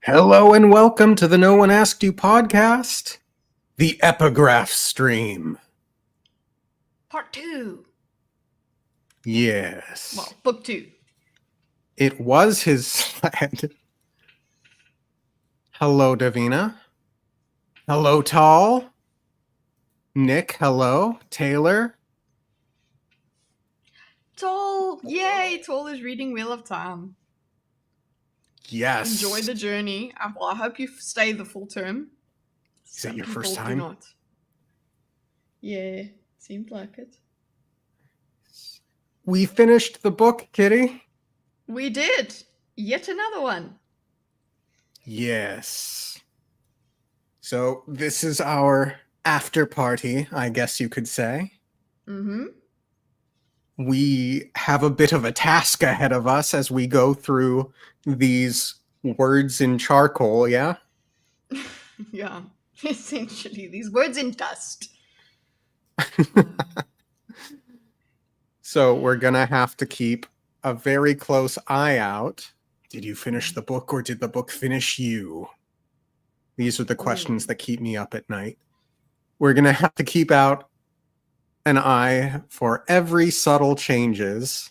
Hello and welcome to the No One Asked You podcast, the Epigraph stream. Part 2. Yes. Well, book 2. It was his sled. Hello, Davina. Hello, Tall. Nick, hello. Taylor. Tall. Yay, Tall is reading Wheel of Time. Yes. Enjoy the journey. Well, I hope you stay the full term. Is that your first time? Do not. Yeah, seemed like it. We finished the book, Kitty. We did. Yet another one. Yes. So this is our after party, I guess you could say. Mm-hmm. We have a bit of a task ahead of us as we go through these words in charcoal, yeah? Yeah, essentially. These words in dust. So we're going to have to keep a very close eye out. Did you finish the book or did the book finish you? These are the questions that keep me up at night. We're going to have to keep out an eye for every subtle changes.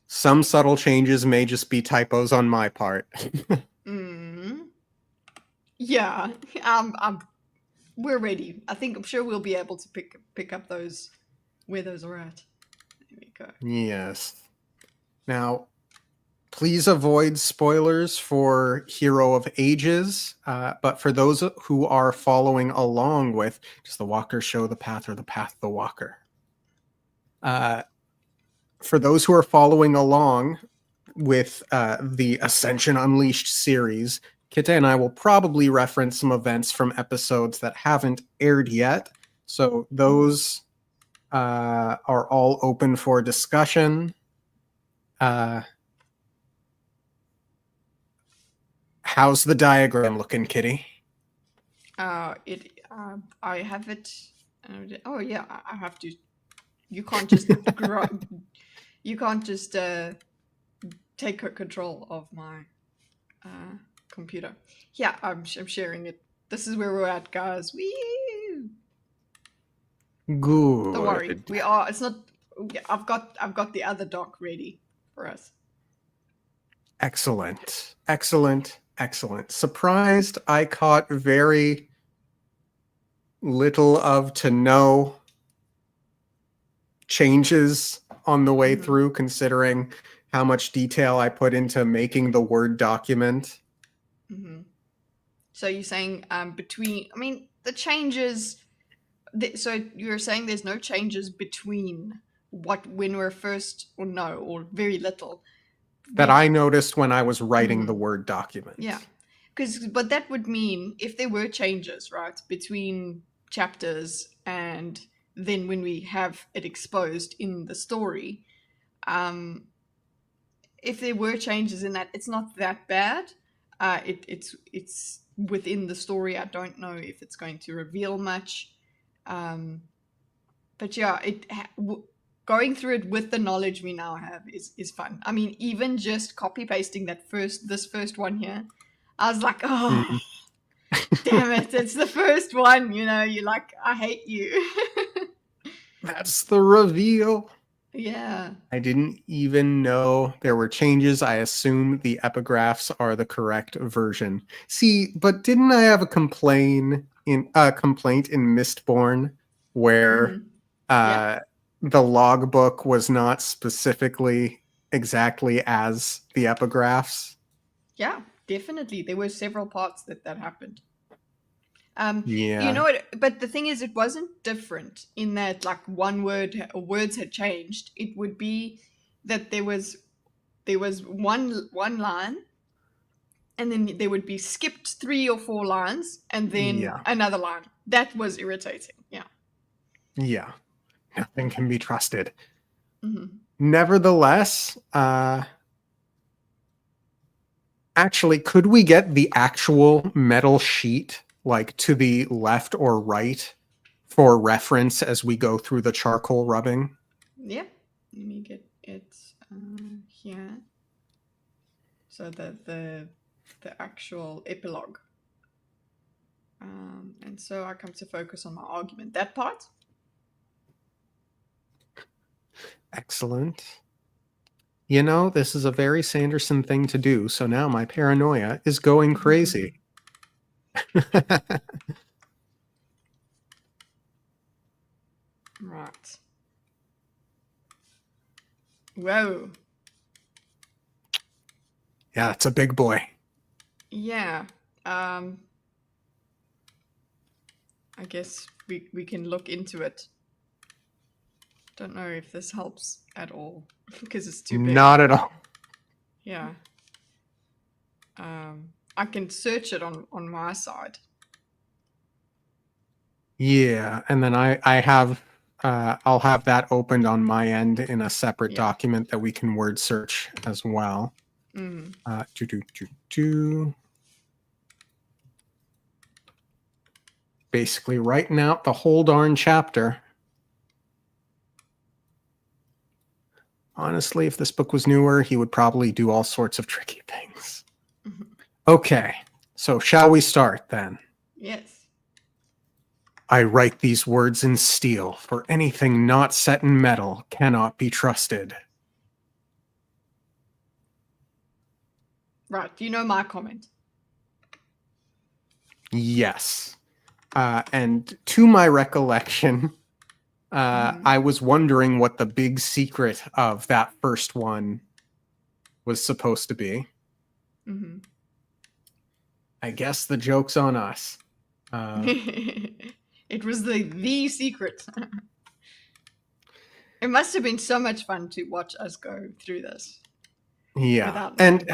Some subtle changes may just be typos on my part. Yeah, we're ready. I'm sure we'll be able to pick up those where those are at. There we go. Yes. Now, please avoid spoilers for Hero of Ages, but for those who are following along with Does the Walker Show the Path or the Path the Walker? For those who are following along with the Ascension Unleashed series, Kitteh and I will probably reference some events from episodes that haven't aired yet. So those are all open for discussion. How's the diagram looking, Kitty? I have it. Oh yeah, I have to. You can't just you can't just take control of my computer. Yeah, I'm sharing it. This is where we're at, guys. Woo! Good. Don't worry, we are. It's not. I've got the other doc ready for us. Excellent. Surprised I caught very little of to no changes on the way through, considering how much detail I put into making the Word document. So you're saying the changes. So you're saying there's no changes between when we're first, or very little. That I noticed when I was writing the Word document. Yeah. But that would mean if there were changes, right, between chapters and then when we have it exposed in the story, if there were changes in that, it's not that bad. It's within the story. I don't know if it's going to reveal much. But yeah, going through it with the knowledge we now have is fun. I mean, even just copy pasting this first one here, I was like, oh, damn it, it's the first one. You're like, I hate you. That's the reveal. Yeah. I didn't even know there were changes. I assume the epigraphs are the correct version. See, but didn't I have a complaint in Mistborn where the logbook was not specifically exactly as the epigraphs? Yeah, definitely. There were several parts that happened. Yeah. You know what? But the thing is, it wasn't different in that like words had changed. It would be that there was one line, and then there would be skipped 3 or 4 lines, and then another line. That was irritating. Yeah. Yeah. Nothing can be trusted. Nevertheless, actually, could we get the actual metal sheet like to the left or right for reference as we go through the charcoal rubbing? Yeah. Let me get it here. So that the the actual epilogue. And so I come to focus on my argument. That part? Excellent. You know, this is a very Sanderson thing to do, so now my paranoia is going crazy. Right. Whoa. Yeah, it's a big boy. Yeah. I guess we can look into it. Don't know if this helps at all because it's too big. Not at all. Yeah. I can search it on my side. Yeah, and then I have I'll have that opened on my end in a separate document that we can word search as well. Basically writing out the whole darn chapter. Honestly, if this book was newer, he would probably do all sorts of tricky things. Okay, so shall we start then? Yes. I write these words in steel, for anything not set in metal cannot be trusted. Right, you know my comment. Yes. And to my recollection, I was wondering what the big secret of that first one was supposed to be. I guess the joke's on us. It was the secret. It must have been so much fun to watch us go through this. Yeah. And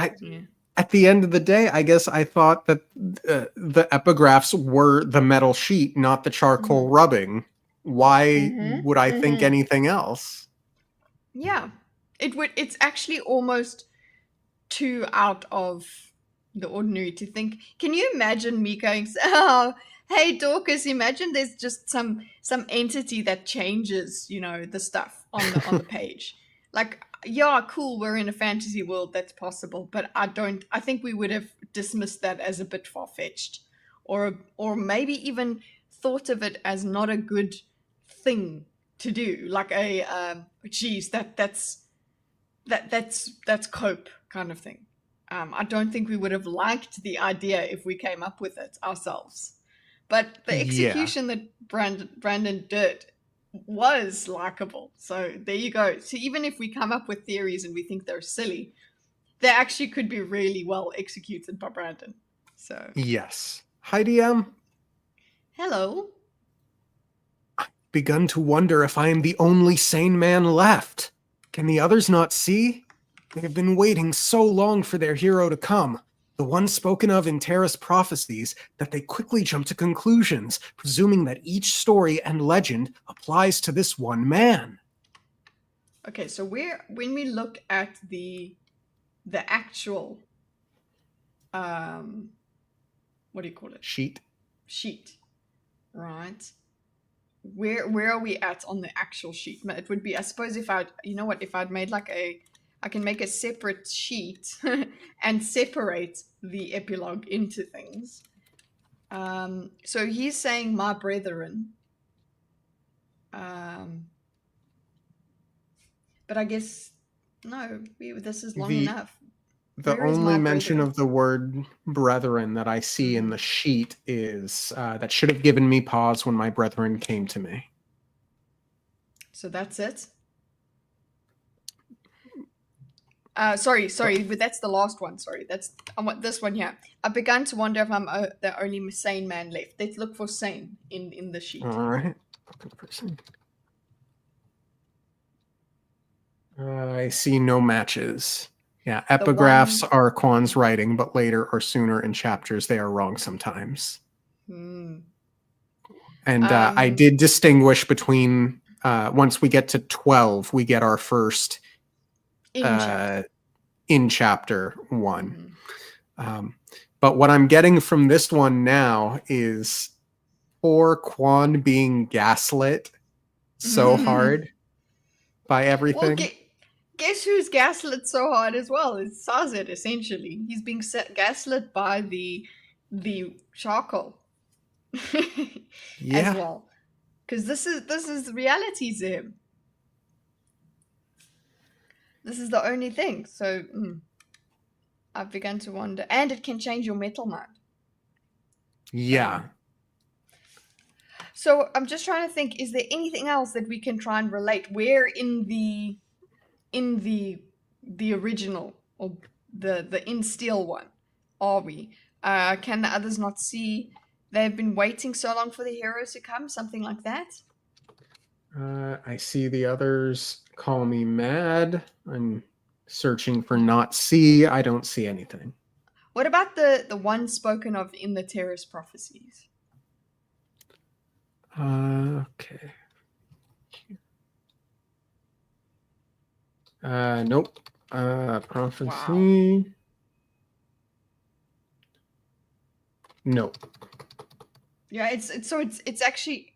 at the end of the day, I guess I thought that the epigraphs were the metal sheet, not the charcoal rubbing. Why would I think anything else? Yeah. It's actually almost too out of the ordinary to think. Can you imagine me going, oh, hey Dorkus, imagine there's just some entity that changes, you know, the stuff on the page. Like, yeah, cool, we're in a fantasy world, that's possible, but I think we would have dismissed that as a bit far-fetched, or maybe even thought of it as not a good thing to do, like geez, that's cope kind of thing. I don't think we would have liked the idea if we came up with it ourselves. But the execution that Brandon did was likable. So there you go. So even if we come up with theories and we think they're silly, they actually could be really well executed by Brandon. So yes. Hi, DM. Hello. I've begun to wonder if I am the only sane man left. Can the others not see? They have been waiting so long for their hero to come, the one spoken of in Terra's prophecies, that they quickly jump to conclusions, presuming that each story and legend applies to this one man. Okay, so when we look at the actual what do you call it? Sheet, right? Where are we at on the actual sheet? It would be, I suppose, if I'd made like I can make a separate sheet and separate the epilogue into things. So he's saying, my brethren. But I guess, no, this is long enough. The only mention of the word brethren that I see in the sheet is that should have given me pause when my brethren came to me. So that's it? Sorry, but that's the last one. Sorry, I want this one here. I began to wonder if I'm the only sane man left. Let's look for sane in the sheet. All right. I see no matches. Yeah, epigraphs are Quan's writing, but later or sooner in chapters they are wrong sometimes. And I did distinguish between once we get to 12, we get our first in chapter 1. But what I'm getting from this one now is poor Quan being gaslit so hard by everything. Well, guess who's gaslit so hard as well? It's Sazed, essentially. He's being gaslit by the charcoal as Yeah. well. Because this is reality to him. This is the only thing. So I've begun to wonder. And it can change your metal mind. Yeah. So I'm just trying to think, is there anything else that we can try and relate? Where in the original or the in steel one are we? Can the others not see? They've been waiting so long for the heroes to come, something like that. I see the others call me mad. I'm searching for not see. I don't see anything. What about the one spoken of in the terrorist prophecies? Okay. Nope. Prophecy. Wow. Nope. Yeah, it's actually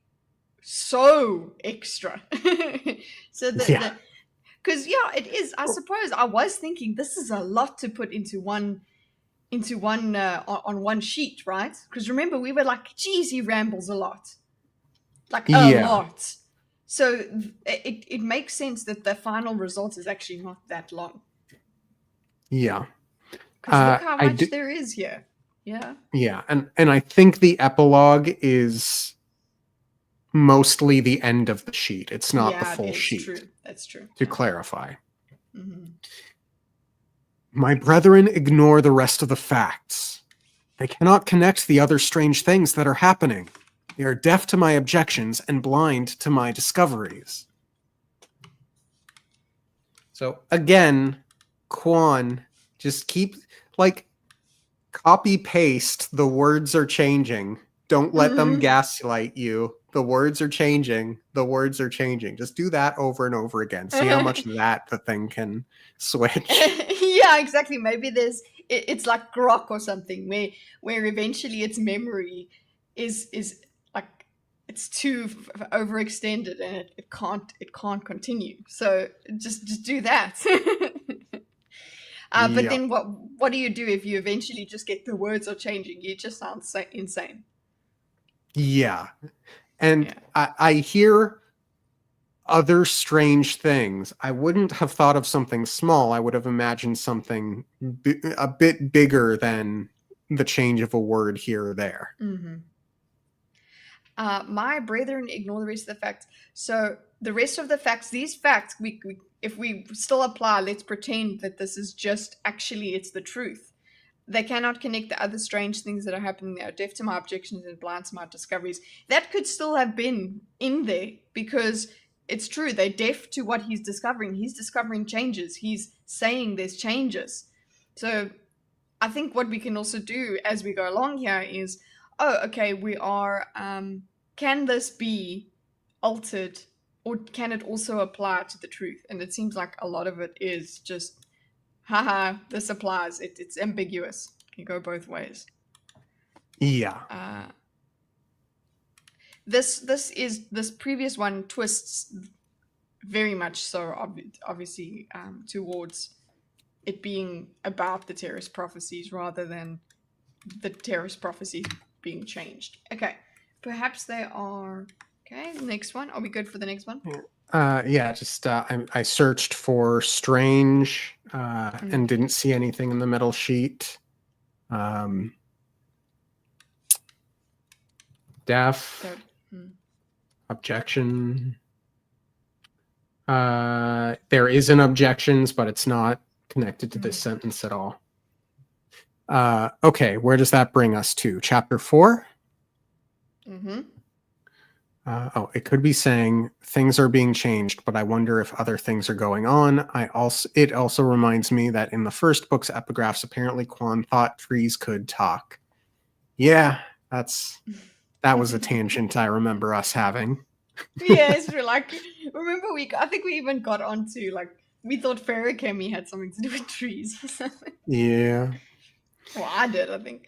so extra. So because it is. I suppose I was thinking this is a lot to put into one on one sheet, right? Because remember we were like, geez, he rambles a lot, like a lot. So it makes sense that the final result is actually not that long. Yeah. Because look how much there is here. Yeah. Yeah, and I think the epilogue is mostly the end of the sheet. It's not the full sheet. True. That's true. To clarify. Mm-hmm. My brethren ignore the rest of the facts. They cannot connect the other strange things that are happening. They are deaf to my objections and blind to my discoveries. So again, Quan, just keep, like, copy paste, the words are changing. Don't let them gaslight you. The words are changing. The words are changing. Just do that over and over again. See how much that the thing can switch. Yeah, exactly. Maybe it's like grok or something where eventually its memory is like it's too overextended and it can't continue. So just do that. But then what do you do if you eventually just get the words are changing? You just sound insane. Yeah. And I hear other strange things. I wouldn't have thought of something small. I would have imagined something a bit bigger than the change of a word here or there. Mm-hmm. My brethren ignore the rest of the facts. So the rest of the facts, these facts, if we still apply, let's pretend that this is just actually it's the truth. They cannot connect the other strange things that are happening. They are deaf to my objections and blind to my discoveries. That could still have been in there because it's true. They're deaf to what he's discovering. He's discovering changes. He's saying there's changes. So I think what we can also do as we go along here is, we are, can this be altered or can it also apply to the truth? And it seems like a lot of it is just, haha, this applies. It's ambiguous. It can go both ways. Yeah. This previous one twists very much so, obviously, towards it being about the terrorist prophecies rather than the terrorist prophecies being changed. Okay, perhaps they are. Okay, the next one. Are we good for the next one? Just I searched for strange and didn't see anything in the middle sheet. Deaf. Objection. There is an objections, but it's not connected to this sentence at all. Okay, where does that bring us to? Chapter 4? Mm-hmm. It could be saying things are being changed, but I wonder if other things are going on. It also reminds me that in the first book's epigraphs, apparently Quan thought trees could talk. Yeah, that was a tangent I remember us having. Yes, we're like, remember I think we even got onto like we thought Ferrochemy had something to do with trees or something. Yeah. Well, I did, I think.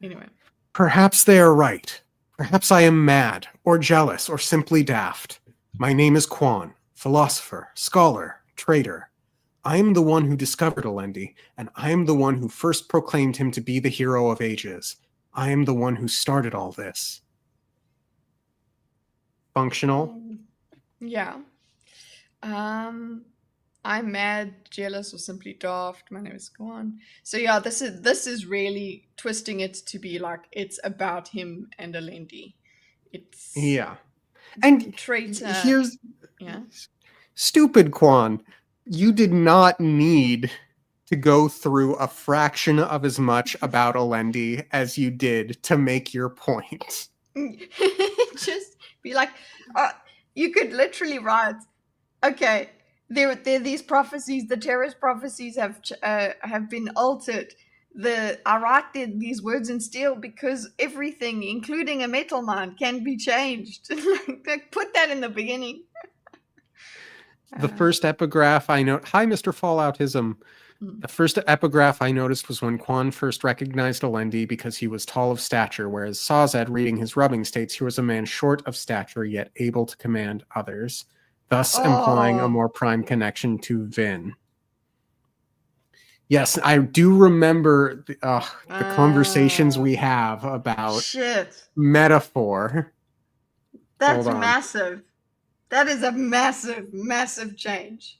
Anyway. Perhaps they are right. Perhaps I am mad, or jealous, or simply daft. My name is Quan, philosopher, scholar, trader. I'm the one who discovered Alendi, and I'm the one who first proclaimed him to be the hero of ages. I am the one who started all this. Functional? Yeah. I'm mad, jealous, or simply daft. My name is Kwan. So yeah, this is really twisting it to be like it's about him and Alendi. It's Yeah. And traitor. here's Yeah. stupid Quan. You did not need to go through a fraction of as much about Alendi as you did to make your point. Just be like, you could literally write, okay, there are these prophecies. The terrorist prophecies have been altered. I write these words in steel because everything, including a metal mine, can be changed. Like, put that in the beginning. The first epigraph I note. Hi, Mr. Falloutism. The first epigraph I noticed was when Quan first recognized Alendi because he was tall of stature, whereas Sazed, reading his rubbing, states he was a man short of stature yet able to command others, thus implying a more prime connection to Vin. Yes, I do remember the conversations we have about metaphor. That's massive. That is a massive, massive change.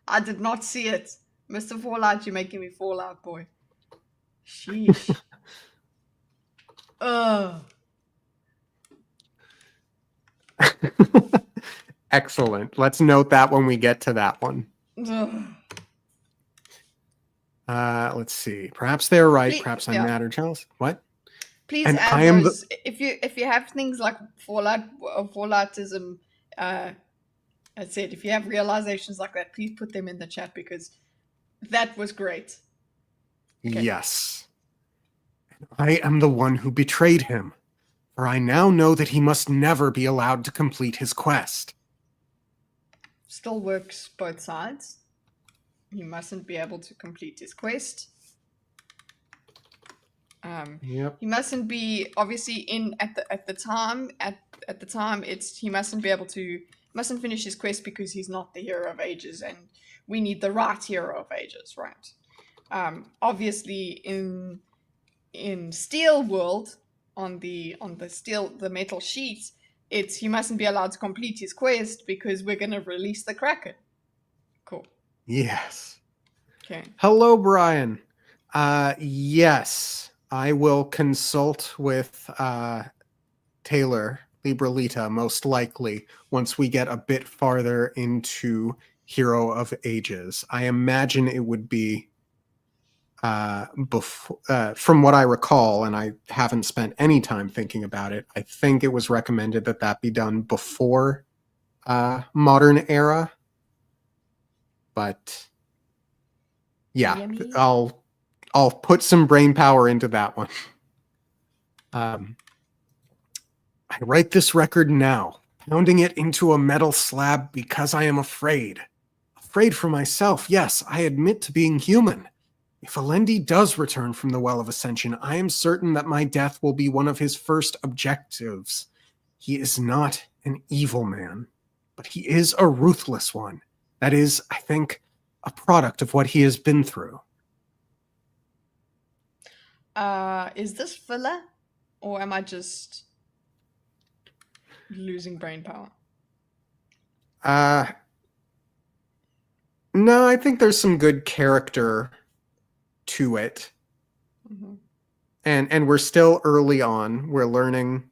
I did not see it. Mr. Fallout, you're making me fall out, boy. Sheesh. Excellent. Let's note that when we get to that one. Let's see. Perhaps they're right. Perhaps I'm mad or jealous. What? Please add those. If you have things like Falloutism, I said, if you have realizations like that, please put them in the chat because that was great. Okay. Yes. I am the one who betrayed him, for I now know that he must never be allowed to complete his quest. Still works both sides. He mustn't be able to complete his quest. He mustn't be obviously at the time he mustn't finish his quest because he's not the hero of ages, and we need the right hero of ages, right? Obviously in Steel World on the metal sheets, it's he mustn't be allowed to complete his quest because we're gonna release the Kraken. Cool. Yes. Okay. Hello, Brian. Yes. I will consult with Taylor Libralita, most likely, once we get a bit farther into Hero of Ages. I imagine it would be, from what I recall, and I haven't spent any time thinking about it, I think it was recommended that that be done before Modern Era. But yeah, I'll put some brain power into that one. I write this record now, pounding it into a metal slab because I am afraid. Afraid for myself, yes, I admit to being human. If Alendi does return from the Well of Ascension, I am certain that my death will be one of his first objectives. He is not an evil man, but he is a ruthless one. That is, I think, a product of what he has been through. Is this filler, or am I just losing brain power? No, I think there's some good character to it. Mm-hmm. And we're still early on. We're learning.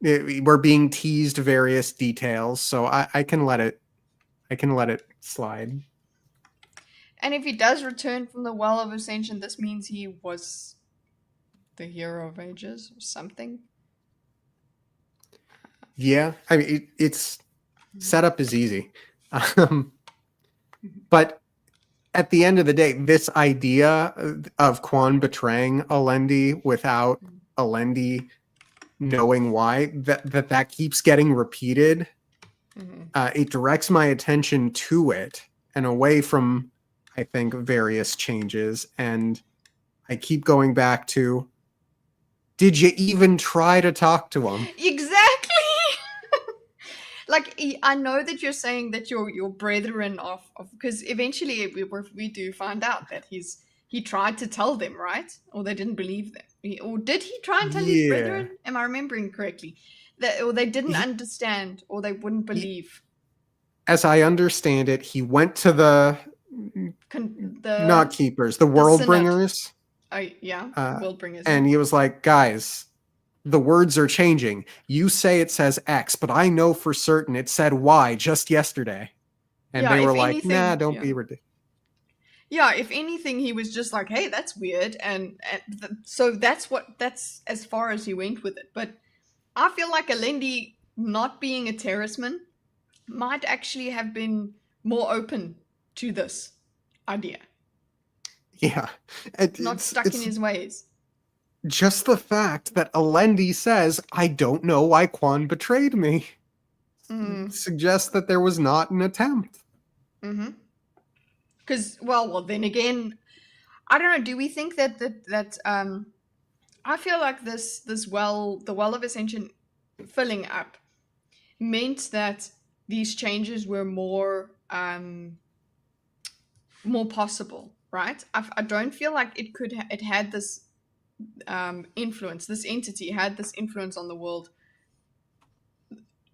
We're being teased various details, so I can let it slide. And if he does return from the Well of Ascension, this means he was the hero of ages or something. Yeah, I mean, it's setup is easy. But at the end of the day, this idea of Quan betraying Alendi without Alendi knowing why, that keeps getting repeated. It directs my attention to it and away from, I think, various changes. And I keep going back to, did you even try to talk to him? Exactly. I know that you're saying that your brethren of because eventually we do find out that he tried to tell them, right? Or they didn't believe them. Or did he try and tell his Yeah. brethren? Am I remembering correctly? That or they didn't He, understand, or they wouldn't he, believe. as I understand it, he went to the not The keepers, the the world synod. bringers, Oh yeah, world bringers. Yeah. and he was like, "Guys, the words are changing. You say it says X, but I know for certain it said Y just yesterday." And Yeah. they were If like, "Nah, anything, don't yeah. be ridiculous." Yeah, if anything, he was just like, "Hey, that's weird," so that's as far as he went with it. But I feel like Alendi not being a terraceman might actually have been more open to this idea, Yeah, not stuck in it's his ways. just the fact that Alendi says, "I don't know why Quan betrayed me," Mm, suggests that there was not an attempt. mm-hmm. Because then again, I don't know. Do we think that I feel like the well of Ascension filling up meant that these changes were more possible, right? I don't feel like it had this influence. This entity had this influence on the world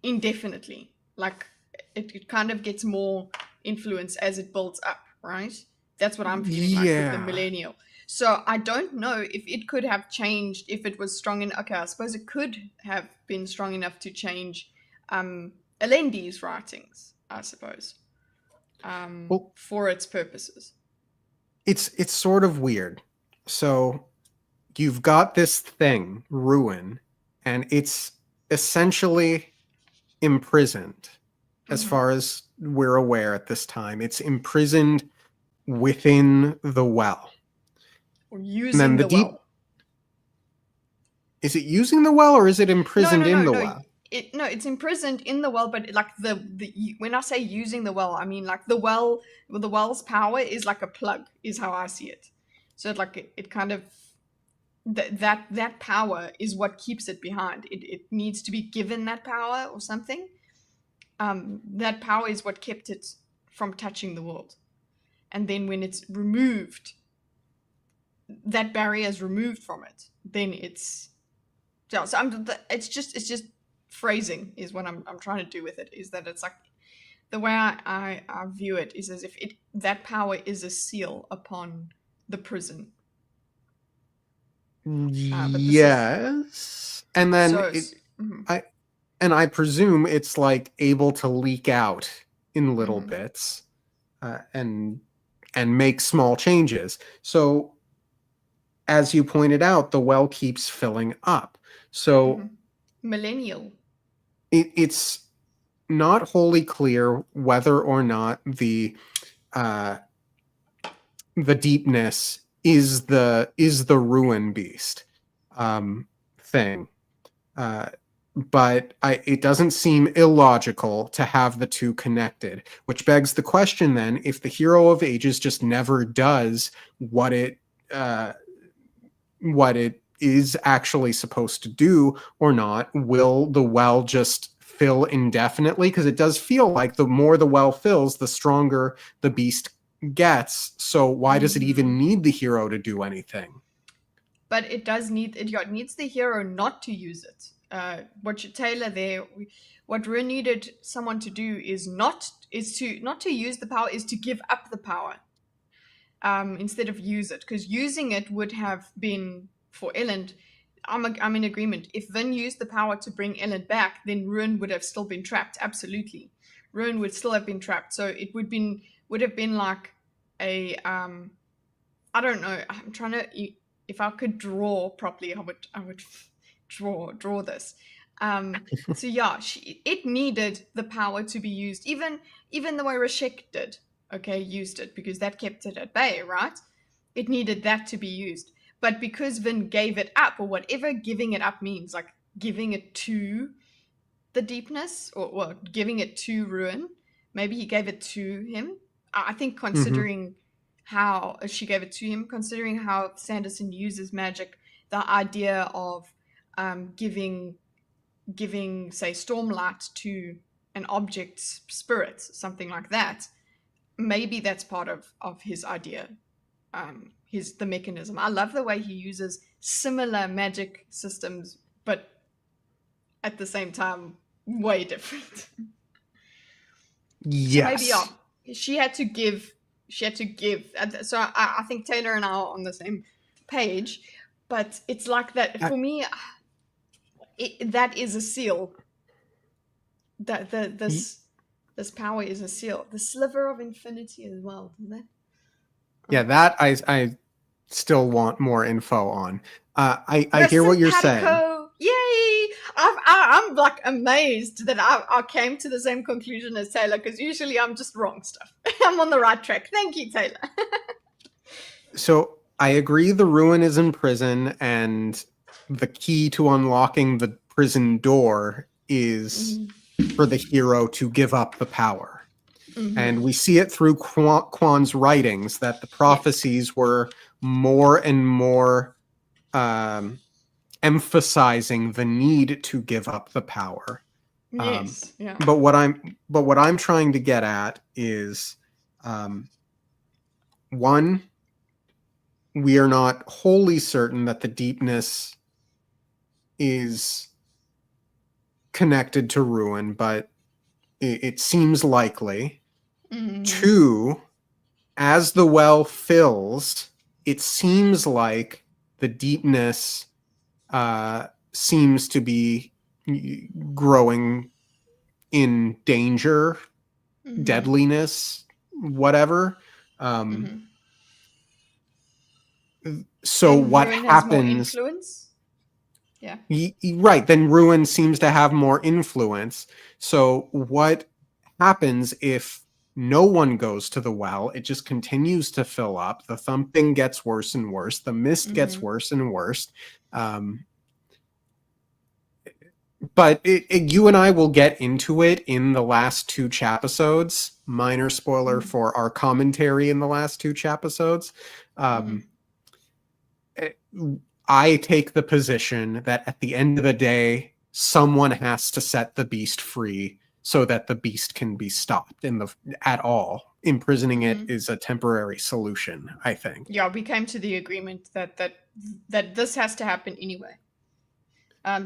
indefinitely. Like it kind of gets more influence as it builds up, right? That's what I'm feeling like with the Yeah. millennial. So I don't know if it could have changed if it was strong enough. Okay, I suppose it could have been strong enough to change Alendi's writings, I suppose, Well, for its purposes. it's sort of weird. So you've got this thing, Ruin, and it's essentially imprisoned, as Mm-hmm. far as we're aware at this time. It's imprisoned within the well. Or And then using the the deep, well. is it using the well or is it No, imprisoned no, in no, the no. well? It's imprisoned in the well, but like when I say using the well, I mean like the well. Well, the well's power is like a plug, is how I see it. So it kind of that power is what keeps it behind. It needs to be given that power or something. That power is what kept it from touching the world. And then when it's removed, that barrier is removed from it. Then it's yeah. So it's just phrasing is what I'm trying to do with it. Is that it's like the way I view it is as if that power is a seal upon the prison. But this is Yes. And then so. Mhm, I I presume it's like able to leak out in little mhm, bits, and make small changes. So as you pointed out, the well keeps filling up. So mhm. Millennial. it's not wholly clear whether or not uh, the deepness is the ruin beast thing. Uh, but it doesn't seem illogical to have the two connected, which begs the question then, if the Hero of Ages just never does uh, what it is actually supposed to do or not, will the well just fill indefinitely? Because it does feel like the more the well fills, the stronger the beast gets. So why does it Hmm. even need the hero to do anything? But it does need it. Yeah, it needs the hero not to use it. What you Taylor there, what Rin needed someone to do is not to use the power, is to give up the power instead of use it, because using it would have been for Ellen. I'm in agreement. If Vin used the power to bring Ellen back, then Ruin would have still been trapped. Absolutely, Ruin would still have been trapped. So it would have been like a I don't know. I'm trying to. If I could draw properly, I would draw this. So yeah, it needed the power to be used, even the way Rashek did. Okay, used it because that kept it at bay, right? It needed that to be used, but because Vin gave it up, or whatever giving it up means, like giving it to the deepness, or giving it to Ruin. Maybe he gave it to him. I think Mm-hmm. considering how she gave it to him, considering how Sanderson uses magic, the idea of giving say Stormlight to an object's spirit, something like that, maybe that's part of his idea, the mechanism. I love the way he uses similar magic systems, but at the same time, way different. Yes. So maybe she had to give. So I think Taylor and I are on the same page, but it's like that for me. That is a seal. That this power is a seal. The sliver of infinity as well, isn't it? Yeah, that I still want more info on. I hear what you're saying. Yay! I'm like amazed that I came to the same conclusion as Taylor, because usually I'm just wrong stuff. I'm on the right track. Thank you, Taylor. So I agree the ruin is in prison, and the key to unlocking the prison door is for the hero to give up the power. And we see it through Kwan's writings that the prophecies were more and more emphasizing the need to give up the power. Yes. Yeah. But what I'm trying to get at is, one, we are not wholly certain that the deepness is connected to ruin, but it seems likely. Two, as the well fills, it seems like the deepness seems to be growing in danger, deadliness, whatever. So then what ruin happens? Has more influence? Yeah. Right. Then ruin seems to have more influence. So what happens if no one goes to the well? It just continues to fill up. The thumping gets worse and worse. The mist gets worse and worse. But you and I will get into it in the last two chapisodes. Minor spoiler for our commentary in the last two chapisodes. I take the position that at the end of the day, someone has to set the beast free so that the beast can be stopped at all. Imprisoning it is a temporary solution, I think. Yeah, we came to the agreement that this has to happen anyway.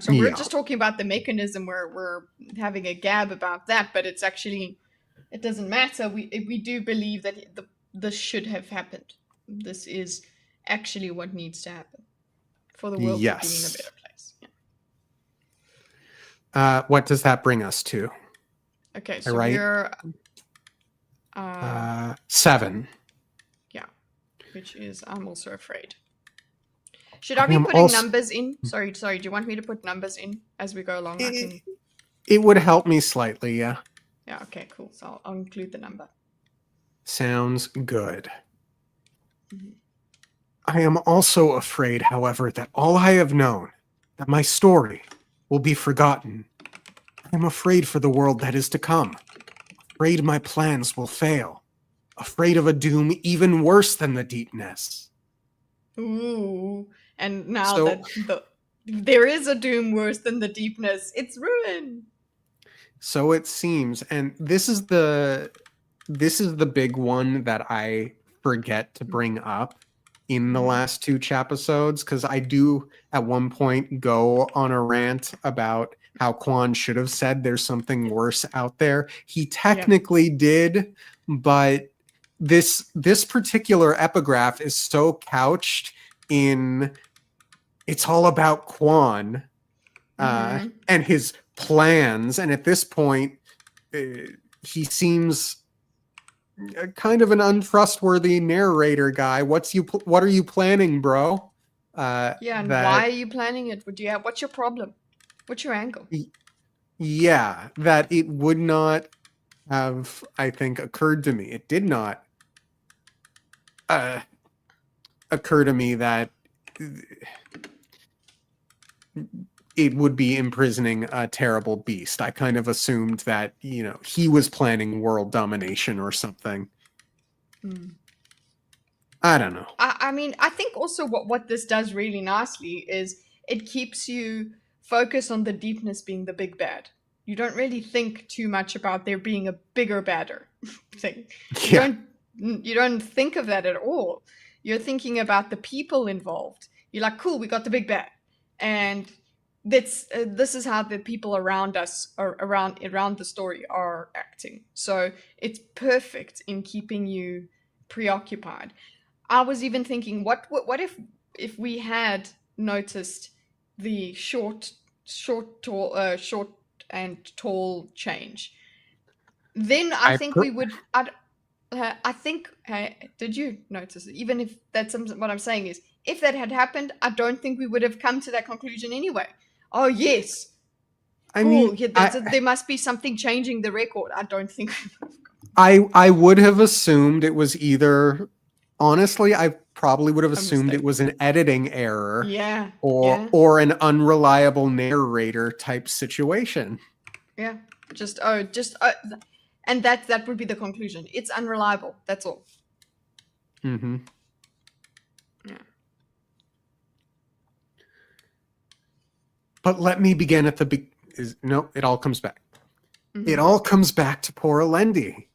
So we're just talking about the mechanism. We're having a gab about that, but it's actually, it doesn't matter. We do believe that this should have happened. This is actually what needs to happen for the world to be in a better place. Yeah. What does that bring us to? Okay, so we're 7. Yeah, which is I'm also afraid. Should I be putting numbers in? Sorry. Do you want me to put numbers in as we go along? It would help me slightly, yeah. Yeah, okay, cool. So I'll include the number. Sounds good. I am also afraid, however, that all I have known, that my story will be forgotten. I am afraid for the world that is to come. Afraid my plans will fail. Afraid of a doom even worse than the deepness. Ooh, and now that there is a doom worse than the deepness, it's ruin. So it seems, and this is the big one that I forget to bring up in the last two chapisodes, because I do at one point go on a rant about how Kwan should have said there's something worse out there. He technically did, but this particular epigraph is so couched in it's all about Kwan and his plans, and at this point he seems kind of an untrustworthy narrator guy. What are you planning, bro? And why are you planning it? What's your problem? What's your angle? Yeah, that it would not have, I think, occurred to me. It did not occur to me that it would be imprisoning a terrible beast. I kind of assumed that, he was planning world domination or something. I don't know. I mean, I think also what this does really nicely is it keeps you focused on the deepness being the big bad. really think too much about there being a bigger badder thing. Yeah. You don't think of that at all. You're thinking about the people involved. You're like, cool, we got the big bad, and this is how the people around us or around the story are acting. So it's perfect in keeping you preoccupied. I was even thinking, what if we had noticed the short and tall change? Then I I think per- we would. I think. Did you notice it? Even if that's what I'm saying is, if that had happened, I don't think we would have come to that conclusion anyway. Oh yes, I cool. mean, Yeah, there must be something changing the record. I don't think. I would have assumed it was either, honestly, I probably would have A assumed it mistake. was an editing error Yeah. or Yeah. an unreliable narrator type situation. Yeah. And that would be the conclusion. It's unreliable. That's all. Mm-hmm. Yeah. But let me begin at the no, it all comes back. Mm-hmm. It all comes back to poor Alendi.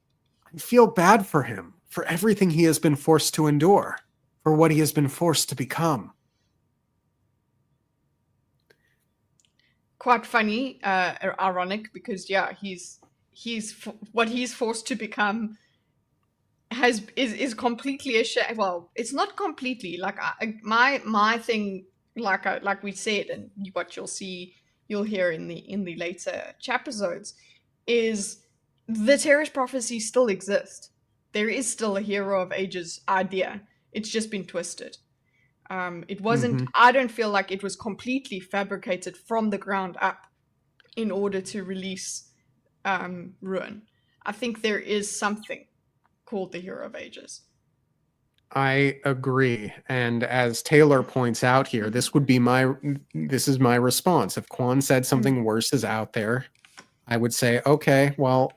I feel bad for him, for everything he has been forced to endure, for what he has been forced to become. Quite funny, ironic, because yeah, what he's forced to become is completely a shame. Well, it's not completely like my thing, like we said, and what you'll hear in the later episodes is the terrorist prophecies still exist. There is still a hero of ages idea. It's just been twisted. It wasn't. I don't feel like it was completely fabricated from the ground up in order to release Ruin. I think there is something called the Hero of Ages. I agree. And as Taylor points out here, this is my response. If Quan said something worse is out there, I would say, okay, well,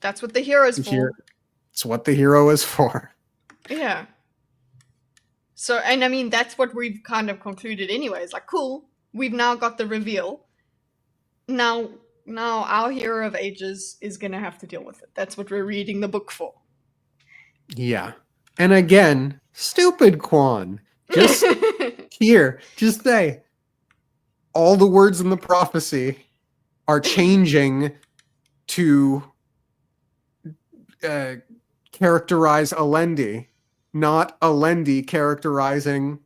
that's what the hero's for. It's what the hero is for. Yeah. So, and I mean, that's what we've kind of concluded anyway. It's like, cool, we've now got the reveal. Now our hero of ages is going to have to deal with it. That's what we're reading the book for. Yeah. And again, stupid Quan. Just here, just say, all the words in the prophecy are changing to characterize Alendi, not Alendi characterizing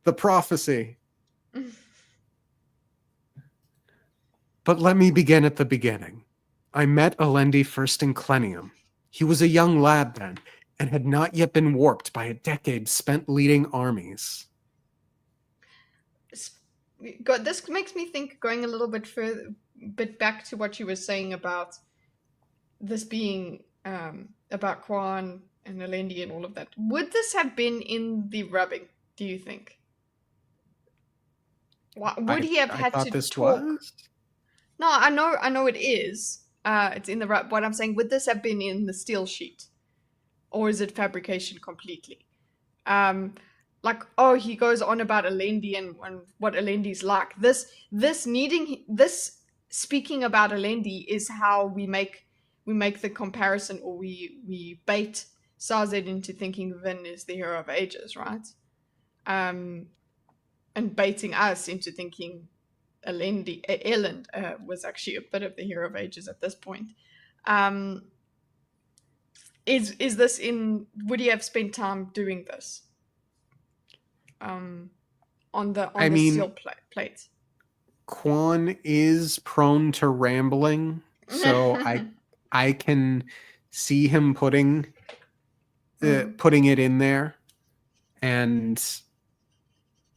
the prophecy. But let me begin at the beginning. I met Alendi first in Clenium. He was a young lad then, and had not yet been warped by a decade spent leading armies. God, this makes me think, going a little bit back to what you were saying about this being about Quan and Alendi and all of that. Would this have been in the rubbing, do you think? Would he have had to talk? Was? No, I know it is. It's in the rub. What I'm saying, would this have been in the steel sheet? Or is it fabrication completely? Like, oh, he goes on about Alendi and what Alendi's like. This speaking about Alendi is how we make the comparison, or we bait Sazed into thinking Vin is the hero of ages, right? And baiting us into thinking Elend was actually a bit of the hero of ages at this point. Is this in? Would he have spent time doing this? On the steel plate. Quan is prone to rambling, so I can see him putting it in there, and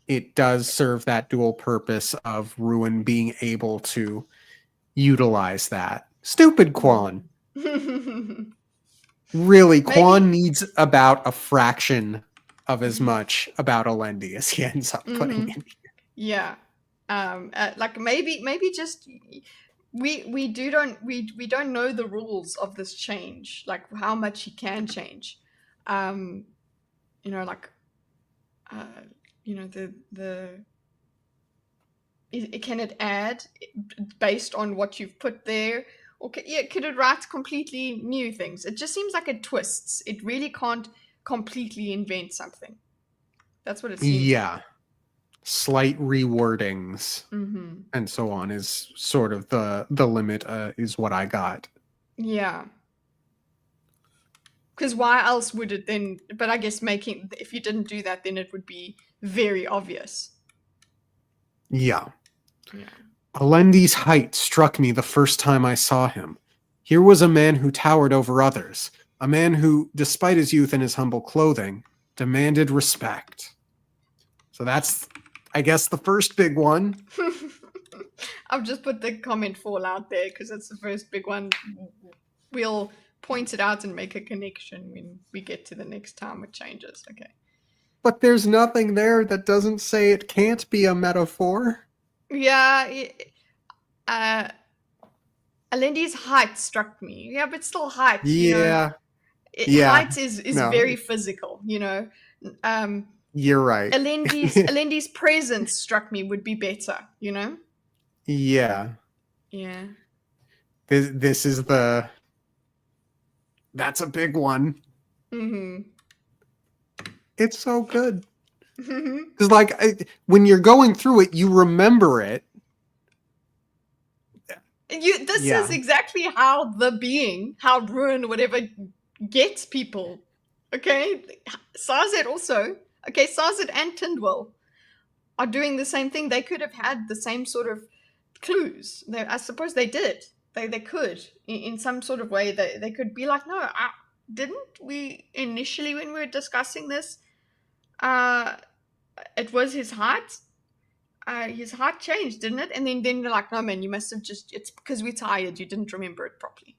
it does serve that dual purpose of Ruin being able to utilize that. Stupid Quan. Really, Quan needs about a fraction of as much about Alendi as he ends up putting in. Yeah. Like maybe just we don't know the rules of this change, like how much he can change. You know, like the can it add based on what you've put there? Or could it write completely new things? It just seems like it twists. It really can't completely invent something. That's what it seems like. Slight rewordings Mm-hmm. and so on is sort of the limit, is what I got. Yeah. Because why else would it then? But I guess if you didn't do that, then it would be very obvious. Yeah. Yeah. Alendi's height struck me the first time I saw him. Here was a man who towered over others, a man who, despite his youth and his humble clothing, demanded respect. So that's, I guess, the first big one. I've just put the comment fall out there because it's the first big one. We'll point it out and make a connection when we get to the next time it changes. Okay. But there's nothing there that doesn't say it can't be a metaphor. Yeah. Alendi's height struck me. Yeah, but still height. Yeah. Height is very physical, You're right. Alendi's presence struck me would be better, Yeah. Yeah. This is that's a big one. Mm-hmm. It's so good. Because when you're going through it, you remember it. This is exactly how how Ruin, whatever, gets people. Okay? Sazed also. Okay, Sazed and Tindwell are doing the same thing. They could have had the same sort of clues. I suppose they did. They could. In some sort of way, they could be like, no, didn't we initially, when we were discussing this, it was his height? His height changed, didn't it? And then they're like, no, man, you must have it's because we're tired. You didn't remember it properly.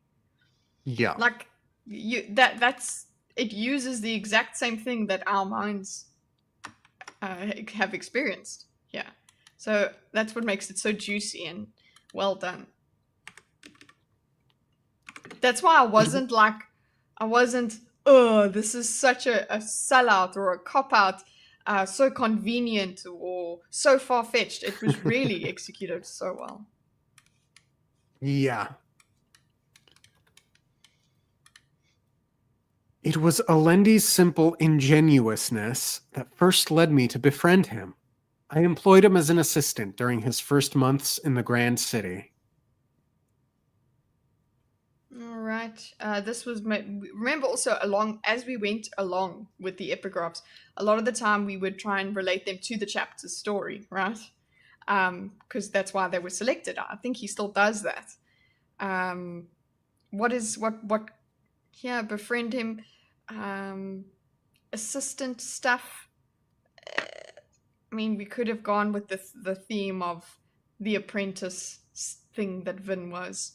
Yeah. Like, it uses the exact same thing that our minds have experienced. Yeah. So that's what makes it so juicy and well done. That's why I wasn't this is such a sellout or a cop-out, so convenient or so far-fetched. It was really executed so well. Yeah. It was Alendi's simple ingenuousness that first led me to befriend him. I employed him as an assistant during his first months in the Grand City. All right. This was remember also as we went along with the epigraphs, a lot of the time we would try and relate them to the chapter's story, right? Because that's why they were selected. I think he still does that. Yeah, befriend him, assistant stuff. I mean, we could have gone with the theme of the apprentice thing that Vin was.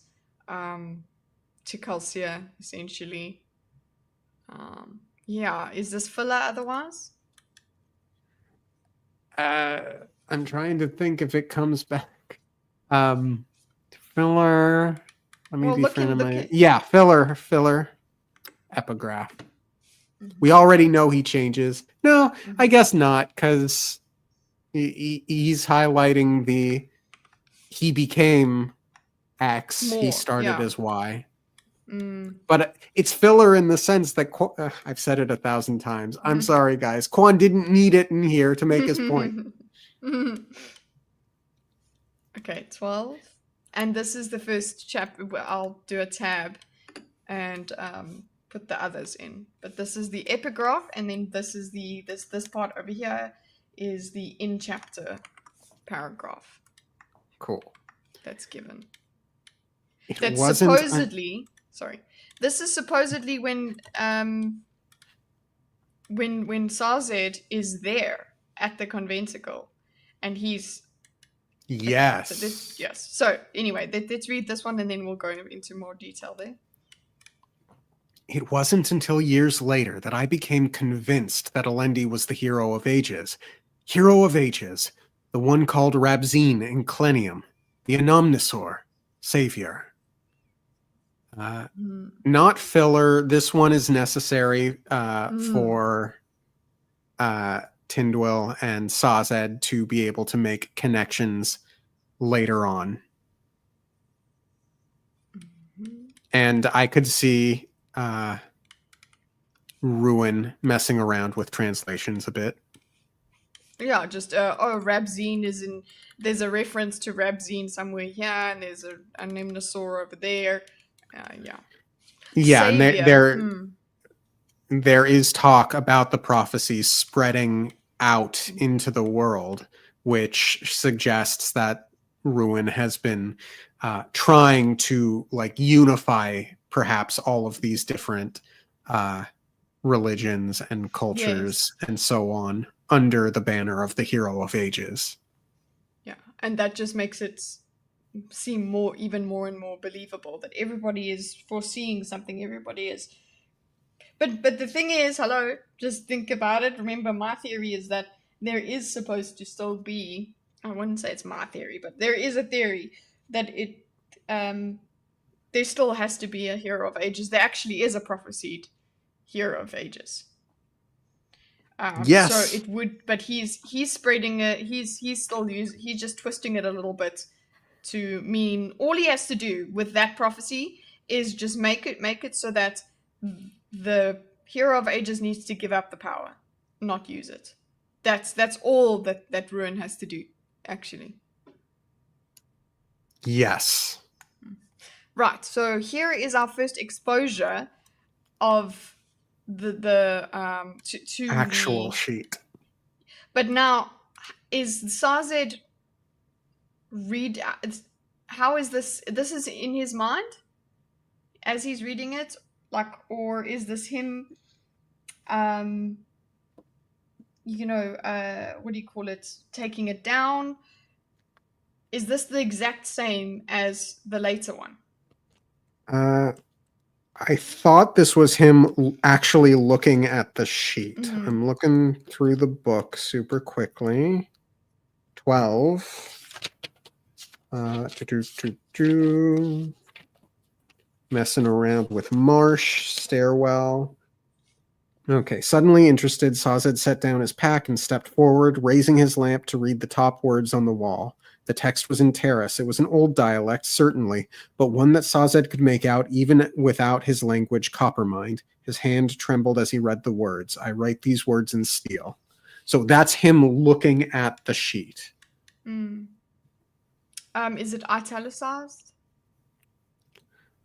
To Calcia, essentially. Yeah, is this filler otherwise? I'm trying to think if it comes back. Filler. Let me be friend of my. Yeah, filler. Epigraph. Mm-hmm. We already know he changes. No, I guess not, because he's highlighting he became X. He started as Y. But it's filler in the sense that I've said it 1,000 times. I'm sorry, guys. Quan didn't need it in here to make his point. Okay, 12. And this is the first chapter where I'll do a tab and put the others in. But this is the epigraph, and then this is this part over here is the in chapter paragraph. Cool. That's given. This is supposedly when Sazed is there at the conventicle, and he's yes. Yes. So anyway, let's read this one, and then we'll go into more detail there. It wasn't until years later that I became convinced that Alendi was the hero of ages. Hero of ages, the one called Rabzine in Clenium, the Anomnisor, savior. Not filler. This one is necessary for Tindwell and Sazed to be able to make connections later on. Mm-hmm. And I could see Ruin messing around with translations a bit. Yeah, just Rabzine is in. There's a reference to Rabzine somewhere here, and there's a Nemnosaur over there. Yeah. Yeah, and Savior. there is talk about the prophecies spreading out into the world, which suggests that Ruin has been trying to like unify perhaps all of these different religions and cultures and so on under the banner of the Hero of Ages. Yeah, and that just makes it seem even more and more believable that everybody is foreseeing something. Everybody is. But the thing is, hello, just think about it. Remember, my theory is that there is supposed to still be. I wouldn't say it's my theory, but there is a theory that there still has to be a Hero of Ages. There actually is a prophesied Hero of Ages. Yes. So it would, but he's spreading it. He's just twisting it a little bit to mean all he has to do with that prophecy is just make it so that the Hero of Ages needs to give up the power, not use it. That's all that Ruin has to do, actually. Yes. Right. So here is our first exposure of the actual sheet. But now, is Sazed read? How is this? This is in his mind as he's reading it, like, or is this him? What do you call it? Taking it down. Is this the exact same as the later one? I thought this was him actually looking at the sheet. Mm-hmm. I'm looking through the book super quickly. 12. Messing around with marsh, stairwell. Okay, suddenly interested, Sazed set down his pack and stepped forward, raising his lamp to read the top words on the wall. The text was in Terrace. It was an old dialect, certainly, but one that Sazed could make out even without his language coppermind. His hand trembled as he read the words. I write these words in steel. So that's him looking at the sheet. Is it italicized?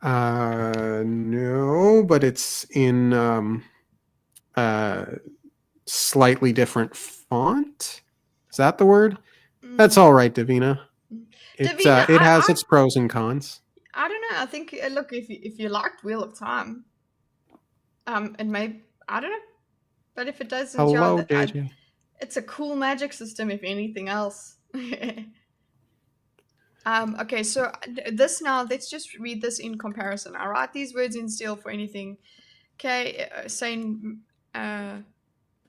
No, but it's in slightly different font. Is that the word? That's all right, Davina. It has its pros and cons. I don't know. I think look, if you liked Wheel of Time, it may, I don't know, but if it doesn't, hello, JJ. It's a cool magic system, if anything else. Okay, so this now, let's just read this in comparison. I write these words in steel for anything. Okay, saying,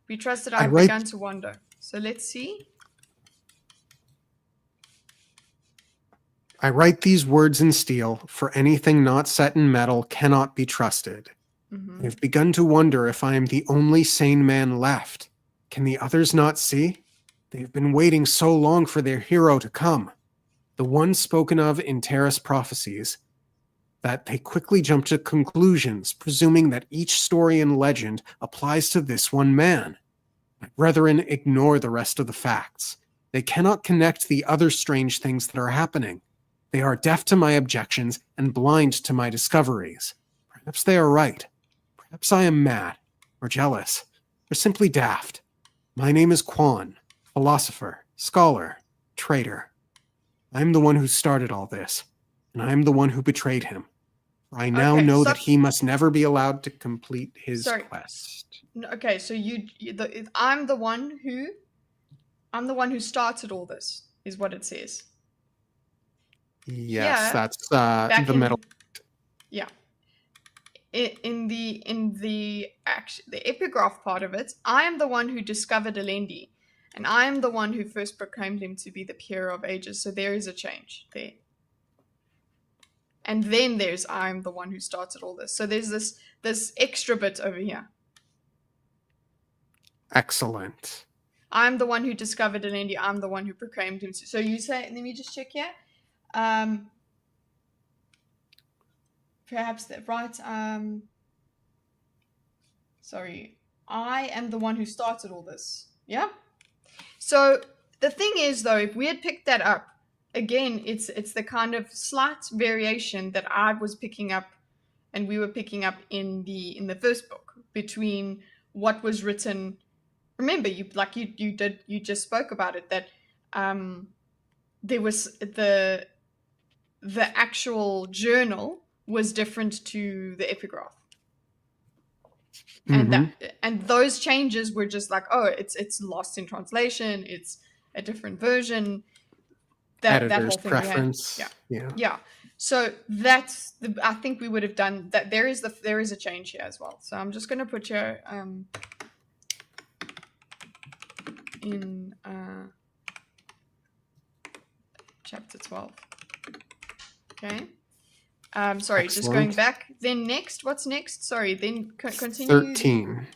we trust that I've begun to wonder. So let's see. I write these words in steel, for anything not set in metal cannot be trusted. Mm-hmm. I've begun to wonder if I am the only sane man left. Can the others not see? They've been waiting so long for their hero to come. The one spoken of in Terrace prophecies, that they quickly jump to conclusions, presuming that each story and legend applies to this one man. My brethren ignore the rest of the facts. They cannot connect the other strange things that are happening. They are deaf to my objections and blind to my discoveries. Perhaps they are right. Perhaps I am mad, or jealous, or simply daft. My name is Quan, philosopher, scholar, traitor. I am the one who started all this, and I am the one who betrayed him. I now know that he must never be allowed to complete his quest. Okay, so I'm the one who started all this, is what it says. Yes, that's the metal. Yeah. In the epigraph part of it, I am the one who discovered Alendi, and I am the one who first proclaimed him to be the Hero of Ages. So there is a change there. And then there's I am the one who started all this. So there's this extra bit over here. Excellent. I'm the one who discovered Alendi. I'm the one who proclaimed him. So you say, let me just check here. Perhaps that, right? Sorry. I am the one who started all this. Yeah? So the thing is, though, if we had picked that up, again, it's the kind of slight variation that I was picking up and we were picking up in the first book between what was written. Remember, you just spoke about it, that there was the actual journal was different to the epigraph. And those changes were just like, oh, it's lost in translation, it's a different version. That whole thing preference. We had. Yeah. So that's I think we would have done that. There is a change here as well. So I'm just going to put here in chapter 12. Okay. Sorry, Excellent. just going back. Then next, what's next? Sorry, then continue. 13.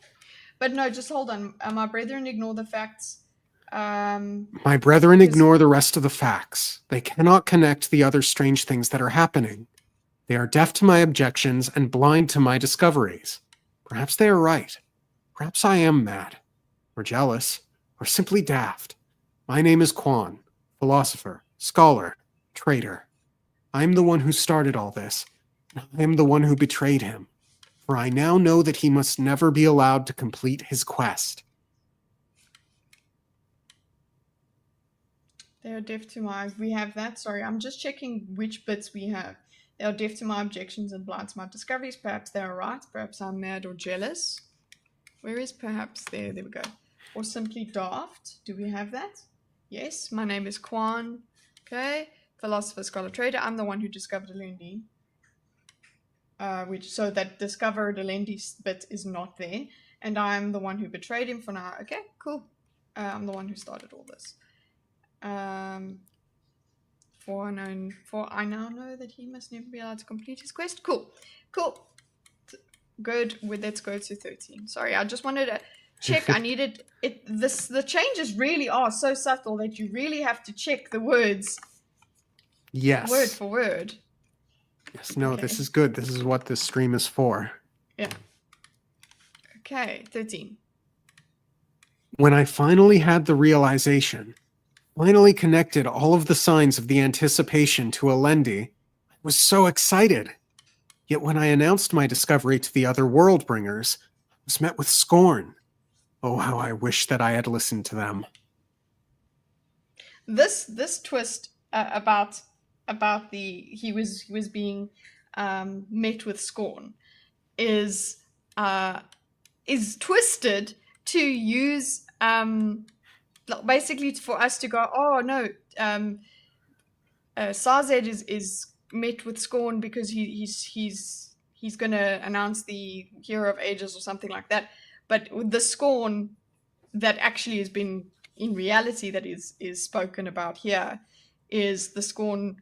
But no, just hold on. My brethren ignore the facts. My brethren ignore the rest of the facts. They cannot connect the other strange things that are happening. They are deaf to my objections and blind to my discoveries. Perhaps they are right. Perhaps I am mad, or jealous, or simply daft. My name is Quan, philosopher, scholar, traitor. I am the one who started all this, and I am the one who betrayed him, for I now know that he must never be allowed to complete his quest. They are deaf to my... We have that. Sorry, I'm just checking which bits we have. They are deaf to my objections and blind to my discoveries. Perhaps they are right. Perhaps I'm mad or jealous. Where is perhaps? There we go. Or simply daft. Do we have that? Yes. My name is Quan. Okay. Philosopher, scholar, trader. I'm the one who discovered Alendi. So that discovered Alendi bit is not there. And I'm the one who betrayed him for now. Okay, cool. I'm the one who started all this. For I now know that he must never be allowed to complete his quest. Cool. Good. Let's go to 13. Sorry, I just wanted to check. I needed it. The changes really are so subtle that you really have to check the words. Yes. Word for word. Yes. No. Okay. This is good. This is what this stream is for. Yeah. Okay. 13. When I finally had the realization, finally connected all of the signs of the anticipation to Alendi, I was so excited. Yet when I announced my discovery to the other world bringers, I was met with scorn. Oh, how I wish that I had listened to them. This twist about he was being met with scorn is twisted to use basically for us to go, oh no, Sazed is met with scorn because he's going to announce the Hero of Ages or something like that. But the scorn that actually has been in reality that is spoken about here is the scorn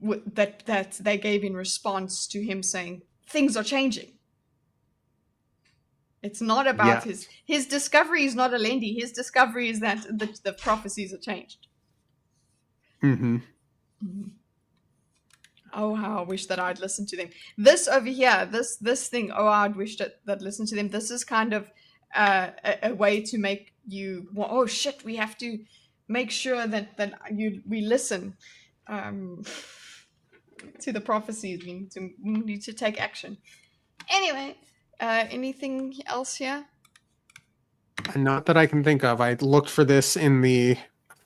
that they gave in response to him saying things are changing. It's not about his discovery is not Alendi. His discovery is that the prophecies are changed. Mm-hmm. Oh, how I wish that I'd listened to them. This over here, this thing, oh, I'd wish that listened to them. This is kind of a way to make you, well, oh shit, we have to make sure that we listen to the prophecies. We need to take action. Anyway, anything else here? Not that I can think of. I looked for this in the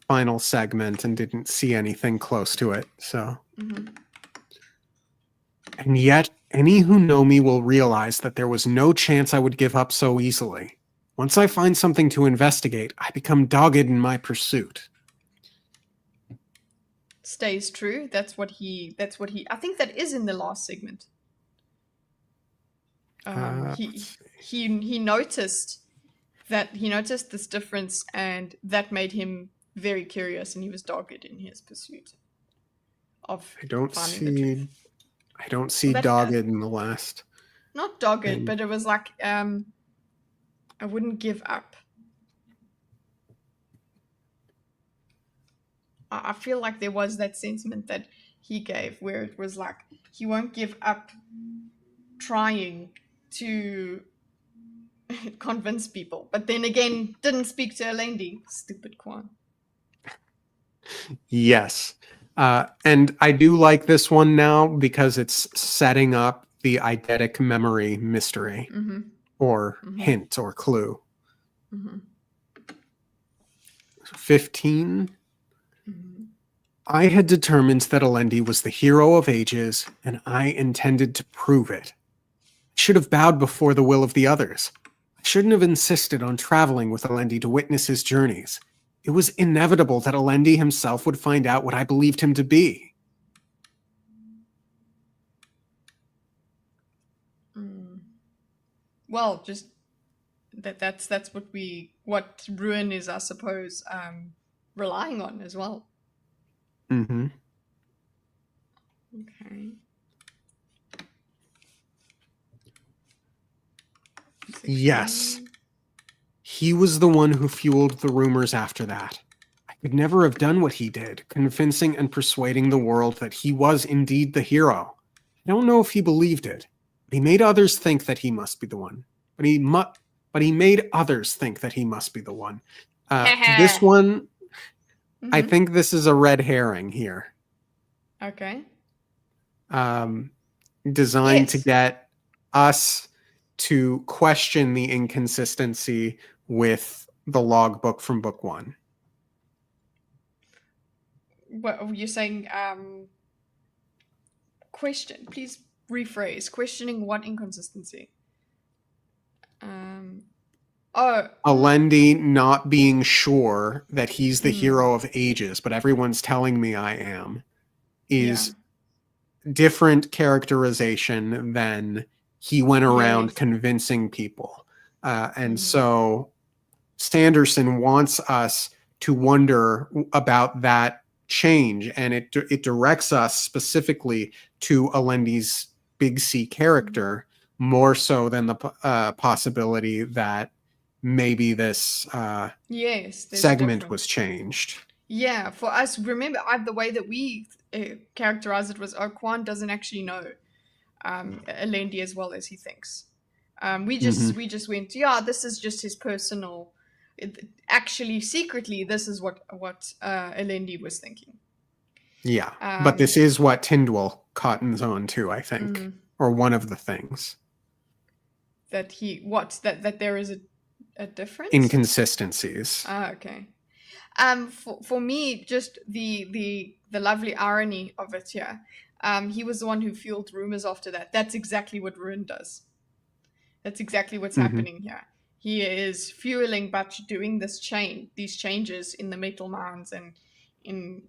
final segment and didn't see anything close to it. So. Mm-hmm. And yet, any who know me will realize that there was no chance I would give up so easily. Once I find something to investigate, I become dogged in my pursuit. Stays true. That's what he. I think that is in the last segment. He noticed this difference, and that made him very curious, and he was dogged in his pursuit of finding the truth. I don't see dogged in the last. Not dogged, but it was like I wouldn't give up. I feel like there was that sentiment that he gave where it was like he won't give up trying to convince people, but then again didn't speak to Alendi. Stupid Quan. Yes. And I do like this one now because it's setting up the eidetic memory mystery or hint or clue. 15. I had determined that Alendi was the hero of ages, and I intended to prove it. I should have bowed before the will of the others. I shouldn't have insisted on traveling with Alendi to witness his journeys. It was inevitable that Alendi himself would find out what I believed him to be. Well, just that's what Ruin is, I suppose, relying on as well. Mm-hmm. Okay. 16. Yes. He was the one who fueled the rumors after that. I could never have done what he did, convincing and persuading the world that he was indeed the hero. I don't know if he believed it, but he made others think that he must be the one. But he made others think that he must be the one. This one, I think this is a red herring here. Okay. Designed to get us to question the inconsistency with the logbook from book 1. What you're saying? Question. Please rephrase. Questioning what inconsistency? Alendi not being sure that he's the hero of ages, but everyone's telling me I am, is different characterization than he went around convincing people. And so Sanderson wants us to wonder about that change, and it directs us specifically to Alendi's Big C character more so than the possibility that maybe this segment was changed. Yeah, for us, remember, the way that we characterize it was Quan doesn't actually know Alendi as well as he thinks. We just went, this is just his personal. Actually, secretly, this is what Alendi was thinking. Yeah, but this is what Tyndall cottons on to, I think, or one of the things that there is a difference, inconsistencies. Okay. For me, just the lovely irony of it here. He was the one who fueled rumors after that. That's exactly what Ruin does. That's exactly what's happening here. He is fueling, but doing these changes in the metal mines and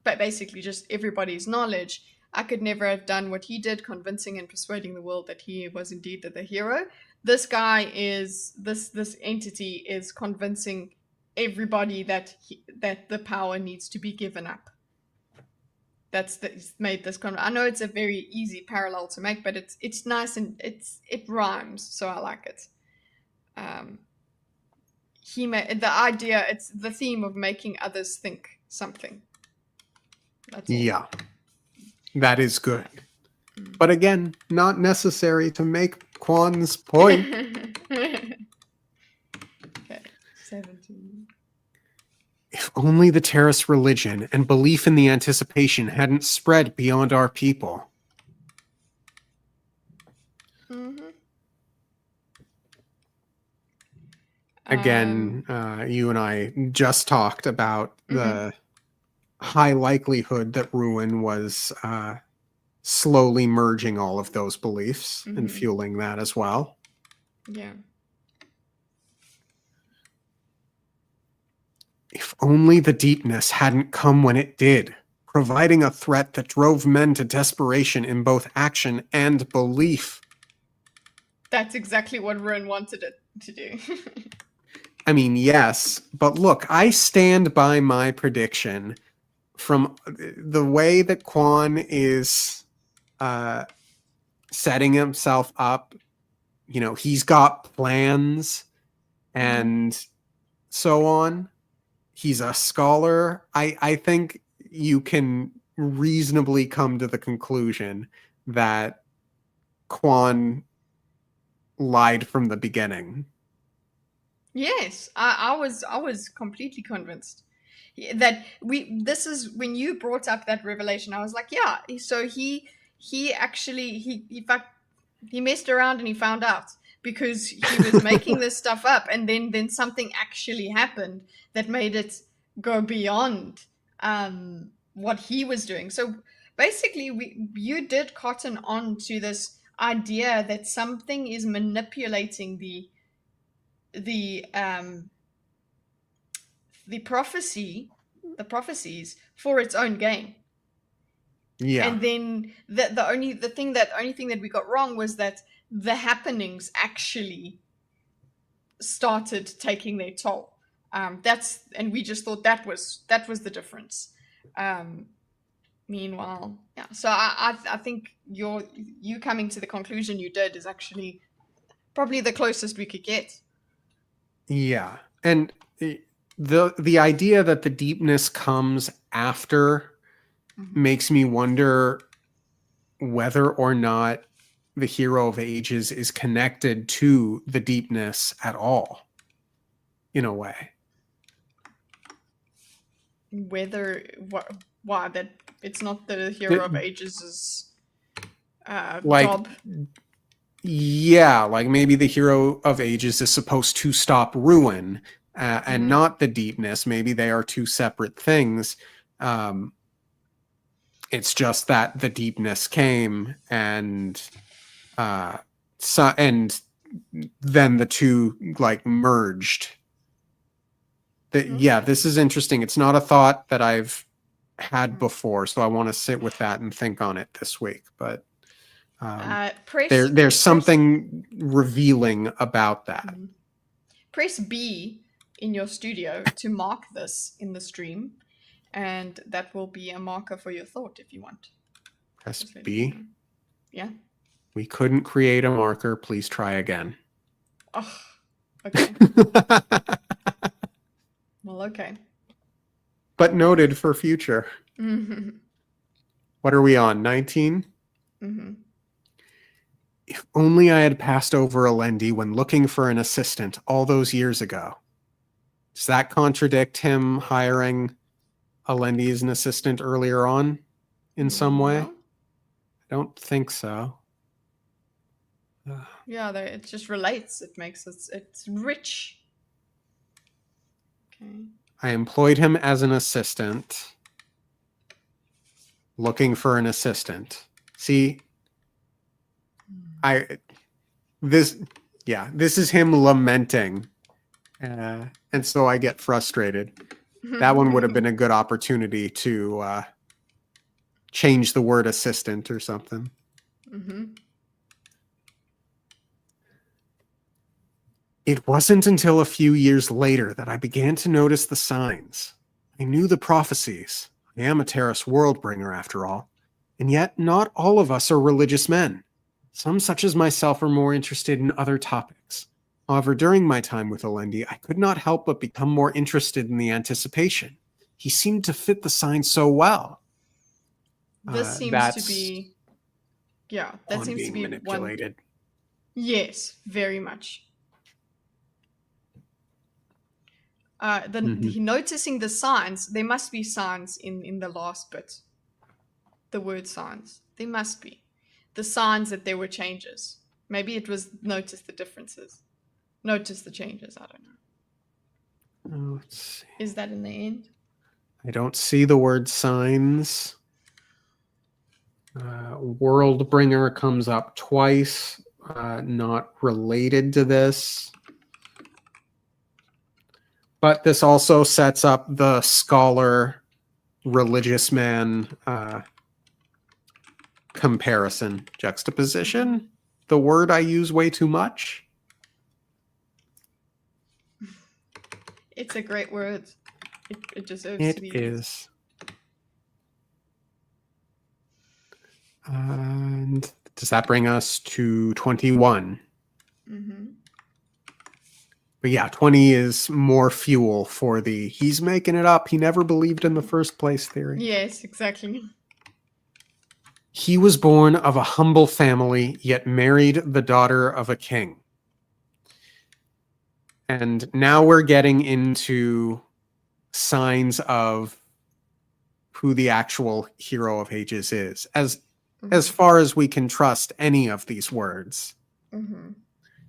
but basically just everybody's knowledge. I could never have done what he did, convincing and persuading the world that he was indeed the hero. This guy is this entity is convincing everybody that the power needs to be given up. He's made this I know it's a very easy parallel to make, but it's nice and it rhymes, so I like it. He made the idea. It's the theme of making others think something. That's all. Yeah, that is good. But again, not necessary to make Quan's point. Okay, 17. If only the Terrace religion and belief in the anticipation hadn't spread beyond our people. Again, you and I just talked about the high likelihood that Ruin was slowly merging all of those beliefs and fueling that as well. Yeah. If only the deepness hadn't come when it did, providing a threat that drove men to desperation in both action and belief. That's exactly what Ruin wanted it to do. I mean, yes, but look, I stand by my prediction from the way that Quan is setting himself up. You know, he's got plans and so on. He's a scholar. I think you can reasonably come to the conclusion that Quan lied from the beginning. Yes, I was completely convinced that this is when you brought up that revelation. I was like, yeah. So he actually in fact he messed around and he found out because he was making this stuff up, and then something actually happened that made it go beyond what he was doing. So basically, you did cotton on to this idea that something is manipulating the prophecies for its own gain. Yeah. And then the only thing that we got wrong was that the happenings actually started taking their toll. And we just thought that was the difference. Meanwhile, yeah. So I think you coming to the conclusion you did is actually probably the closest we could get. Yeah. And the idea that the deepness comes after makes me wonder whether or not the Hero of Ages is connected to the deepness at all, in a way. Why that it's not the Hero of Ages' like job. Yeah, like maybe the Hero of Ages is supposed to stop ruin and not the deepness. Maybe they are two separate things. It's just that the deepness came and then the two like merged. Yeah, this is interesting. It's not a thought that I've had before, so I want to sit with that and think on it this week. But there's something revealing about that. Press B in your studio to mark this in the stream, and that will be a marker for your thought if you want. Press B? Yeah. We couldn't create a marker. Please try again. Oh, okay. Well, okay. But noted for future. What are we on? 19? If only I had passed over Alendi when looking for an assistant all those years ago. Does that contradict him hiring Alendi as an assistant earlier on in some way? No? I don't think so. Yeah, it just relates. It makes it's rich. Okay. I employed him as an assistant, looking for an assistant. See, this is him lamenting, and so I get frustrated. That one would have been a good opportunity to change the word assistant or something. It wasn't until a few years later that I began to notice the signs. I knew the prophecies. I am a Terrace Worldbringer, after all. And yet, not all of us are religious men. Some, such as myself, are more interested in other topics. However, during my time with Alendi, I could not help but become more interested in the anticipation. He seemed to fit the signs so well. This seems to be... Yeah, that seems to be manipulated. Yes, very much. Noticing the signs, there must be signs in the last bit. The word signs. There must be. The signs that there were changes. Maybe it was notice the differences. Notice the changes, I don't know. Let's see. Is that in the end? I don't see the word signs. Worldbringer comes up twice, not related to this. But this also sets up the scholar religious man comparison, juxtaposition. The word I use way too much. It's a great word. It deserves to be. It is. And does that bring us to 21? But yeah, 20 is more fuel for the he's making it up. He never believed in the first place theory. Yes, exactly. He was born of a humble family, yet married the daughter of a king. And now we're getting into signs of who the actual hero of ages is, as far as we can trust any of these words.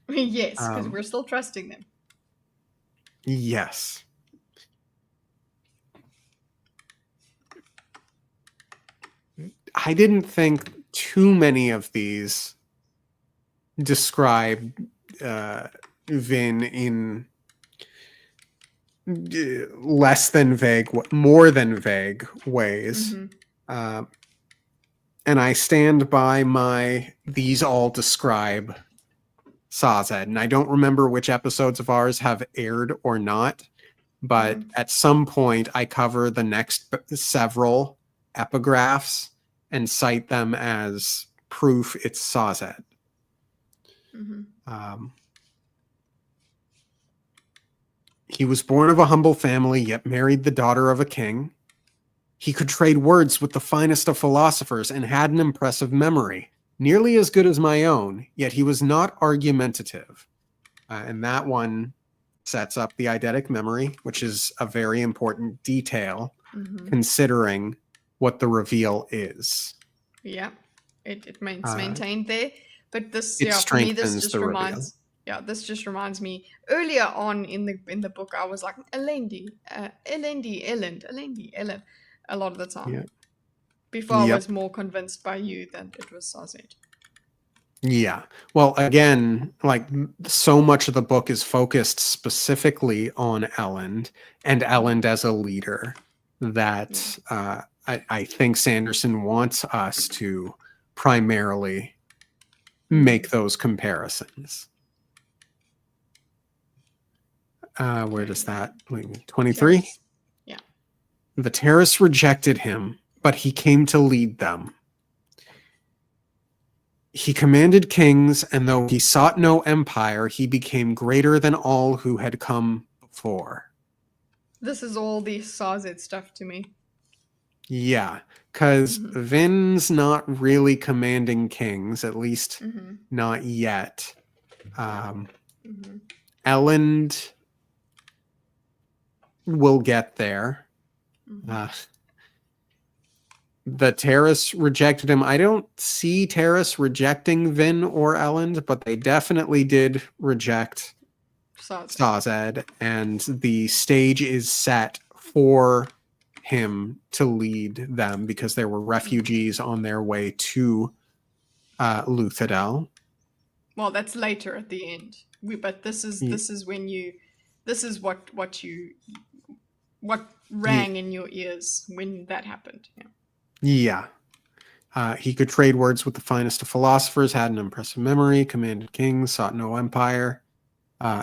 Yes, because we're still trusting them. Yes. I didn't think too many of these describe Vin in less than vague, more than vague ways. And I stand by my these all describe Sazed. And I don't remember which episodes of ours have aired or not, but at some point I cover the next several epigraphs and cite them as proof it's Sazed. He was born of a humble family, yet married the daughter of a king. He could trade words with the finest of philosophers and had an impressive memory, nearly as good as my own, yet he was not argumentative. And that one sets up the eidetic memory, which is a very important detail, considering what the reveal is. Yeah, it's maintained there. But this, it for me, this strengthens just the reminds. reveal. Yeah, this just reminds me. Earlier on in the book, I was like Elendi, Ellen, a lot of the time. Yeah. Before I was more convinced by you that it was Sazed. Yeah. Well, again, like so much of the book is focused specifically on Elend and Elend as a leader that I think Sanderson wants us to primarily make those comparisons. Where does that leave? 23? Yeah. The terrorists rejected him, but he came to lead them. He commanded kings, and though he sought no empire, he became greater than all who had come before. This is all the Sazed stuff to me. Yeah, because Vin's not really commanding kings, at least not yet. Elend will get there. The terrorists rejected him. I don't see terrorists rejecting Vin or Elend, but they definitely did reject Sazed, and the stage is set for him to lead them because there were refugees on their way to Luthadel. Well, that's later at the end. But this is what rang in your ears when that happened. Yeah. He could trade words with the finest of philosophers, had an impressive memory, commanded kings, sought no empire.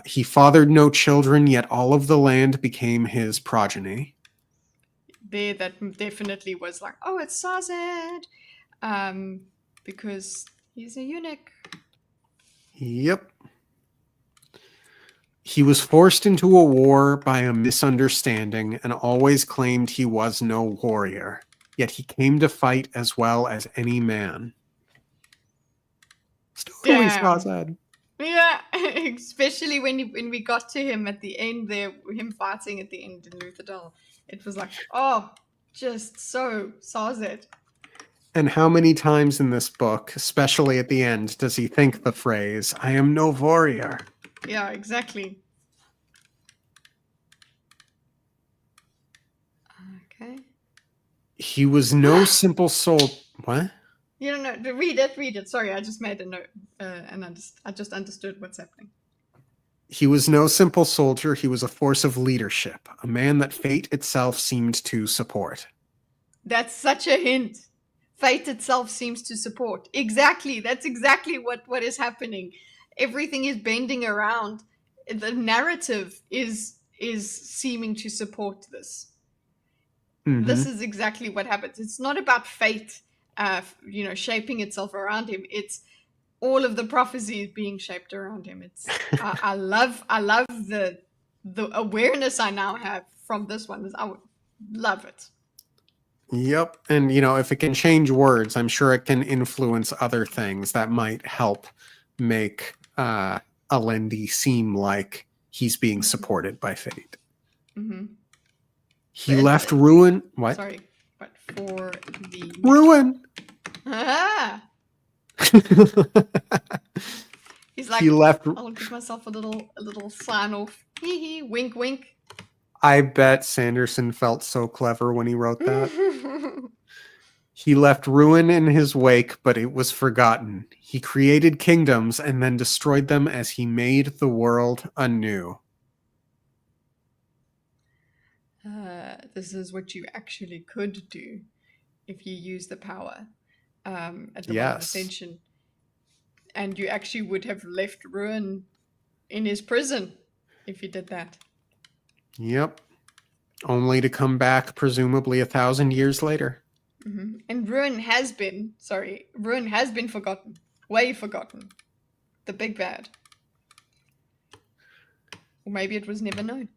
He fathered no children, yet all of the land became his progeny. There, that definitely was like, oh, it's Sazed, because he's a eunuch. Yep. He was forced into a war by a misunderstanding and always claimed he was no warrior. Yet he came to fight as well as any man. Still Sazed. Yeah, especially when we got to him at the end there, him fighting at the end in Luthadel. It was like, oh, just so Sazed. And how many times in this book, especially at the end, does he think the phrase, I am no warrior? Yeah, exactly. Okay. He was no simple soul. What? You don't know. Read it. Sorry, I just made a note, and I just understood what's happening. He was no simple soldier. He was a force of leadership, a man that fate itself seemed to support. That's such a hint. Fate itself seems to support. Exactly. That's exactly what is happening. Everything is bending around. The narrative is seeming to support this. This is exactly what happens. It's not about fate, shaping itself around him. It's all of the prophecies being shaped around him. It's I love the awareness I now have from this one. I would love it. Yep. And, you know, if it can change words, I'm sure it can influence other things that might help make Alendi seem like he's being supported by fate. Mm-hmm. He left Ruin. What? Sorry, but for the Ruin. Ah! He's like, He left. I'll give myself a little sign off. Hee hee, wink wink. I bet Sanderson felt so clever when he wrote that. He left ruin in his wake, but it was forgotten. He created kingdoms and then destroyed them as he made the world anew. This is what you actually could do if you use the power at the Well of Ascension. And you actually would have left Ruin in his prison if you did that. Yep. Only to come back presumably 1,000 years later. Mm-hmm. And Ruin has been forgotten. Way forgotten. The big bad. Or maybe it was never known.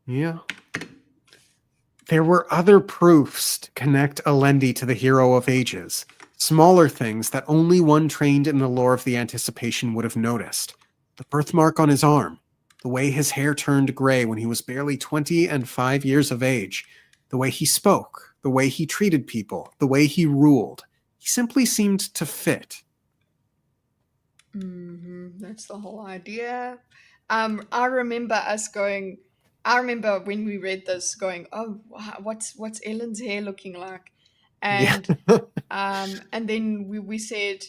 Yeah. There were other proofs to connect Alendi to the hero of ages. Smaller things that only one trained in the lore of the Anticipation would have noticed. The birthmark on his arm. The way his hair turned gray when he was barely 20 and 5 years of age. The way he spoke. The way he treated people. The way he ruled. He simply seemed to fit. Mm-hmm. That's the whole idea. I remember when we read this going, oh, what's Ellen's hair looking like? And and then we said,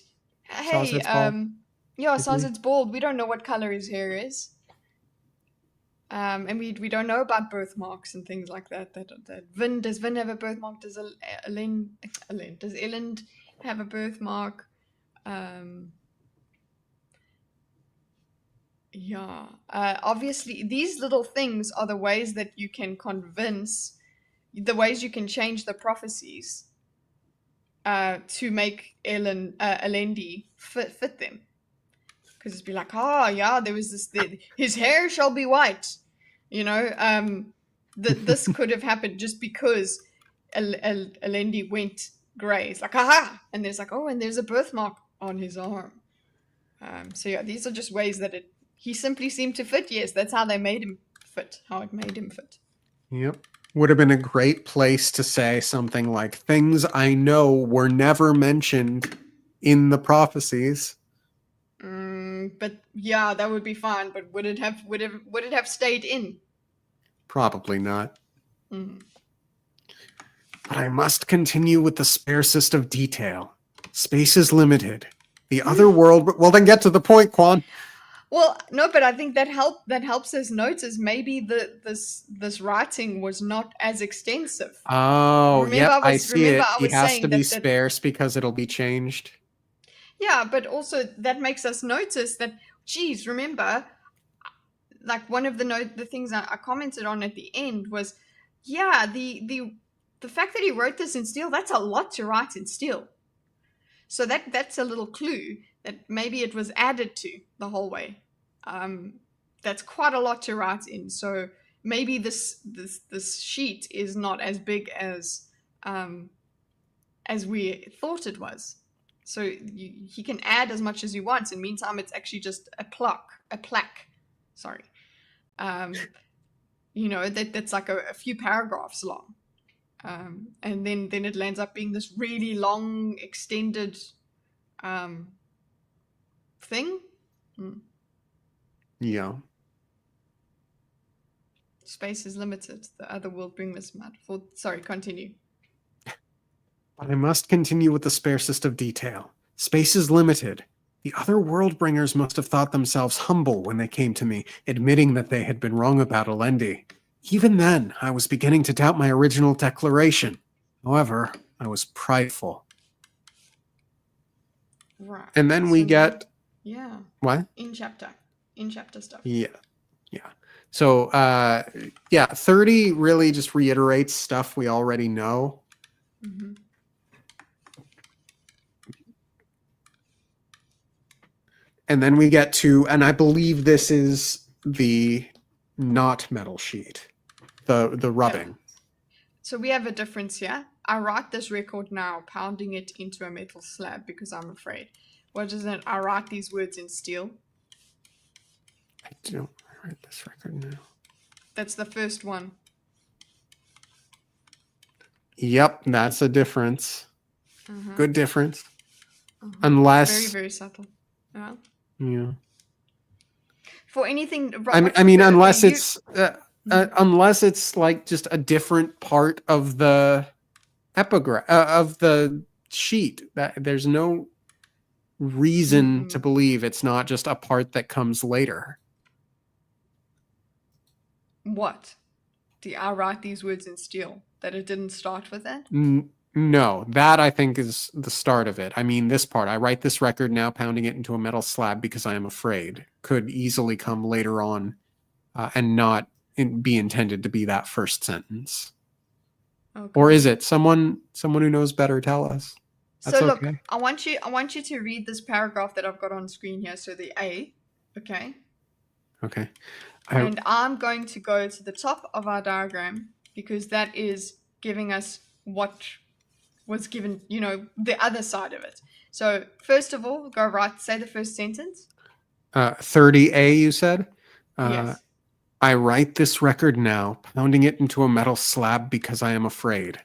hey, Sazed's bald. We don't know what color his hair is. And we don't know about birthmarks and things like that. Does Vin have a birthmark? Does Ellen have a birthmark? Obviously, these little things are the ways that you can the ways you can change the prophecies to make Alendi fit them. Because it'd be like, there was this, his hair shall be white. You know, this could have happened just because Alendi went grey. It's like, and there's like, and there's a birthmark on his arm. These are just ways that he simply seemed to fit. Yes, that's how they made him fit, how it made him fit. Yep. Would have been a great place to say something like, things I know were never mentioned in the prophecies. But yeah, that would be fine. But would it have stayed in? Probably not. Mm-hmm. But I must continue with the sparsest of detail. Space is limited. The other world. Well, then get to the point, Quan. Well, no, but I think that helps us notice maybe this writing was not as extensive. Oh, I see it. It has to be sparse because it'll be changed. Yeah, but also that makes us notice that, geez, remember, like one of the things I commented on at the end was, the fact that he wrote this in steel, that's a lot to write in steel. So that's a little clue that maybe it was added to the whole way. That's quite a lot to write in. So maybe this sheet is not as big as we thought it was. So he can add as much as he wants. In the meantime, it's actually just a plaque. Sorry. That's like a few paragraphs long. And then it lands up being this really long, extended thing. Yeah. Space is limited. The other world bring this mad. Sorry, continue. But I must continue with the sparsest of detail. Space is limited. The other world bringers must have thought themselves humble when they came to me, admitting that they had been wrong about Alendi. Even then, I was beginning to doubt my original declaration. However, I was prideful. Right. And then we get... Yeah. What? In chapter stuff. Yeah. So, 30 really just reiterates stuff we already know. Mm-hmm. And then we get to, and I believe this is the not metal sheet, the rubbing. Yeah. So we have a difference here. I write this record now, pounding it into a metal slab because I'm afraid. What is it? I write these words in steel. I don't write this record now. That's the first one. Yep, that's a difference. Good difference. Unless... Very, very subtle. Yeah. For anything... I mean, unless it's... unless it's like just a different part of the epigraph of the sheet, that there's no reason to believe it's not just a part that comes later. What? Do I write these words in steel? That it didn't start with that? No, that I think is the start of it. I mean, this part, I write this record now, pounding it into a metal slab because I am afraid, could easily come later on and not be intended to be that first sentence. Okay. Or is it? Someone who knows better, tell us. That's so look, okay. I want you to read this paragraph that I've got on screen here. So the A, okay? Okay. And I'm going to go to the top of our diagram because that is giving us what was given, you know, the other side of it. So first of all, go right, say the first sentence. 30A, you said? Yes. I write this record now, pounding it into a metal slab because I am afraid.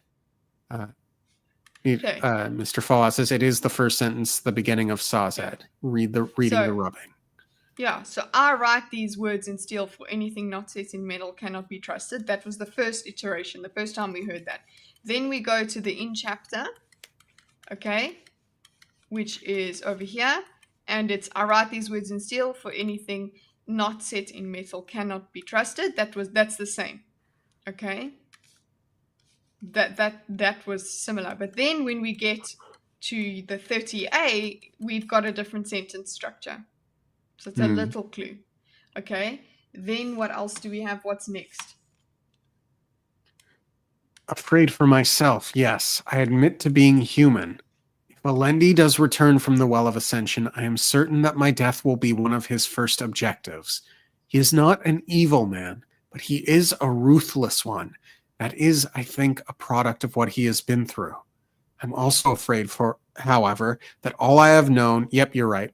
Okay. Mr. Fallout says it is the first sentence, the beginning of Sawzed. Reading the rubbing. Yeah, so I write these words in steel, for anything not set in metal cannot be trusted. That was the first iteration, the first time we heard that. Then we go to the in chapter, okay, which is over here. And it's, I write these words in steel, for anything not set in metal cannot be trusted. That's the same, okay. That was similar. But then when we get to the 30A, we've got a different sentence structure. So it's a little clue. Okay. Then what else do we have? What's next? Afraid for myself, yes. I admit to being human. If Alendi does return from the Well of Ascension, I am certain that my death will be one of his first objectives. He is not an evil man, but he is a ruthless one. That is, I think, a product of what he has been through. I'm also afraid however, that all I have known... Yep, you're right.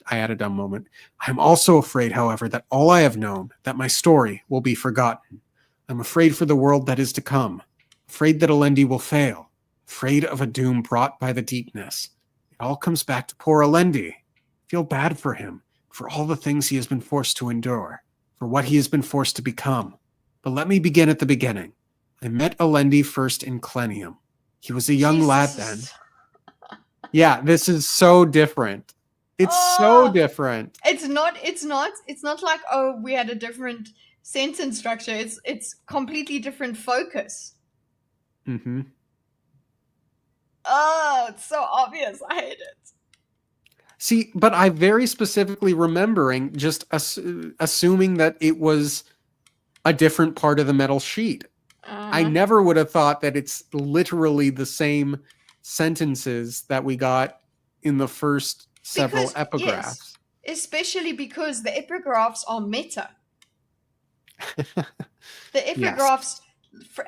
I had a dumb moment. I'm also afraid, however, that all I have known, that my story will be forgotten. I'm afraid for the world that is to come. Afraid that Alendi will fail. Afraid of a doom brought by the deepness. It all comes back to poor Alendi. I feel bad for him, for all the things he has been forced to endure, for what he has been forced to become. But let me begin at the beginning. I met Alendi first in Klenium. He was a young lad then. Yeah, this is so different. It's so different. It's not like, oh, we had a different sentence structure. It's completely different focus. Mm-hmm. Oh, it's so obvious. I hate it. See, but I very specifically remembering just assuming that it was a different part of the metal sheet. I never would have thought that it's literally the same sentences that we got in the first several epigraphs. Yes, especially because the epigraphs are meta. The epigraphs,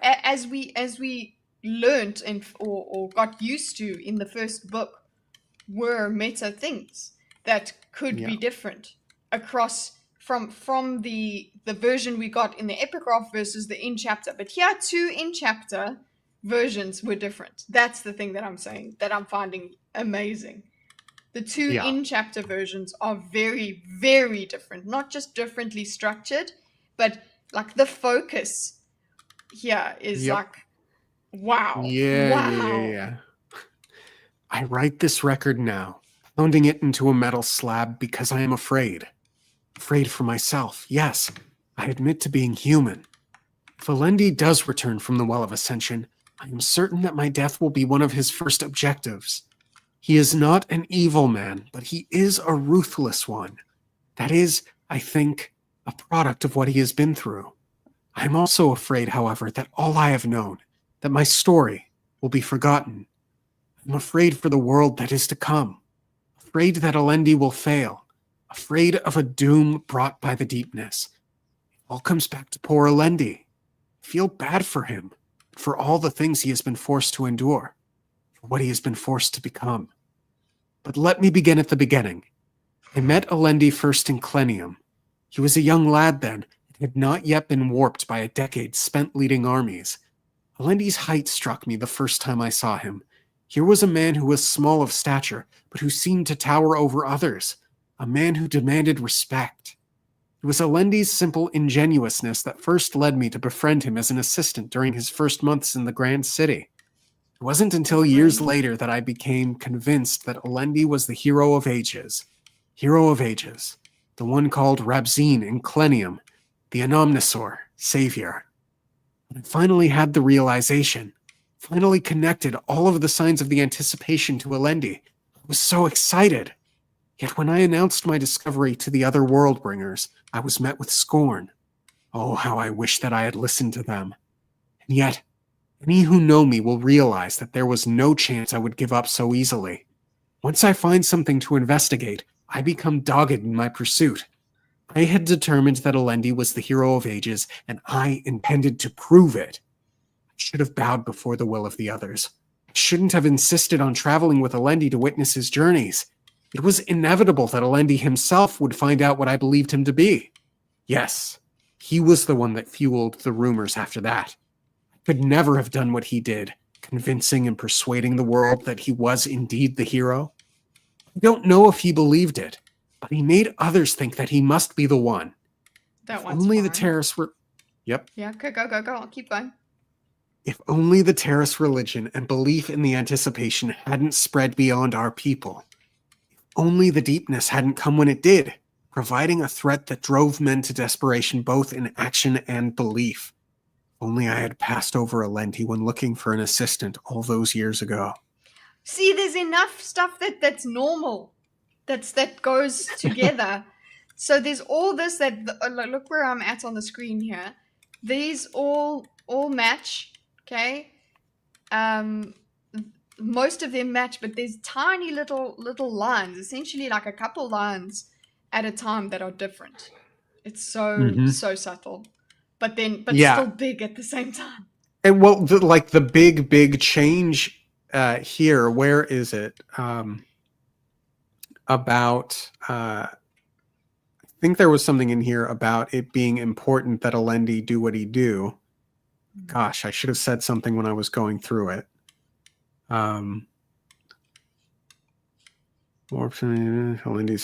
as we learned or got used to in the first book, were meta things that could be different across from the version we got in the epigraph versus the in chapter. But here, 2 in chapter versions were different. That's the thing that I'm saying, that I'm finding amazing. The 2 in chapter versions are very, very different. Not just differently structured, but like the focus here is like, wow. Yeah. I write this record now, pounding it into a metal slab because I am afraid. Afraid for myself, yes. I admit to being human. If Alendi does return from the Well of Ascension, I am certain that my death will be one of his first objectives. He is not an evil man, but he is a ruthless one. That is, I think, a product of what he has been through. I am also afraid, however, that all I have known, that my story, will be forgotten. I'm afraid for the world that is to come. afraid that Alendi will fail, afraid of a doom brought by the deepness. It all comes back to poor Alendi. I feel bad for him, for all the things he has been forced to endure, for what he has been forced to become. But let me begin at the beginning. I met Alendi first in Klenium. He was a young lad then, and had not yet been warped by a decade spent leading armies. Alendi's height struck me the first time I saw him. Here was a man who was small of stature, but who seemed to tower over others, a man who demanded respect. It was Alendi's simple ingenuousness that first led me to befriend him as an assistant during his first months in the Grand City. It wasn't until years later that I became convinced that Alendi was the hero of ages, the one called Rabzine in Klenium, the Anomnosaur, savior. When I finally had the realization, finally connected all of the signs of the anticipation to Alendi, I was so excited. Yet when I announced my discovery to the other Worldbringers, I was met with scorn. Oh, how I wish that I had listened to them. And yet, any who know me will realize that there was no chance I would give up so easily. Once I find something to investigate, I become dogged in my pursuit. I had determined that Alendi was the hero of ages, and I intended to prove it. I should have bowed before the will of the others. I shouldn't have insisted on traveling with Alendi to witness his journeys. It was inevitable that Alendi himself would find out what I believed him to be. Yes, he was the one that fueled the rumors after that. I could never have done what he did, convincing and persuading the world that he was indeed the hero. I don't know if he believed it, but he made others think that he must be the one. That If one's only fine. the Terrace were... Yep. Yeah, okay, go. I'll keep going. If only the Terrace religion and belief in the anticipation hadn't spread beyond our people. If only the deepness hadn't come when it did, providing a threat that drove men to desperation both in action and belief. If only I had passed over Alendi when looking for an assistant all those years ago. See, there's enough stuff that's normal, that goes together. So there's all this that look where I'm at on the screen here. These all match, okay? Most of them match, but there's tiny little lines, essentially like a couple lines at a time that are different. It's so subtle, but still big at the same time. And well, the big change here, where is it? About I think there was something in here about it being important that Alendi do what he do. Gosh, I should have said something when I was going through it. Alendi's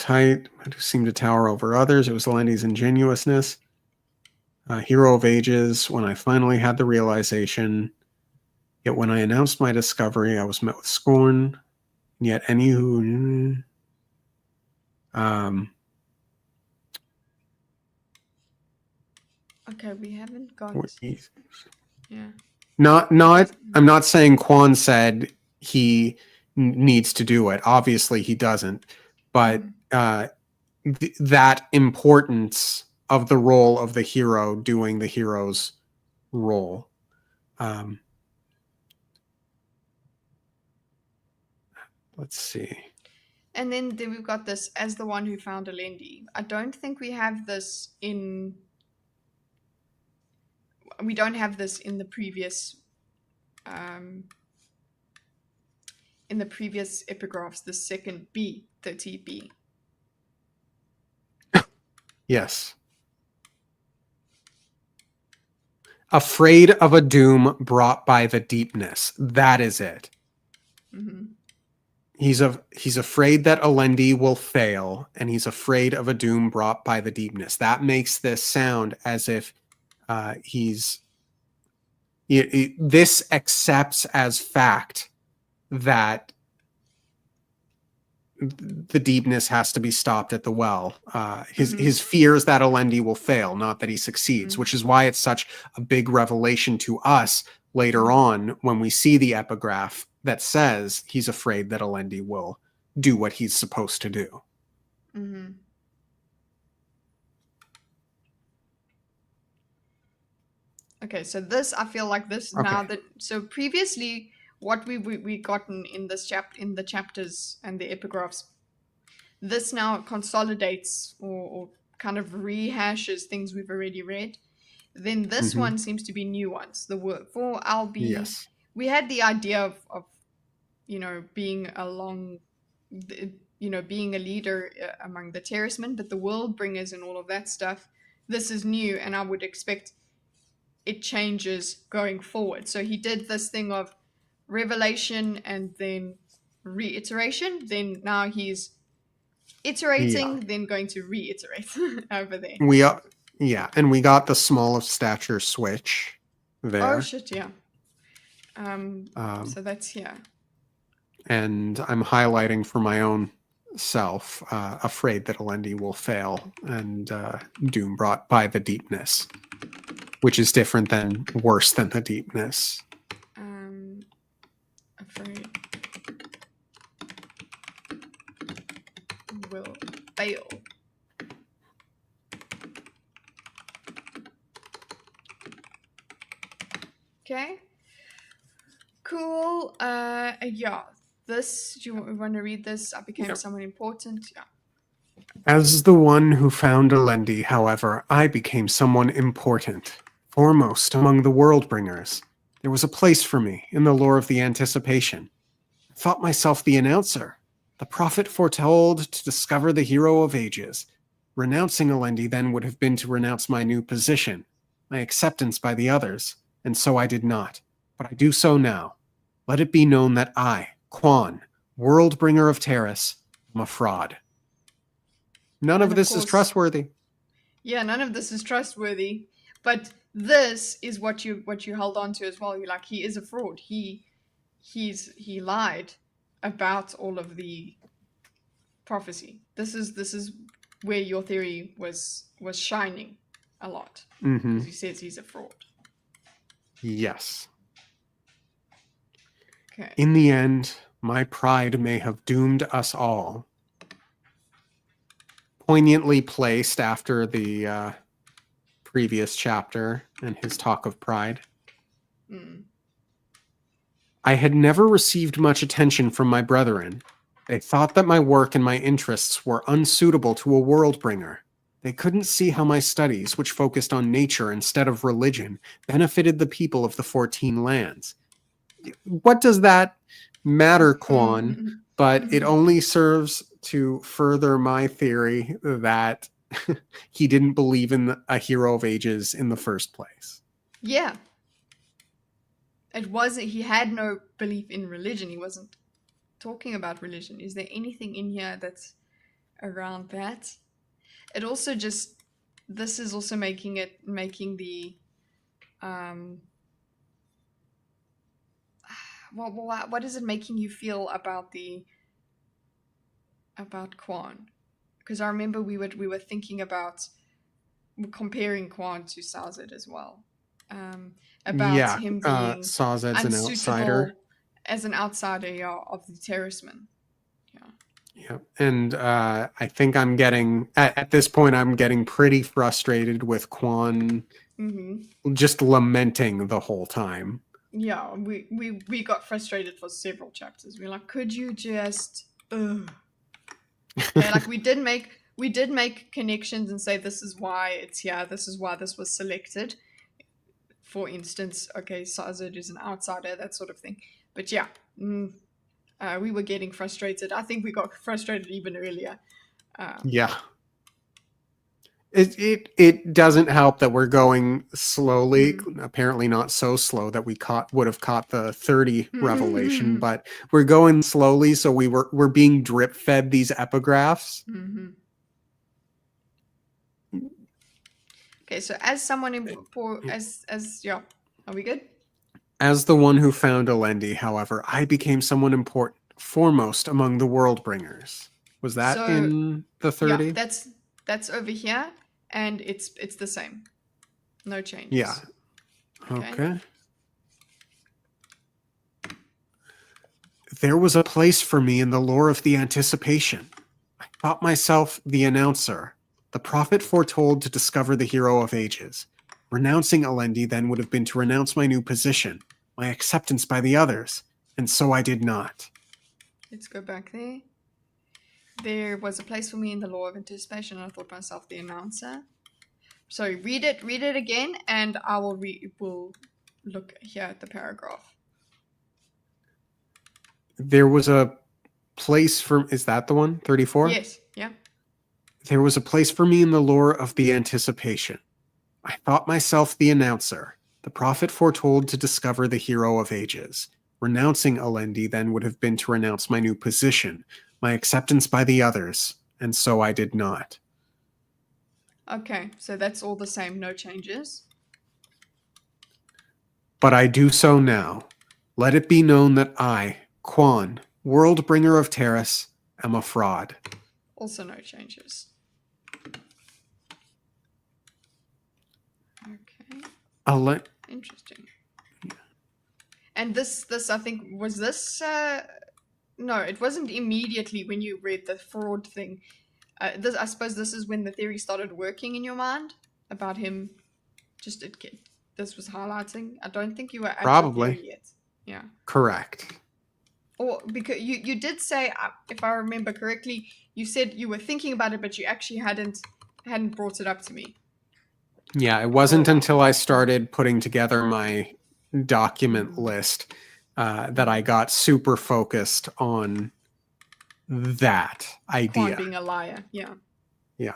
height, who seemed to tower over others. It was Alendi's ingenuousness. Hero of ages, when I finally had the realization. Yet when I announced my discovery, I was met with scorn. Yet any who... Okay, we haven't got... Yeah. I'm not saying Quan said he needs to do it. Obviously he doesn't. But that importance of the role of the hero doing the hero's role. Let's see. And then we've got this as the one who found Alendi. I don't think we have this in... We don't have this in the previous... epigraphs, the second B, 30B. Yes. Afraid of a doom brought by the deepness. That is it. Mm-hmm. He's afraid that Alendi will fail, and he's afraid of a doom brought by the deepness. That makes this sound as if this accepts as fact that the deepness has to be stopped at the well. His fear is that Alendi will fail, not that he succeeds, which is why it's such a big revelation to us later on when we see the epigraph that says he's afraid that Alendi will do what he's supposed to do. Mm-hmm. Okay, so this, I feel like this now that... So previously, what we gotten in this in the chapters and the epigraphs this now consolidates or kind of rehashes things we've already read. Then this one seems to be new ones. The word for LB, Yes. we had the idea of being being a leader among the terracemen, but the world bringers and all of that stuff, this is new, and I would expect it changes going forward. So he did this thing of revelation and then reiteration. Then now he's iterating, then going to reiterate over there. And we got the small of stature switch there. Oh shit, yeah. So that's and I'm highlighting for my own self, afraid that Alendi will fail, and doom brought by the deepness, which is different than worse than the deepness. Afraid will fail. Okay. Cool. This, do you want to read this? I became someone important. Yeah. As the one who found Alendi, however, I became someone important, foremost among the world bringers. There was a place for me in the lore of the anticipation. I thought myself the announcer, the prophet foretold to discover the hero of ages. Renouncing Alendi then would have been to renounce my new position, my acceptance by the others, and so I did not. But I do so now. Let it be known that I, Quan, world bringer of Terrace, am a fraud. None of this is trustworthy. Yeah, none of this is trustworthy. But this is what you held on to as well. You're like, he is a fraud. He lied about all of the prophecy. This is where your theory was shining a lot. Because he says he's a fraud. Yes. Okay. In the end, my pride may have doomed us all. Poignantly placed after the previous chapter and his talk of pride. I had never received much attention from my brethren. They thought that my work and my interests were unsuitable to a world bringer. They couldn't see how my studies, which focused on nature instead of religion, benefited the people of the 14 lands. What does that matter, Quan? But it only serves to further my theory that he didn't believe in a hero of ages in the first place. Yeah. It wasn't, he had no belief in religion. He wasn't talking about religion. Is there anything in here that's around that? It also just, this is also making the, what is it making you feel about Quan? Because I remember we were thinking about comparing Quan to Sazed as well. About him being Sazed's an outsider. As an outsider of the terracemen. Yeah, and I think I'm getting at this point I'm getting pretty frustrated with Quan just lamenting the whole time. Yeah, we got frustrated for several chapters. We're like, could you just okay, like we did make connections and say this is why it's here, this is why this was selected. For instance, okay, Sazed is an outsider, that sort of thing. But yeah, we were getting frustrated. I think we got frustrated even earlier. Yeah. It doesn't help that we're going slowly. Apparently not so slow that we would have caught the 30 revelation, but we're going slowly, so we're being drip fed these epigraphs. Okay, so as someone are we good? As the one who found Alendi, however, I became someone important, foremost among the world bringers. Was that in the 30? Yeah, that's over here, and it's the same. No changes. Yeah. Okay. There was a place for me in the lore of the anticipation. I thought myself the announcer, the prophet foretold to discover the hero of ages. Renouncing Alendi then would have been to renounce my new position, my acceptance by the others, and so I did not. Let's go back there. There was a place for me in the law of anticipation, and I thought myself the announcer. So read it again, and I will we'll look here at the paragraph. There was a place for, is that the one? 34? Yes, yeah. There was a place for me in the lore of the anticipation. I thought myself the announcer, the prophet foretold to discover the hero of ages. Renouncing Alendi then would have been to renounce my new position, my acceptance by the others, and so I did not. Okay, so that's all the same, no changes. But I do so now. Let it be known that I, Quan, world bringer of Terrace, am a fraud. Also no changes. Okay. Interesting. And this I think, was this no, it wasn't immediately when you read the fraud thing. This, I suppose this is when the theory started working in your mind about him. Just this was highlighting. I don't think you were at Probably the theory yet. Yeah. Correct. Or because you did say, if I remember correctly, you said you were thinking about it, but you actually hadn't brought it up to me. Yeah, it wasn't until I started putting together my document list that I got super focused on that idea. Quan being a liar, yeah. Yeah.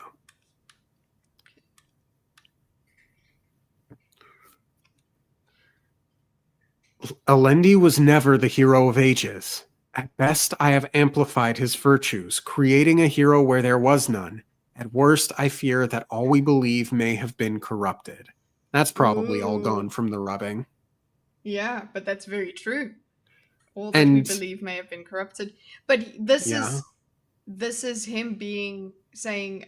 Alendi was never the hero of ages. At best, I have amplified his virtues, creating a hero where there was none. At worst, I fear that all we believe may have been corrupted. That's probably all gone from the rubbing. Yeah, but that's very true. All that we believe may have been corrupted. But this is him saying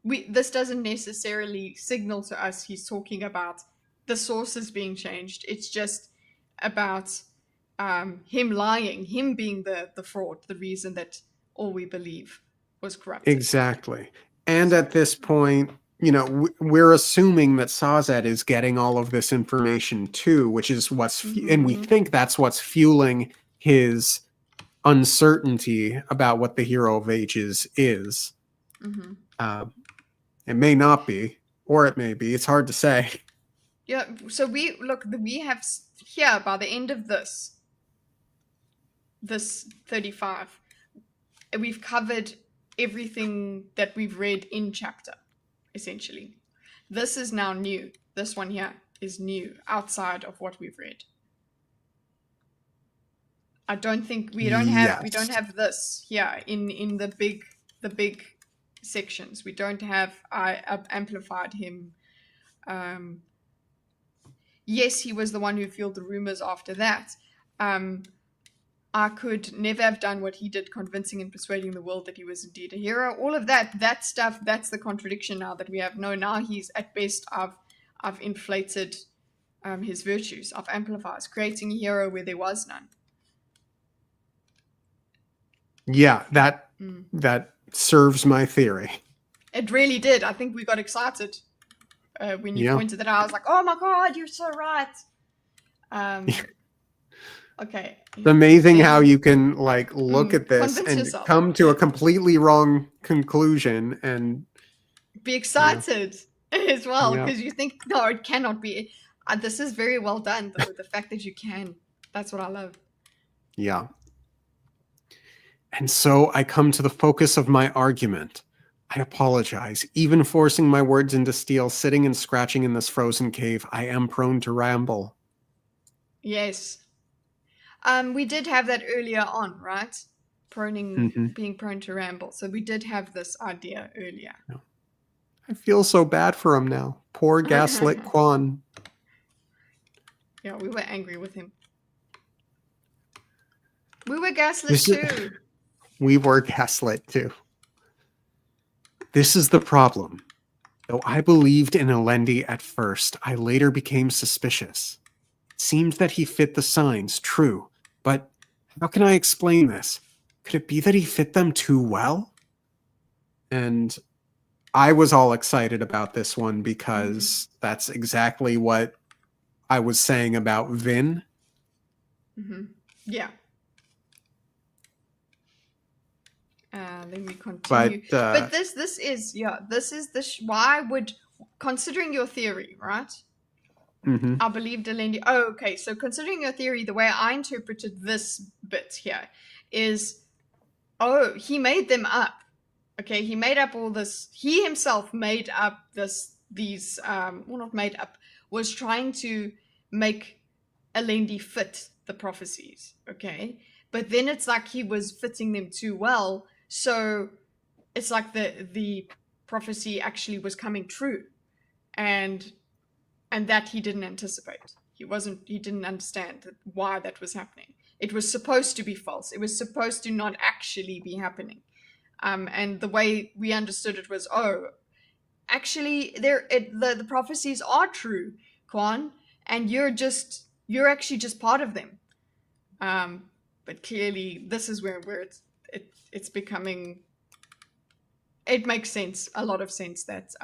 this doesn't necessarily signal to us he's talking about the sources being changed. It's just about him lying, him being the fraud, the reason that all we believe was corrupted. Exactly. And at this point, we're assuming that Sazed is getting all of this information too, which is and we think that's what's fueling his uncertainty about what the hero of ages is. It may not be, or it may be. It's hard to say. Yeah, so we have here, by the end of this 35, we've covered everything that we've read in chapter, essentially. This is now new. This one here is new, outside of what we've read. I don't think we don't have this here in the big sections. We don't have amplified him. Yes, he was the one who fueled the rumors after that. I could never have done what he did, convincing and persuading the world that he was indeed a hero. All of that stuff, that's the contradiction now that we have. No, now he's, at best, I've inflated his virtues. I've amplified, creating a hero where there was none. Yeah, that serves my theory. It really did. I think we got excited when you pointed that out. I was like, oh my God, you're so right. Okay. It's amazing how you can look at this and yourself. Come to a completely wrong conclusion and be excited as well, because you think, no, it cannot be. This is very well done, though. The fact that you can, that's what I love. Yeah. And so I come to the focus of my argument. I apologize. Even forcing my words into steel, sitting and scratching in this frozen cave, I am prone to ramble. Yes. We did have that earlier on, right? Being prone to ramble. So we did have this idea earlier. I feel so bad for him now. Poor gaslit Quan. Yeah, we were angry with him. We were gaslit too. We were gaslit too. This is the problem. Though I believed in Alendi at first, I later became suspicious. It seemed that he fit the signs, true. But how can I explain this? Could it be that he fit them too well? And I was all excited about this one because that's exactly what I was saying about Vin. Yeah. Let me continue. But But this is why would, considering your theory, right? mhm. I believe Delendi. Oh, okay. So considering your theory, the way I interpreted this bit here is, oh, he made them up. Okay, he made up all this. He himself made up these. Well, not made up. Was trying to make Alendi fit the prophecies. Okay, but then it's like he was fitting them too well. So it's like the prophecy actually was coming true, and that he didn't anticipate. He didn't understand why that was happening. It was supposed to be false. It was supposed to not actually be happening. And the way we understood it was, oh, actually, the prophecies are true, Quan, and you're actually just part of them. But clearly, this is where it's becoming. It makes sense, a lot of sense, that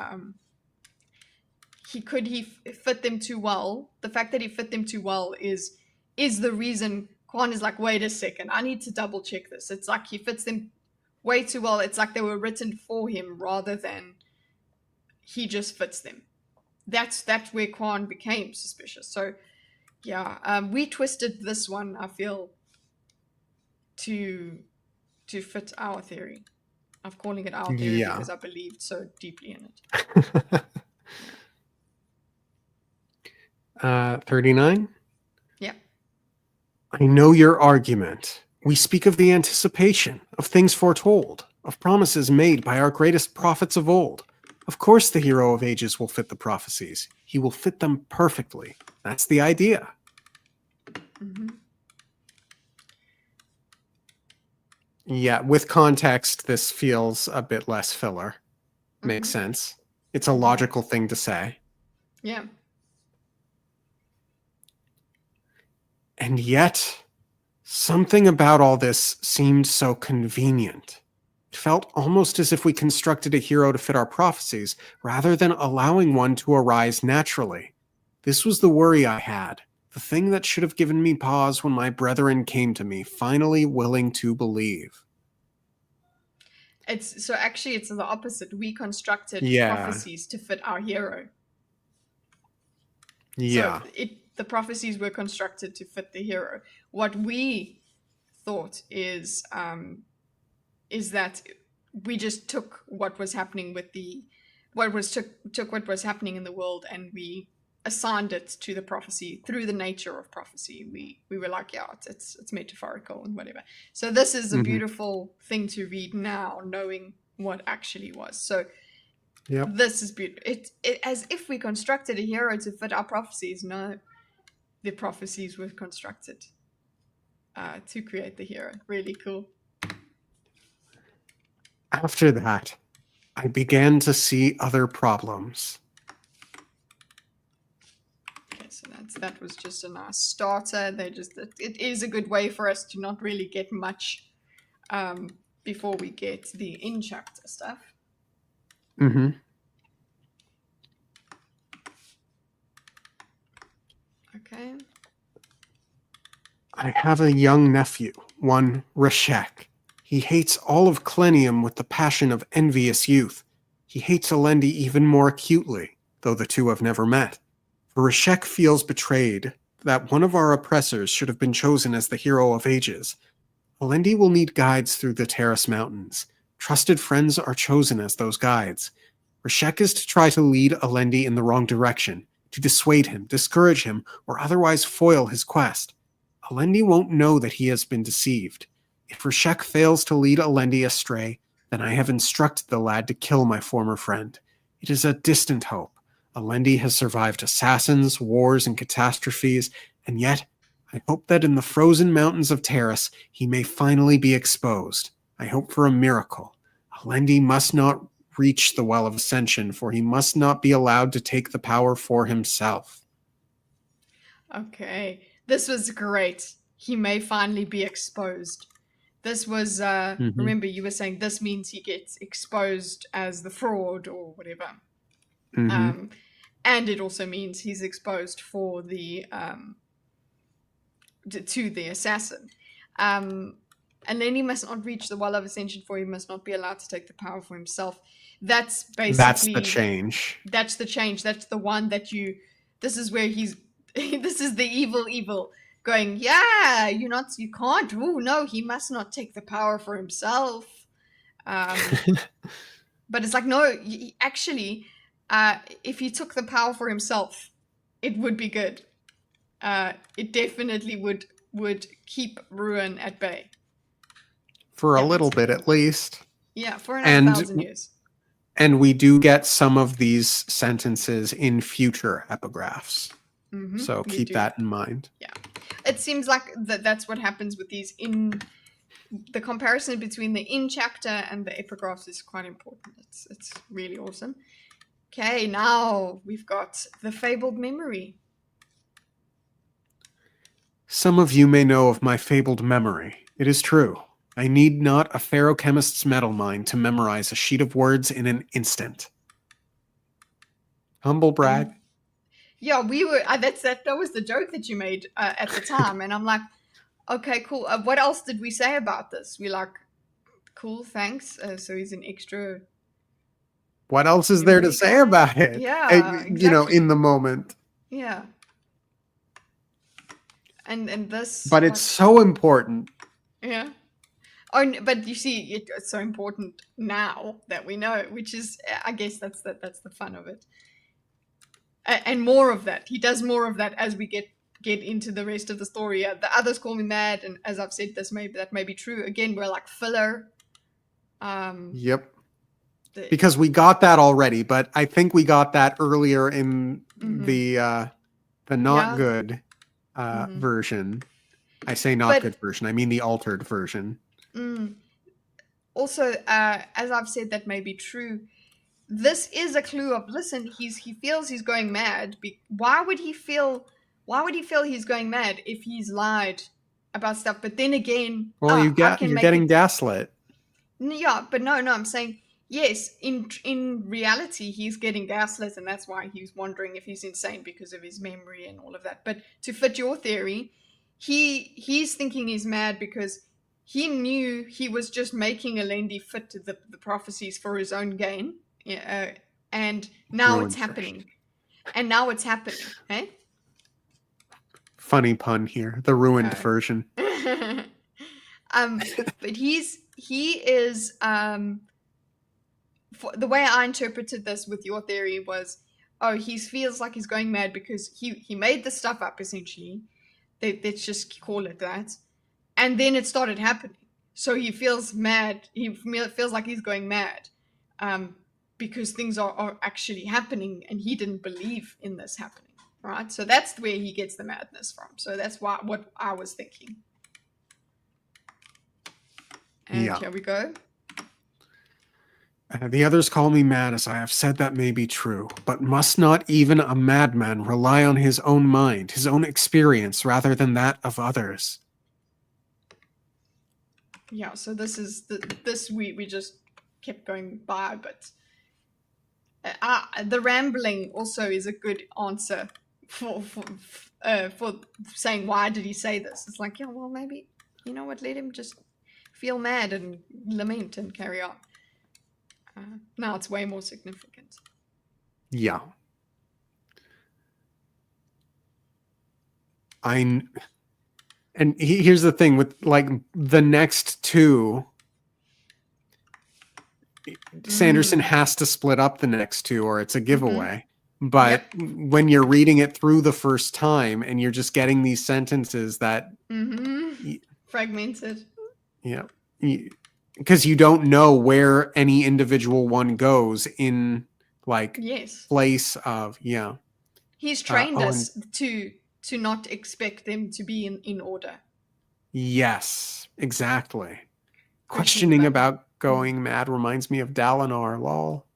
he fit them too well. The fact that he fit them too well is the reason Quan is like, wait a second, I need to double check this. It's like he fits them way too well. It's like they were written for him rather than he just fits them. That's where Quan became suspicious. So yeah, we twisted this one, I feel, to fit our theory. I'm calling it our theory because I believed so deeply in it. 39? Yeah. I know your argument. We speak of the anticipation, of things foretold, of promises made by our greatest prophets of old. Of course the hero of ages will fit the prophecies. He will fit them perfectly. That's the idea. Mm-hmm. Yeah, with context, this feels a bit less filler. Makes sense. It's a logical thing to say. Yeah. And yet, something about all this seemed so convenient. It felt almost as if we constructed a hero to fit our prophecies, rather than allowing one to arise naturally. This was the worry I had, the thing that should have given me pause when my brethren came to me, finally willing to believe. It's the opposite. We constructed prophecies to fit our hero. Yeah. So the prophecies were constructed to fit the hero. What we thought is that we just took what was happening what was happening in the world, and we assigned it to the prophecy through the nature of prophecy. We were like, yeah, it's metaphorical and whatever. So this is a beautiful thing to read now, knowing what actually was. So this is beautiful. It as if we constructed a hero to fit our prophecies. No, the prophecies were constructed to create the hero. Really cool. After that, I began to see other problems. Okay, so that was just a nice starter. It is a good way for us to not really get much before we get the in-chapter stuff. Mm-hmm. Okay. I have a young nephew, one Reshek. He hates all of Klenium with the passion of envious youth. He hates Alendi even more acutely, though the two have never met. For Reshek feels betrayed that one of our oppressors should have been chosen as the hero of ages. Alendi will need guides through the Terrace Mountains. Trusted friends are chosen as those guides. Reshek is to try to lead Alendi in the wrong direction, to dissuade him, discourage him, or otherwise foil his quest. Alendi won't know that he has been deceived. If Reshek fails to lead Alendi astray, then I have instructed the lad to kill my former friend. It is a distant hope. Alendi has survived assassins, wars, and catastrophes, and yet I hope that in the frozen mountains of Terrace he may finally be exposed. I hope for a miracle. Alendi must not reach the Well of Ascension, for he must not be allowed to take the power for himself. Okay, this was great. He may finally be exposed. This was, remember you were saying this means he gets exposed as the fraud or whatever. And it also means he's exposed for the, to the assassin. And And then he must not reach the Well of Ascension, for he must not be allowed to take the power for himself. That's basically... That's the change. That's the change. That's the one that you... This is where he's... This is the evil going, yeah, you can't. Oh, no, he must not take the power for himself. But it's like, no, actually, if he took the power for himself, it would be good. It definitely would keep ruin at bay. For a little bit, at least. Yeah, for another 1,000 years. And we do get some of these sentences in future epigraphs. Mm-hmm, so keep that in mind. Yeah. It seems like that's what happens with these in... The comparison between the in chapter and the epigraphs is quite important. It's really awesome. Okay, now we've got the fabled memory. Some of you may know of my fabled memory. It is true. I need not a ferrochemist's metal mind to memorize a sheet of words in an instant. Humble brag. Yeah, we were. That was the joke that you made at the time, and I'm like, okay, cool. What else did we say about this? We're like, cool, thanks. So he's an extra. What else is there to say about it? Yeah, exactly. You know, in the moment. Yeah. And this. But it's so important. Yeah. Oh, but you see, it's so important now that we know, which is, I guess that's the fun of it. And more of that. He does more of that as we get into the rest of the story. The others call me mad, and as I've said, that may be true. Again, we're like filler. Yep. Because we got that already, but I think we got that earlier in the not good version. I say not good version. I mean the altered version. Also, as I've said, that may be true. This is a clue of, listen, he feels he's going mad. Why would he feel he's going mad if he's lied about stuff? But then again, well, you're getting gaslit. Yeah, but no, I'm saying, yes, in reality, he's getting gaslit, and that's why he's wondering if he's insane because of his memory and all of that. But to fit your theory, he's thinking he's mad because he knew he was just making Alendi fit to the prophecies for his own gain. And now it's happening. And now it's happening, eh? Funny pun here. The ruined version. But he is the way I interpreted this with your theory was, he feels like he's going mad because he made the stuff up, essentially. Let's just call it that. And then it started happening. So he feels mad. He feels like he's going mad. Because things are actually happening, and he didn't believe in this happening, right? So that's where he gets the madness from. So that's what I was thinking. And here we go. The others call me mad, as I have said that may be true, but must not even a madman rely on his own mind, his own experience, rather than that of others? Yeah, so this is this we just kept going by, but the rambling also is a good answer for saying, why did he say this? It's like, yeah, well, maybe, you know what, let him just feel mad and lament and carry on. Now it's way more significant. Yeah. And here's the thing with like the next two, Sanderson has to split up the next two or it's a giveaway. But when you're reading it through the first time and you're just getting these sentences that fragmented. Yeah. Because you don't know where any individual one goes in like place of He's trained us to not expect them to be in order. Yes, exactly. Questioning about going mad reminds me of Dalinar, lol.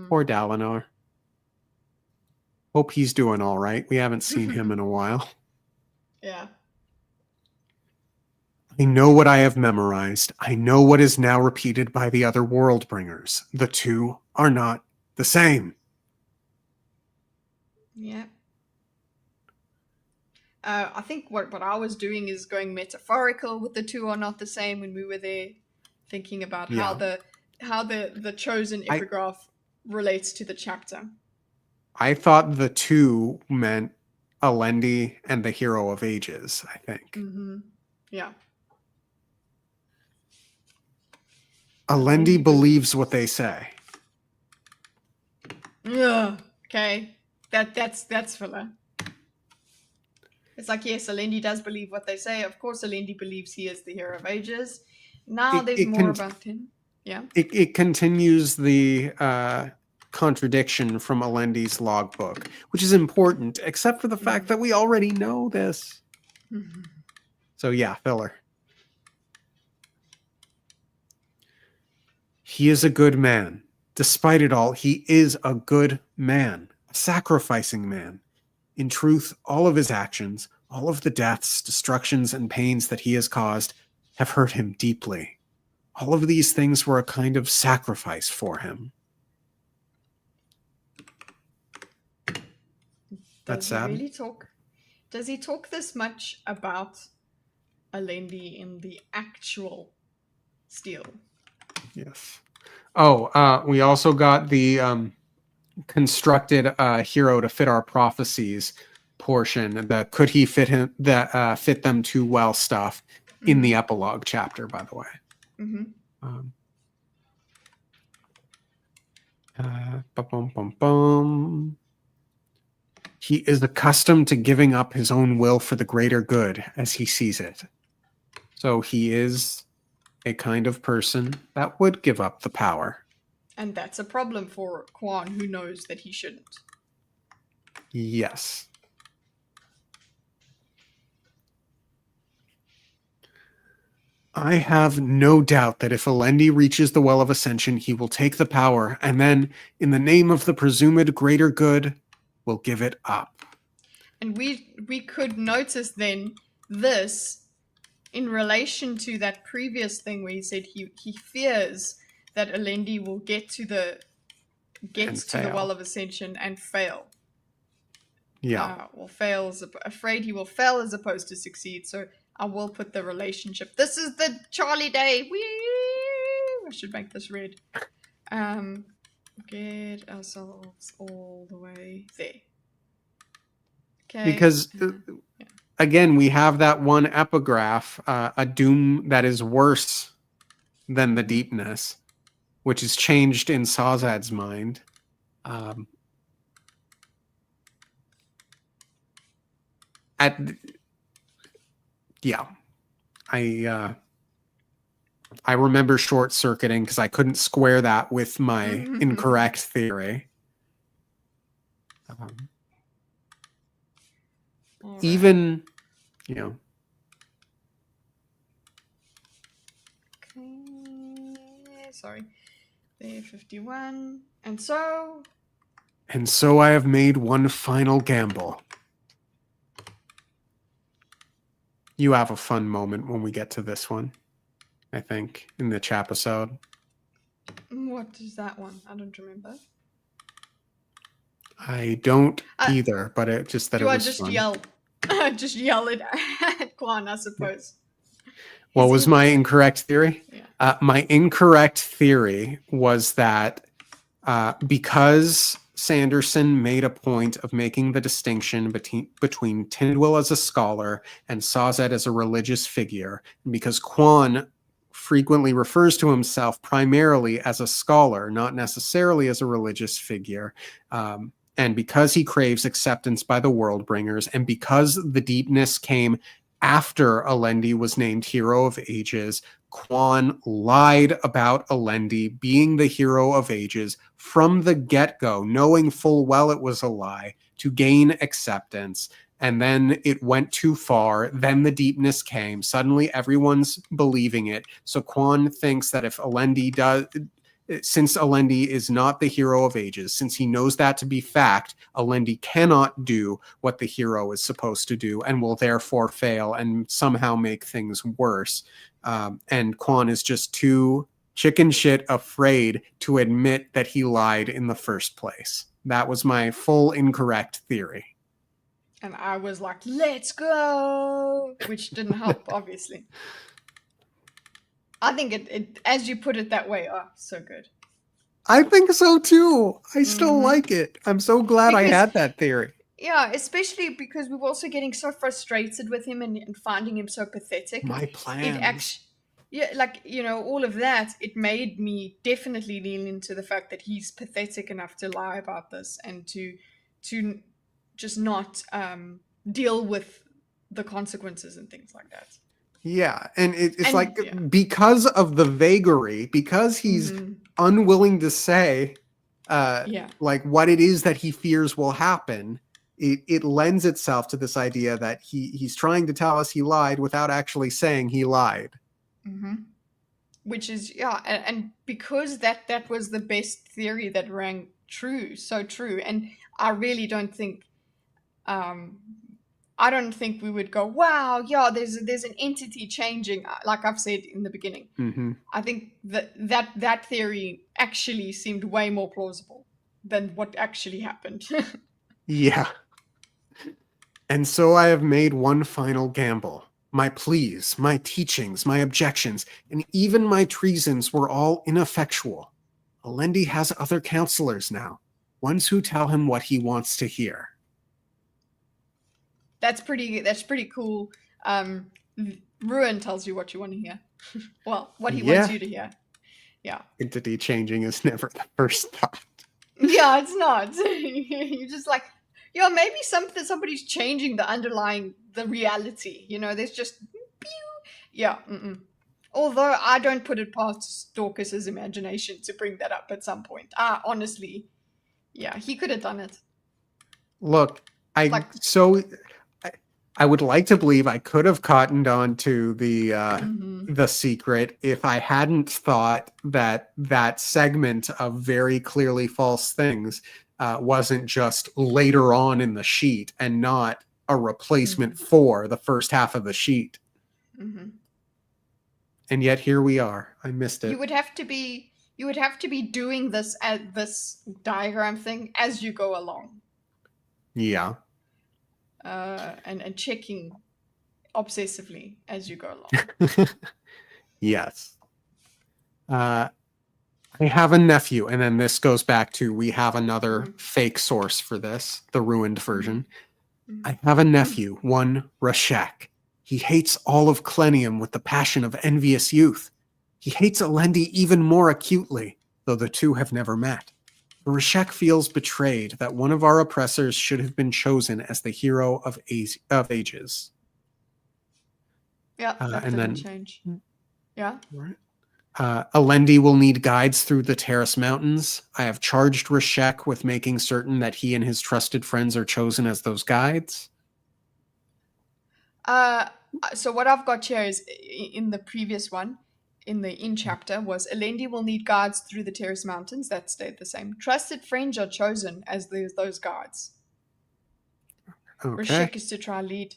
Poor Dalinar. Hope he's doing all right. We haven't seen him in a while. Yeah. I know what I have memorized. I know what is now repeated by the other world bringers. The two are not the same. Yeah. I think what I was doing is going metaphorical with the two are not the same when we were there, thinking about how the chosen epigraph relates to the chapter. I thought the two meant Alendi and the Hero of Ages, I think. Mm-hmm. Yeah. Alendi believes what they say. Yeah. Okay. That's filler. It's like, yes, Alendi does believe what they say. Of course, Alendi believes he is the Hero of Ages. Now there's more about him. Yeah. It continues the contradiction from Alendi's logbook, which is important, except for the fact that we already know this. Mm-hmm. So yeah, filler. He is a good man. Despite it all, he is a good man, a sacrificing man. In truth, all of his actions, all of the deaths, destructions, and pains that he has caused have hurt him deeply. All of these things were a kind of sacrifice for him. That's sad. Really talk? Does he talk this much about Alendi in the actual steel? Yes. Oh, we also got the constructed hero to fit our prophecies portion. The could he fit him that fit them too well stuff in the epilogue chapter, by the way. Mm-hmm. He is accustomed to giving up his own will for the greater good as he sees it. So he is a kind of person that would give up the power. And that's a problem for Quan, who knows that he shouldn't. Yes. I have no doubt that if Alendi reaches the Well of Ascension, he will take the power, and then, in the name of the presumed greater good, will give it up. And we could notice then this in relation to that previous thing where he said he fears that Alendi will get to the Well of Ascension and fail. Yeah. Afraid he will fail as opposed to succeed. So I will put the relationship. This is the Charlie Day. I should make this red. Get ourselves all the way there. Okay. Because again, we have that one epigraph, a doom that is worse than the deepness, which is changed in Sazad's mind. I remember short-circuiting because I couldn't square that with my incorrect theory. Even, Okay, sorry. There, 51. And so I have made one final gamble. You have a fun moment when we get to this one, I think, in the chapisode. What is that one? I don't remember. I don't either, but it just that it was just fun. just yell it at Quan, I suppose. What was my incorrect theory? Yeah. My incorrect theory was that because Sanderson made a point of making the distinction between Tindwyl as a scholar and Sazed as a religious figure, and because Quan frequently refers to himself primarily as a scholar, not necessarily as a religious figure, and because he craves acceptance by the world bringers, and because the deepness came after Alendi was named Hero of Ages, Quan lied about Alendi being the Hero of Ages from the get-go, knowing full well it was a lie, to gain acceptance. And then it went too far. Then the deepness came. Suddenly everyone's believing it. So Quan thinks that if Alendi since Alendi is not the Hero of Ages, since he knows that to be fact, Alendi cannot do what the hero is supposed to do and will therefore fail and somehow make things worse. And Quan is just too chicken shit afraid to admit that he lied in the first place. That was my full incorrect theory. And I was like, let's go, which didn't help, obviously. I think it as you put it that way, so good. I think so too. I still like it. I'm so glad I had that theory. Yeah, especially because we were also getting so frustrated with him and finding him so pathetic. My plans. It actually, yeah, like, all of that, it made me definitely lean into the fact that he's pathetic enough to lie about this and to just not deal with the consequences and things like that. Yeah, and it's like, because of the vagary, because he's unwilling to say like what it is that he fears will happen, it lends itself to this idea that he's trying to tell us he lied without actually saying he lied. Which is, and because that was the best theory that rang true, so true. And I really don't think we would go, wow, yeah, there's an entity changing, like I've said in the beginning. I think that theory actually seemed way more plausible than what actually happened. Yeah. And so I have made one final gamble. My pleas, my teachings, my objections, and even my treasons were all ineffectual. Alendi has other counselors now, ones who tell him what he wants to hear. That's pretty cool. Ruin tells you what you want to hear. Well, what he wants you to hear. Yeah. Entity changing is never the first thought. Yeah, it's not. You're just like, maybe somebody's changing the reality. There's just Although I don't put it past Dorkus's imagination to bring that up at some point. Honestly, he could have done it. Look, I would like to believe I could have cottoned on to the secret if I hadn't thought that segment of very clearly false things wasn't just later on in the sheet and not a replacement for the first half of the sheet. And yet here we are. I missed it. You would have to be doing this diagram thing as you go along. Yeah. And checking obsessively as you go along. Yes. I have a nephew, and then this goes back to, we have another fake source for this, the ruined version. I have a nephew, one Rashek. He hates all of Klenium with the passion of envious youth. He hates Alendi even more acutely, though the two have never met. Rashek feels betrayed that one of our oppressors should have been chosen as the hero of ages. Yeah, that didn't change. Yeah. Alendi will need guides through the Terrace Mountains. I have charged Rashek with making certain that he and his trusted friends are chosen as those guides. So what I've got here is, in the previous one, in the chapter, was Alendi will need guides through the Terrace Mountains. That stayed the same. Trusted friends are chosen as those guides. Okay. Rashek is to try lead.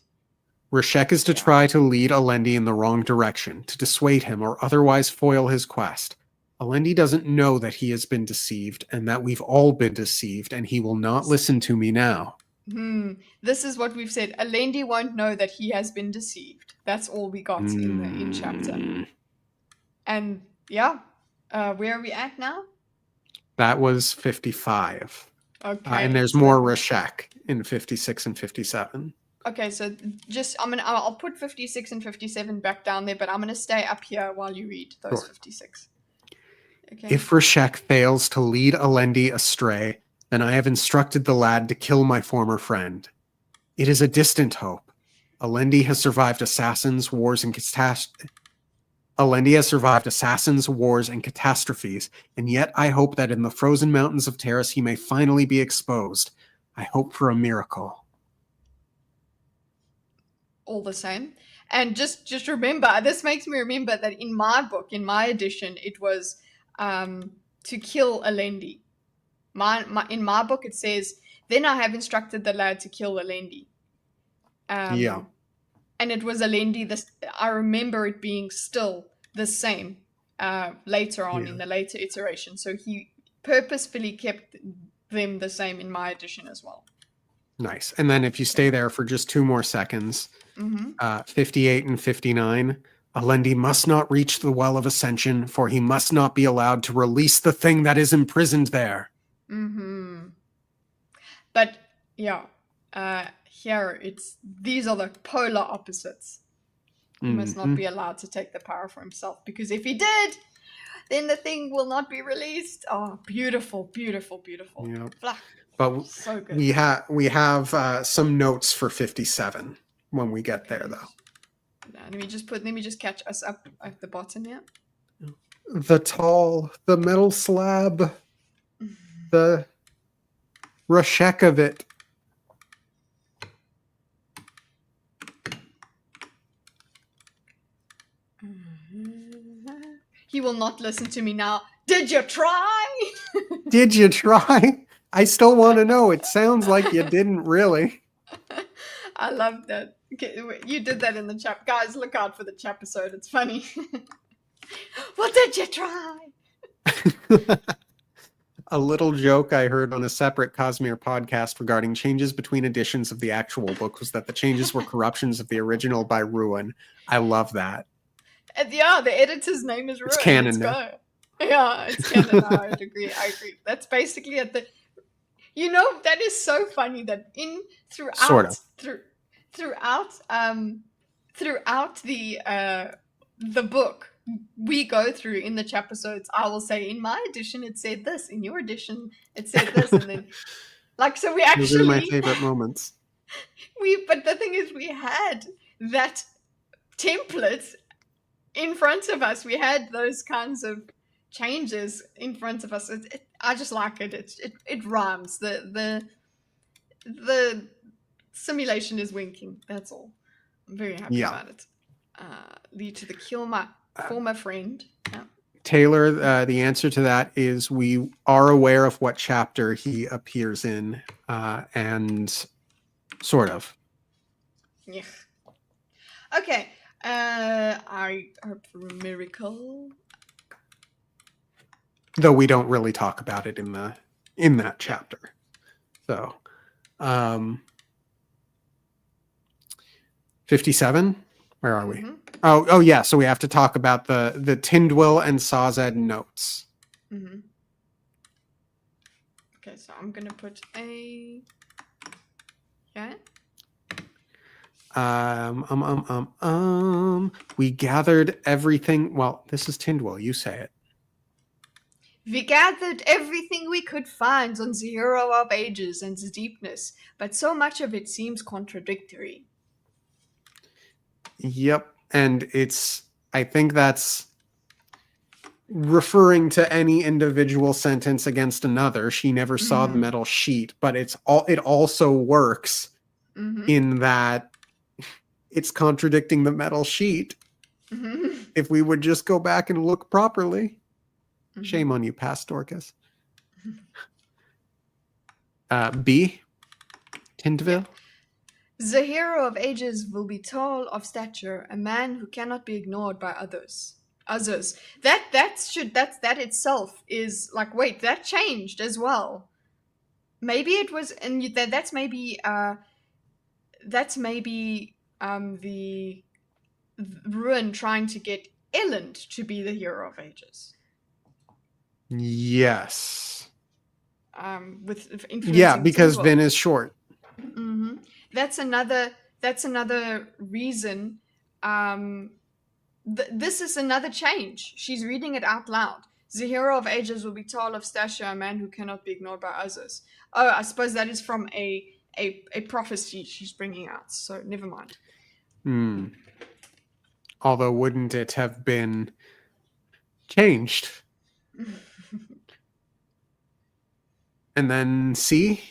Rashek is to try to lead Alendi in the wrong direction, to dissuade him or otherwise foil his quest. Alendi doesn't know that he has been deceived and that we've all been deceived, and he will not listen to me now. This is what we've said. Alendi won't know that he has been deceived. That's all we got in the chapter. And where are we at now? That was 55. Okay. And there's more Rashek in 56 and 57. Okay, so I'll put 56 and 57 back down there, but I'm gonna stay up here while you read those 56. Okay. If Rashek fails to lead Alendi astray, then I have instructed the lad to kill my former friend. It is a distant hope. Alendi has survived assassins, wars, and catastrophes, and yet I hope that in the frozen mountains of Terrace he may finally be exposed. I hope for a miracle. All the same. And just remember, this makes me remember that in my book, in my edition, it was to kill Alendi. In my book, it says, then I have instructed the lad to kill Alendi. And it was Alendi. I remember it being still the same later on in the later iteration. So he purposefully kept them the same in my edition as well. Nice. And then if you stay there for just 2 more seconds, 58 and 59, Alendi must not reach the Well of Ascension, for he must not be allowed to release the thing that is imprisoned there. But yeah, here these are the polar opposites. He must not be allowed to take the power for himself, because if he did, then the thing will not be released. Oh, beautiful, beautiful, beautiful. Yep. Blah. But so good. we have some notes for 57 when we get there, though. Let me just catch us up at the bottom here. The metal slab, the Rashek of it. He will not listen to me now. Did you try? Did you try? I still want to know. It sounds like you didn't really. I love that. Okay, you did that in the chat. Guys, look out for the chat episode. It's funny. Well, did you try? A little joke I heard on a separate Cosmere podcast regarding changes between editions of the actual book was that the changes were corruptions of the original by Ruin. I love that. Yeah, the editor's name is Ruin. It's canon Let's now. go. Yeah, it's canon. I agree. That's basically at the. You know, that is so funny that throughout the book we go through in the episodes, I will say, in my edition it said this, in your edition it said this, and then so we actually. Those are my favorite moments. But the thing is, we had that template in front of us. We had those kinds of changes in front of us. I just like it. It rhymes. The simulation is winking. That's all. I'm very happy about it. Lead to the kill my former friend. Yeah. Taylor, the answer to that is we are aware of what chapter he appears in, and sort of. Yeah. Okay. I hope for a miracle. Though we don't really talk about it in that chapter. So 57? Where are we? Oh yeah, so we have to talk about the Tindwyl and Sazed notes. Okay, so I'm gonna put a we gathered everything. Well, this is Tindwyl, you say it. We gathered everything we could find on the Hero of Ages and the deepness, but so much of it seems contradictory. Yep, and I think that's referring to any individual sentence against another. She never saw the metal sheet, but it also works in that it's contradicting the metal sheet. If we would just go back and look properly. Shame on you, past Dorkus. B. Tindwyl. The Hero of Ages will be tall of stature, a man who cannot be ignored by others. That itself is like, wait, that changed as well. Maybe it was, and that's maybe the Ruin trying to get Elend to be the Hero of Ages. Yes. With because Vin is short. That's another reason. This is another change. She's reading it out loud. The Hero of Ages will be tall of stature, a man who cannot be ignored by others. Oh, I suppose that is from a prophecy she's bringing out. So never mind. Although, wouldn't it have been changed? And then C.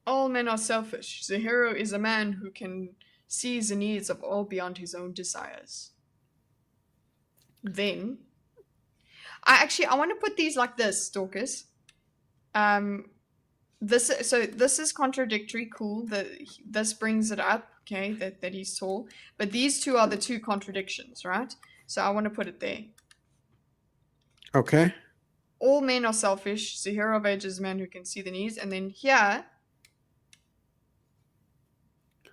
All men are selfish. The hero is a man who can see the needs of all beyond his own desires. Then, I want to put these like this, Dorkus. This is contradictory. Cool. This brings it up. Okay, that he's tall. But these two are the two contradictions, right? So I want to put it there. Okay. All men are selfish. The hero of ages is a man who can see the needs. And then here,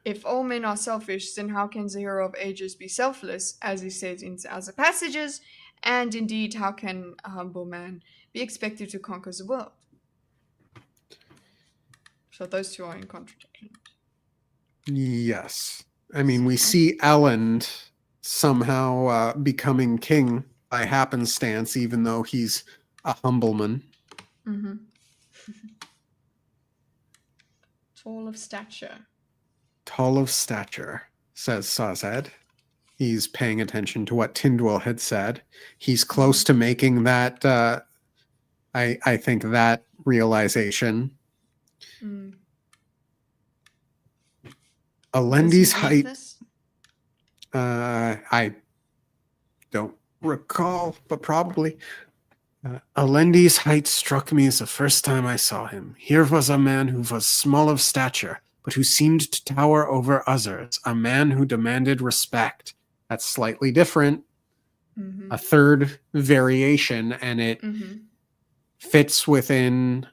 If all men are selfish, then how can the hero of ages be selfless, as he says in other passages? And indeed, how can a humble man be expected to conquer the world? So those two are in contradiction. Yes. I mean, we see Elend somehow becoming king by happenstance, even though he's a humble man. Mm-hmm. Tall of stature. Tall of stature, says Sazed. He's paying attention to what Tindwyl had said. He's close to making that, I think, that realization. Mm. Alendi's height. I don't recall, but probably. Alendi's height struck me as the first time I saw him. Here was a man who was small of stature, but who seemed to tower over others, a man who demanded respect. That's slightly different. Mm-hmm. A third variation, and it fits within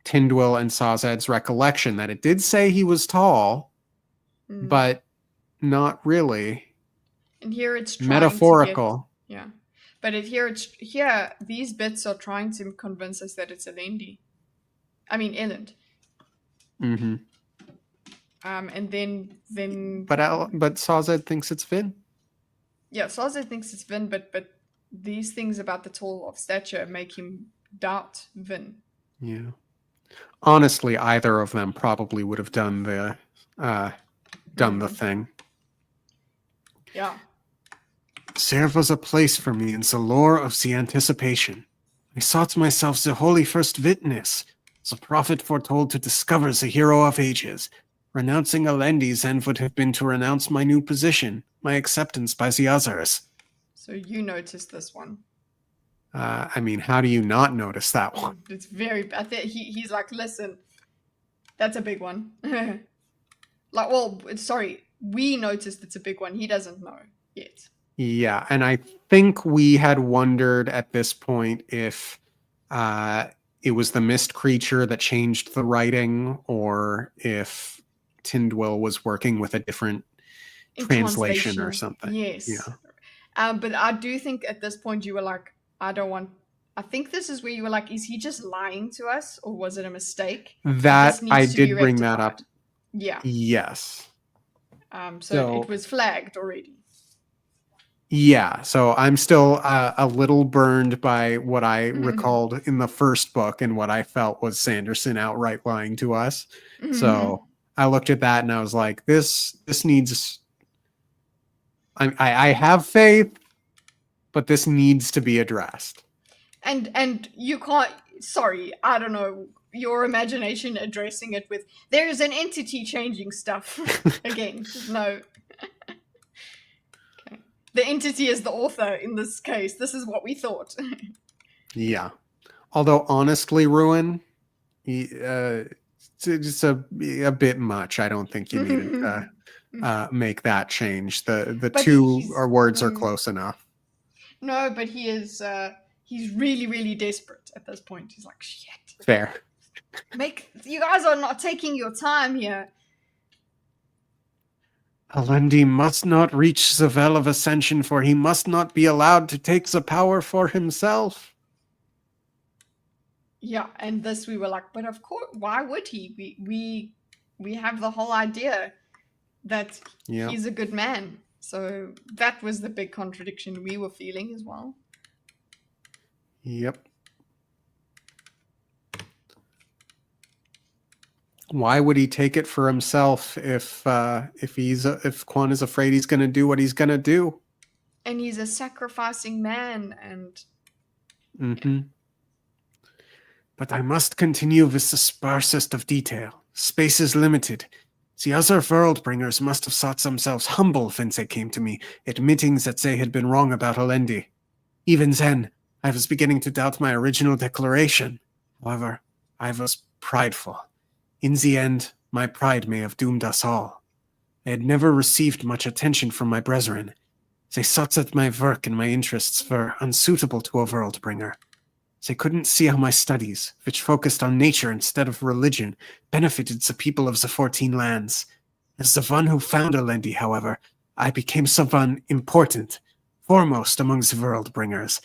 Tindwyl and Sazed's recollection that it did say he was tall, but not really. And here it's metaphorical. Yeah. But these bits are trying to convince us that it's Elend. Mm-hmm. And then. But Sazed thinks it's Vin. Yeah, Sazed thinks it's Vin, but these things about the tall of stature make him doubt Vin. Yeah. Honestly, either of them probably would have done the thing. Yeah. There was a place for me in the lore of the anticipation. I sought myself the holy first witness, the prophet foretold to discover the hero of ages. Renouncing Alendi's end would have been to renounce my new position, my acceptance by the others. So you noticed this one. I mean, how do you not notice that one? It's very bad. He's like, listen, that's a big one. We noticed it's a big one. He doesn't know yet. Yeah, and I think we had wondered at this point if it was the mist creature that changed the writing, or if Tindwyl was working with a different translation or something. Yes. Yeah. But I do think at this point you were like, I think this is where you were like, is he just lying to us, or was it a mistake? That I did bring that up. Yeah. Yes. So it was flagged already. Yeah, so I'm still a little burned by what I recalled in the first book and what I felt was Sanderson outright lying to us. So I looked at that and I was like, this needs... I have faith, but this needs to be addressed. And you can't... Sorry, I don't know. Your imagination addressing it with, there's an entity changing stuff. Again, no... The entity is the author in this case. This is what we thought. Yeah. Although, honestly, Ruin, it's a bit much. I don't think you need to make that change. The two words are close enough. No, but he's really, really desperate at this point. He's like, shit. Fair. You guys are not taking your time here. Alendi must not reach the Well of Ascension, for he must not be allowed to take the power for himself. Yeah, and this we were like, but of course, why would he? We have the whole idea that he's a good man. So that was the big contradiction we were feeling as well. Yep. Why would he take it for himself if Quan is afraid he's going to do what he's going to do? And he's a sacrificing man, and... Mm-hmm. But I must continue with the sparsest of detail. Space is limited. The other Worldbringers must have thought themselves humble when they came to me, admitting that they had been wrong about Alendi. Even then, I was beginning to doubt my original declaration. However, I was prideful. In the end, my pride may have doomed us all. I had never received much attention from my brethren. They thought that my work and my interests were unsuitable to a Worldbringer. They couldn't see how my studies, which focused on nature instead of religion, benefited the people of the 14 lands. As the one who found Alendi, however, I became someone important, foremost among the world bringers.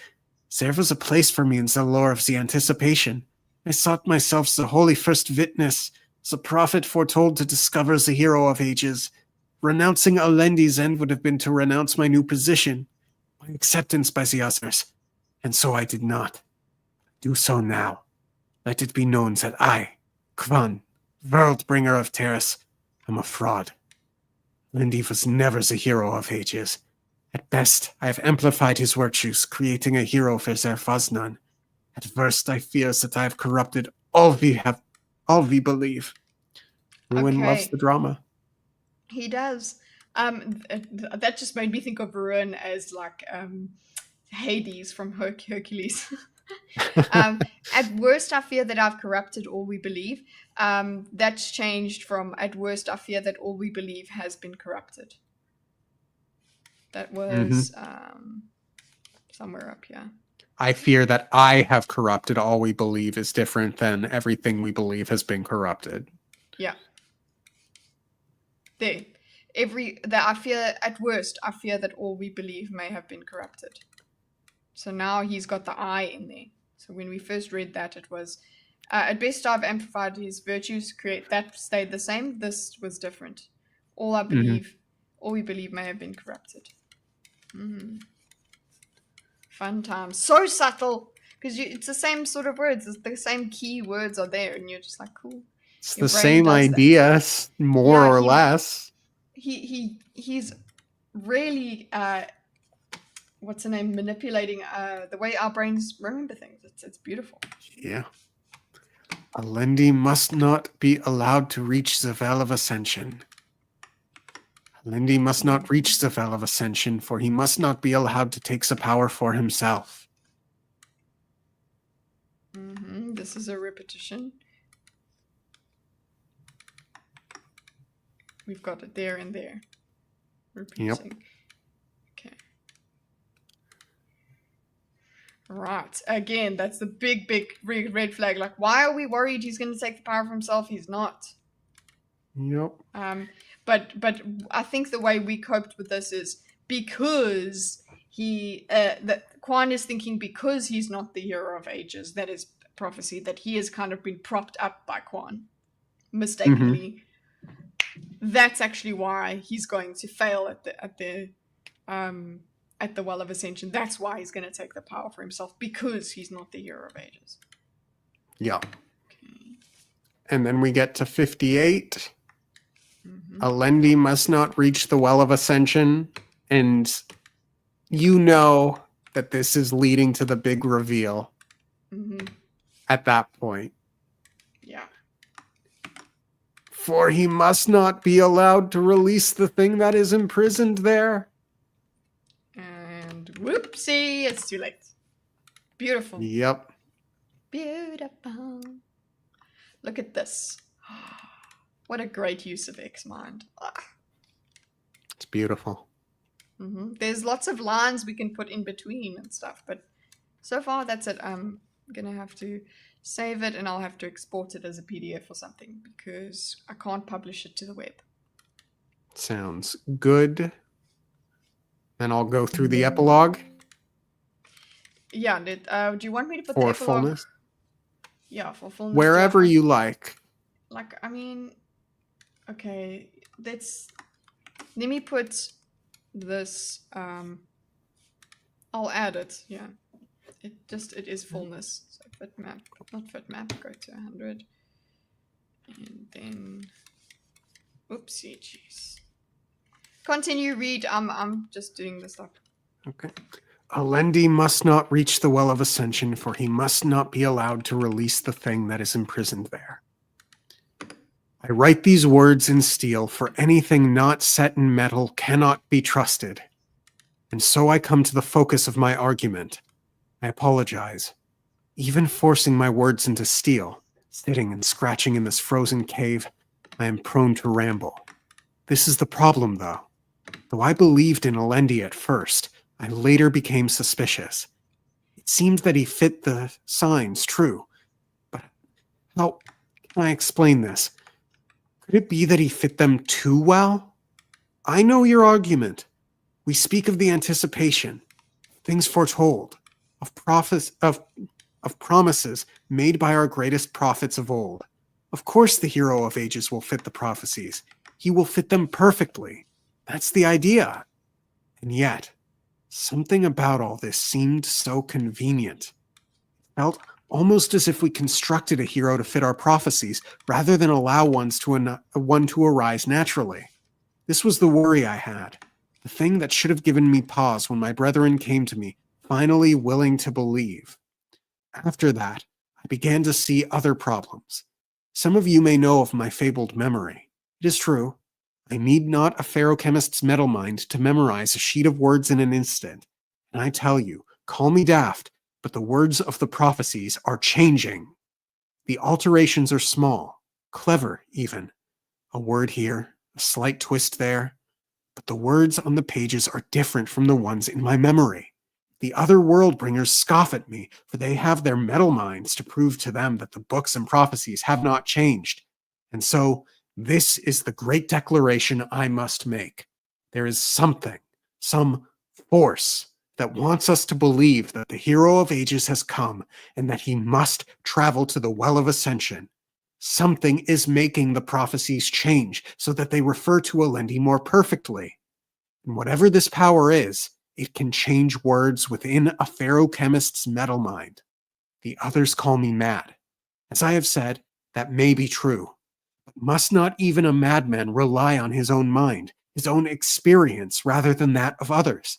There was a place for me in the lore of the anticipation. I thought myself the holy first witness, the prophet foretold to discover the hero of ages. Renouncing Alendi's end would have been to renounce my new position, my acceptance by the others, and so I did not. Do so now. Let it be known that I, Kwan, world bringer of Terrace, am a fraud. Alendi was never the hero of ages. At best, I have amplified his virtues, creating a hero for there was none. At worst, I fear that I have corrupted all we believe. Ruin loves the drama. He does. That just made me think of Ruin as like Hades from Hercules. At worst, I fear that I've corrupted all we believe. That's changed from at worst, I fear that all we believe has been corrupted. That was somewhere up here. I fear that I have corrupted all we believe is different than everything we believe has been corrupted. Yeah. There. I fear, at worst, I fear that all we believe may have been corrupted. So now he's got the I in there. So when we first read that, it was, at best I've amplified his virtues, create that stayed the same. This was different. All I believe, all we believe may have been corrupted. Fun times. So subtle. Because it's the same sort of words. It's the same key words are there. And you're just like, cool. It's the same idea, more or less. He's really, what's the name, manipulating the way our brains remember things. It's beautiful. Yeah. Alendi must not be allowed to reach the Well of Ascension. Alendi must not reach the Well of Ascension, for he must not be allowed to take the power for himself. This is a repetition. We've got it there and there. Repeating. Yep. Okay. Right. Again, that's the big red flag. Like, why are we worried he's going to take the power for himself? He's not. Yep. But I think the way we coped with this is because that Kwan is thinking because he's not the hero of ages, that is prophecy, that he has kind of been propped up by Kwan mistakenly. That's actually why he's going to fail at the Well of Ascension. That's why he's going to take the power for himself, because he's not the hero of ages. Yeah. Okay. And then we get to 58. Alendi must not reach the Well of Ascension, and you know that this is leading to the big reveal at that point. Yeah. For he must not be allowed to release the thing that is imprisoned there. And whoopsie, it's too late. Beautiful. Yep. Beautiful. Look at this. What a great use of X-Mind. It's beautiful. There's lots of lines we can put in between and stuff, but so far that's it. I'm going to have to save it and I'll have to export it as a PDF or something because I can't publish it to the web. Sounds good. Then I'll go through the epilogue. Yeah, do you want me to put for the epilogue? Fullness? Yeah, for fullness. Wherever you like. Like, I mean, okay, let me put this, I'll add it, yeah. It is fullness. So fit map, not fit map, go to 100. And then, oopsie, jeez. Continue, read, I'm just doing this stuff. Okay. Alendi must not reach the Well of Ascension, for he must not be allowed to release the thing that is imprisoned there. I write these words in steel, for anything not set in metal cannot be trusted. And so I come to the focus of my argument. I apologize. Even forcing my words into steel, sitting and scratching in this frozen cave, I am prone to ramble. This is the problem, though. Though I believed in Alendi at first, I later became suspicious. It seemed that he fit the signs, true. But how can I explain this? Could it be that he fit them too well? I know your argument. We speak of the anticipation, things foretold, of promises made by our greatest prophets of old. Of course the hero of ages will fit the prophecies. He will fit them perfectly. That's the idea. And yet, something about all this seemed so convenient. It felt almost as if we constructed a hero to fit our prophecies, rather than allow one to arise naturally. This was the worry I had, the thing that should have given me pause when my brethren came to me, finally willing to believe. After that, I began to see other problems. Some of you may know of my fabled memory. It is true. I need not a pharochemist's metal mind to memorize a sheet of words in an instant. And I tell you, call me daft, but the words of the prophecies are changing. The alterations are small, clever even. A word here, a slight twist there. But the words on the pages are different from the ones in my memory. The other world bringers scoff at me, for they have their metal minds to prove to them that the books and prophecies have not changed. And so, this is the great declaration I must make. There is something, some force, that wants us to believe that the hero of ages has come and that he must travel to the Well of Ascension. Something is making the prophecies change so that they refer to Alendi more perfectly. And whatever this power is, it can change words within a pharochemist's metal mind. The others call me mad. As I have said, that may be true. But must not even a madman rely on his own mind, his own experience, rather than that of others?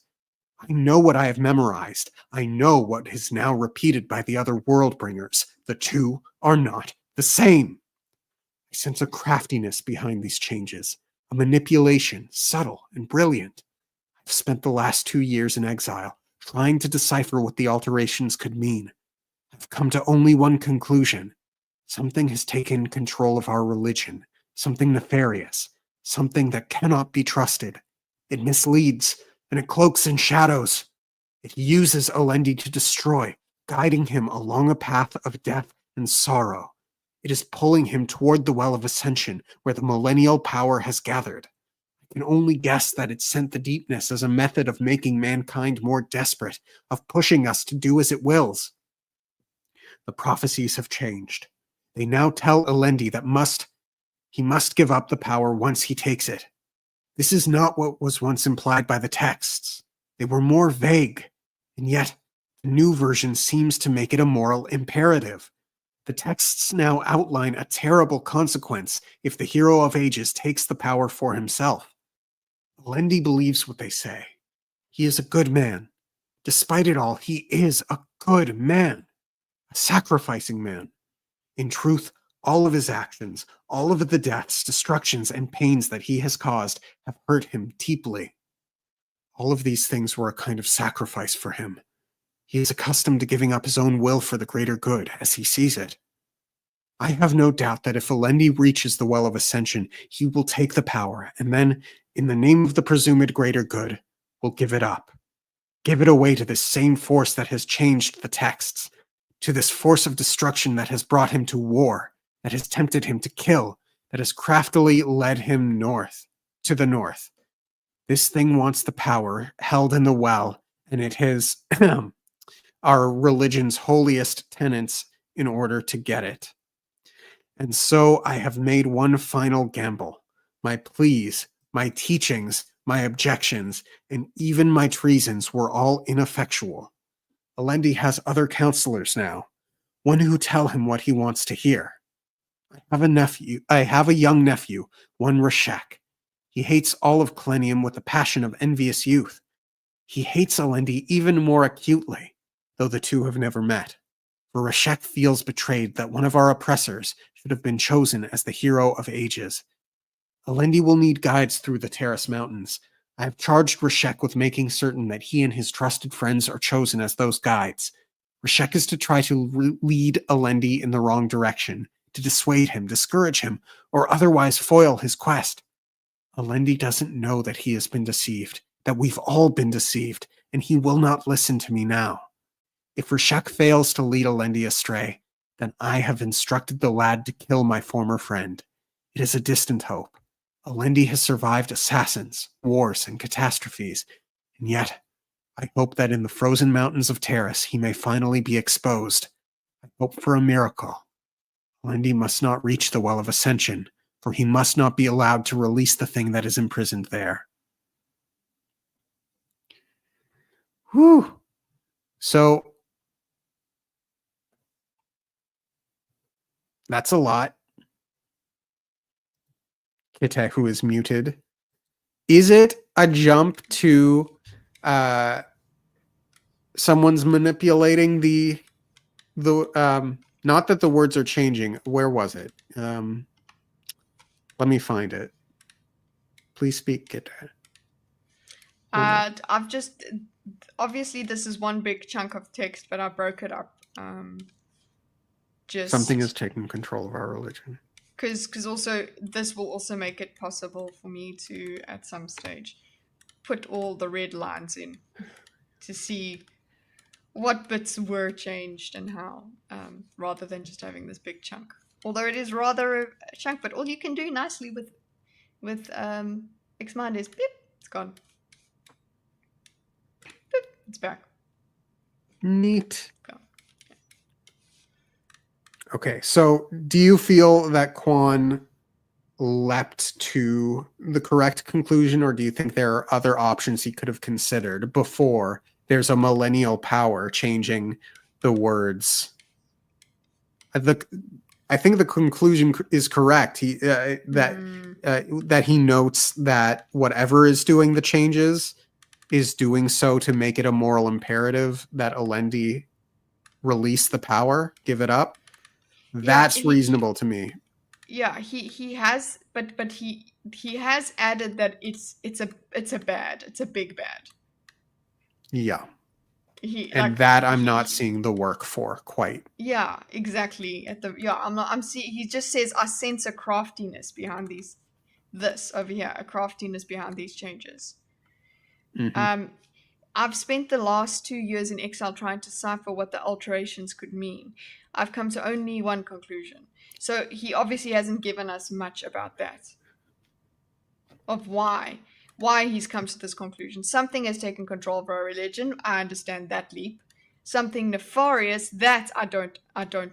I know what I have memorized. I know what is now repeated by the other world bringers. The two are not the same. I sense a craftiness behind these changes, a manipulation, subtle and brilliant. I've spent the last 2 years in exile, trying to decipher what the alterations could mean. I've come to only one conclusion. Something has taken control of our religion, something nefarious, something that cannot be trusted. It misleads, and it cloaks in shadows. It uses Alendi to destroy, guiding him along a path of death and sorrow. It is pulling him toward the Well of Ascension, where the millennial power has gathered. I can only guess that it sent the deepness as a method of making mankind more desperate, of pushing us to do as it wills. The prophecies have changed. They now tell Alendi that he must give up the power once he takes it. This is not what was once implied by the texts. They were more vague, and yet the new version seems to make it a moral imperative. The texts now outline a terrible consequence if the hero of ages takes the power for himself. Alendi believes what they say. He is a good man. Despite it all, he is a good man, a sacrificing man. In truth, all of his actions, all of the deaths, destructions, and pains that he has caused have hurt him deeply. All of these things were a kind of sacrifice for him. He is accustomed to giving up his own will for the greater good, as he sees it. I have no doubt that if Alendi reaches the Well of Ascension, he will take the power, and then, in the name of the presumed greater good, will give it up. Give it away to this same force that has changed the texts, to this force of destruction that has brought him to war, that has tempted him to kill, that has craftily led him to the north. This thing wants the power held in the well, and it has our religion's holiest tenets in order to get it. And so I have made one final gamble. My pleas, my teachings, my objections, and even my treasons were all ineffectual. Alendi has other counselors now, one who tell him what he wants to hear. I have a young nephew, one Rashek. He hates all of Klenium with the passion of envious youth. He hates Alendi even more acutely, though the two have never met. For Rashek feels betrayed that one of our oppressors should have been chosen as the hero of ages. Alendi will need guides through the Terrace Mountains. I have charged Rashek with making certain that he and his trusted friends are chosen as those guides. Rashek is to try to lead Alendi in the wrong direction, to dissuade him, discourage him, or otherwise foil his quest. Alendi doesn't know that he has been deceived, that we've all been deceived, and he will not listen to me now. If Rashek fails to lead Alendi astray, then I have instructed the lad to kill my former friend. It is a distant hope. Alendi has survived assassins, wars, and catastrophes, and yet I hope that in the frozen mountains of Terrace he may finally be exposed. I hope for a miracle. Alendi must not reach the Well of Ascension, for he must not be allowed to release the thing that is imprisoned there. Whew. So, that's a lot. Kitteh, who is muted. Is it a jump to someone's manipulating the not that the words are changing. Where was it? Let me find it. Please speak, Kitteh. I've just, obviously this is one big chunk of text, but I broke it up. Just Something has taken control of our religion. because also this will also make it possible for me to, at some stage, put all the red lines in to see what bits were changed and how, rather than just having this big chunk. Although it is rather a chunk, but all you can do nicely with Xmind is beep, it's gone. Beep, it's back. Neat. Gone. Okay, so do you feel that Quan leapt to the correct conclusion, or do you think there are other options he could have considered before there's a millennial power changing the words? I think the conclusion is correct. That he notes that whatever is doing the changes is doing so to make it a moral imperative that Alendi release the power, give it up. That's reasonable to me. Yeah, he has, but he has added that it's a big bad. Yeah. I'm not seeing the work for quite. Yeah, exactly. He just says I sense a craftiness behind a craftiness behind these changes. Mm-hmm. I've spent the last 2 years in exile trying to decipher what the alterations could mean. I've come to only one conclusion. So he obviously hasn't given us much about that. Of why he's come to this conclusion. Something has taken control of our religion. I understand that leap. Something nefarious, that I don't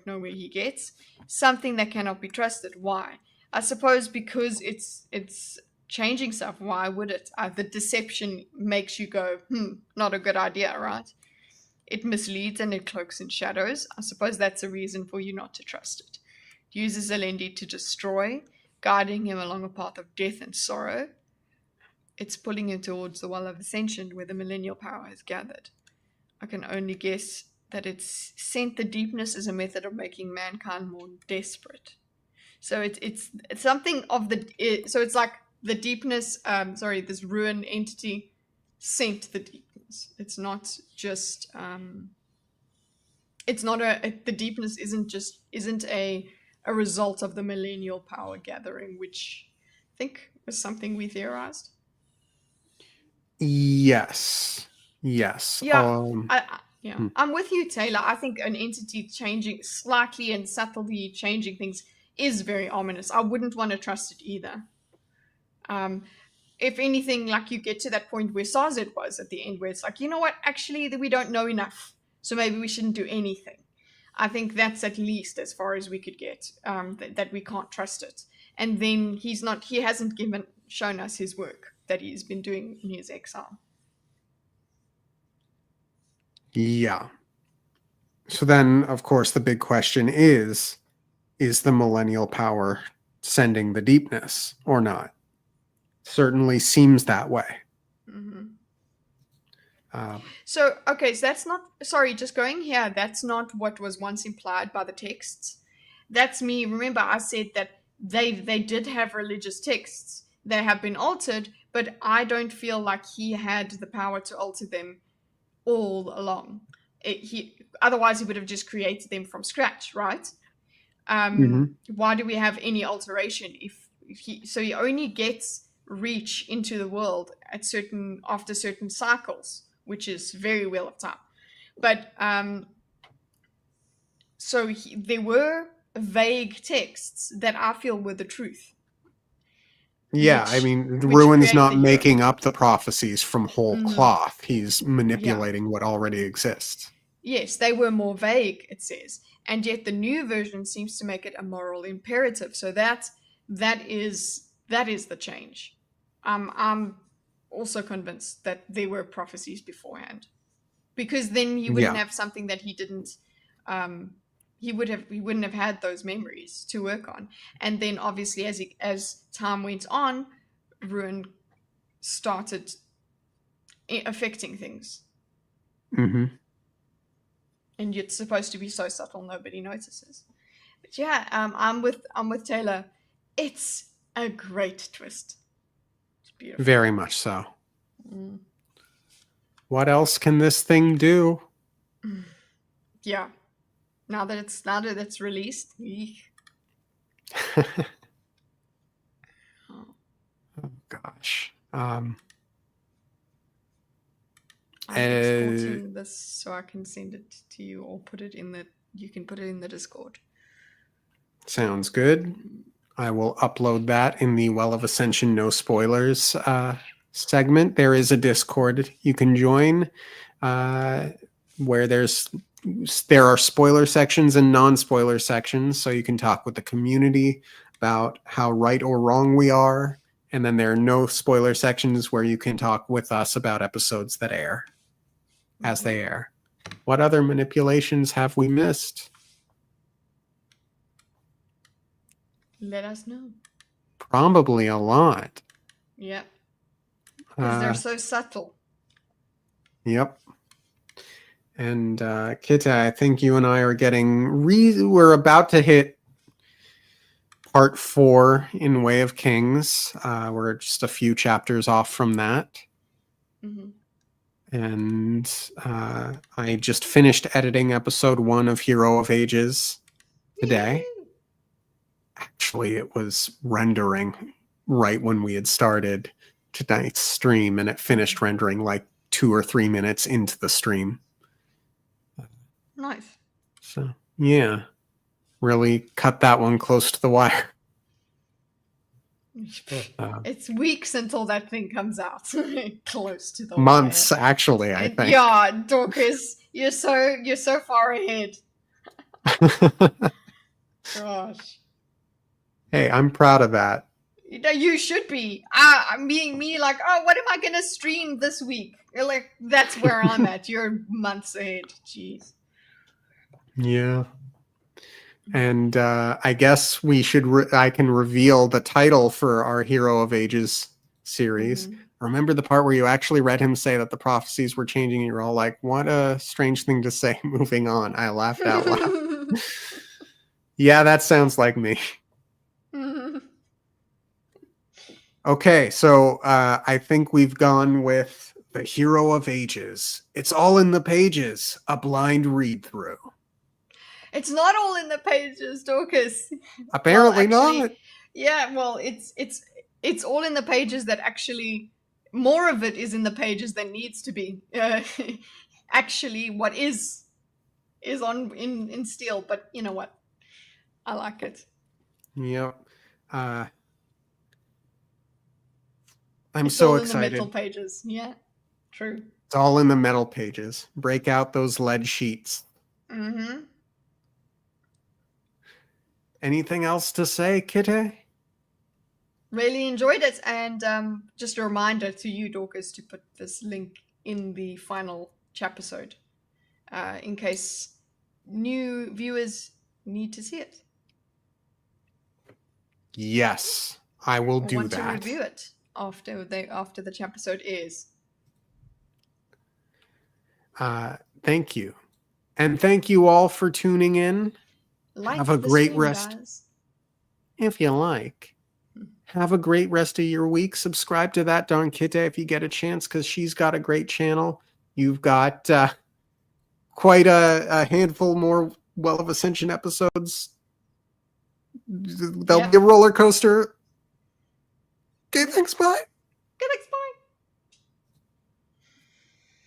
know where he gets. Something that cannot be trusted. Why? I suppose because it's changing stuff. Why would it? The deception makes you go, not a good idea, right? It misleads and it cloaks in shadows. I suppose that's a reason for you not to trust it. It uses Alendi to destroy, guiding him along a path of death and sorrow. It's pulling him towards the Well of Ascension where the millennial power has gathered. I can only guess that it's sent the deepness as a method of making mankind more desperate. So it's something of so it's like the deepness, this ruin entity sent the deepness. It's not just, the deepness isn't a result of the millennial power gathering, which I think was something we theorized. Yes. Yeah. I'm with you, Taylor. I think an entity changing slightly and subtly changing things is very ominous. I wouldn't want to trust it either. If anything, like you get to that point where Sazed was at the end, where it's like, you know what, actually we don't know enough, so maybe we shouldn't do anything. I think that's at least as far as we could get, that we can't trust it. And then he hasn't shown us his work that he's been doing in his exile. Yeah. So then, of course, the big question is the millennial power sending the deepness or not? Certainly seems that way. Mm-hmm. So that's not, just going here, that's not what was once implied by the texts. That's me. Remember, I said that they did have religious texts. They have been altered, but I don't feel like he had the power to alter them all along. Otherwise he would have just created them from scratch, right? Why do we have any alteration if he only gets reach into the world after certain cycles, which is very well of time. But there were vague texts that I feel were the truth Yeah, I which mean, which Ruin's create not the hero. making up the prophecies from whole Mhm. cloth. He's manipulating what already exists. Yes, they were more vague, it says, and yet the new version seems to make it a moral imperative. So that is the change. I'm also convinced that there were prophecies beforehand, because then he wouldn't Yeah. have something that he didn't. He wouldn't have had those memories to work on, and then obviously as time went on, Ruin started affecting things. Mm-hmm. And it's supposed to be so subtle nobody notices. But yeah, I'm with Taylor. It's a great twist. It's beautiful. Very much so. Mm. What else can this thing do? Yeah. Now that it's released. Eek. Oh gosh. I'm exporting this so I can send it to you, or you can put it in the Discord. Sounds good. I will upload that in the Well of Ascension No Spoilers segment. There is a Discord you can join where there are spoiler sections and non-spoiler sections, so you can talk with the community about how right or wrong we are. And then there are no spoiler sections where you can talk with us about episodes that air as they air. What other manipulations have we missed? Let us know. Probably a lot. Yeah. Because they're so subtle. Yep. And Kitteh, I think you and I are we're about to hit part 4 in Way of Kings. We're just a few chapters off from that. Mm-hmm. And I just finished editing episode 1 of Hero of Ages today. Yay. Actually, it was rendering right when we had started tonight's stream, and it finished rendering like 2 or 3 minutes into the stream. Nice. So, yeah, really cut that one close to the wire. It's weeks until that thing comes out. Close to the Months, wire. actually, I think. Yeah, Dorkus, you're so far ahead. Gosh. Hey, I'm proud of that. You should be. I'm being me, like, oh, what am I gonna stream this week? You're like, that's where I'm at. You're months ahead. Jeez. Yeah. And I guess I can reveal the title for our Hero of Ages series. Mm-hmm. Remember the part where you actually read him say that the prophecies were changing? You're all like, what a strange thing to say. Moving on. I laughed out loud. Yeah, that sounds like me. Okay, so I think we've gone with the Hero of Ages. It's all in the pages. A blind read through. It's not all in the pages, Dorkus. Apparently actually, not. Yeah, well, it's all in the pages that actually, more of it is in the pages than needs to be. Actually, what is on in steel, but you know what? I like it. Yep. I'm It's so all excited. in the metal pages. Yeah, true. It's all in the metal pages. Break out those lead sheets. Mm-hmm. Anything else to say, Kitteh? Really enjoyed it, and just a reminder to you, Dorkus, to put this link in the final episode, in case new viewers need to see it. Yes, I will do want that. to review it after the episode airs. Thank you, and thank you all for tuning in. Have a the great stream, rest, guys. if you like. Have a great rest of your week. Subscribe to that darn Kitteh if you get a chance, because she's got a great channel. You've got quite a handful more Well of Ascension episodes. There'll be a roller coaster. Okay, thanks, bye. Good.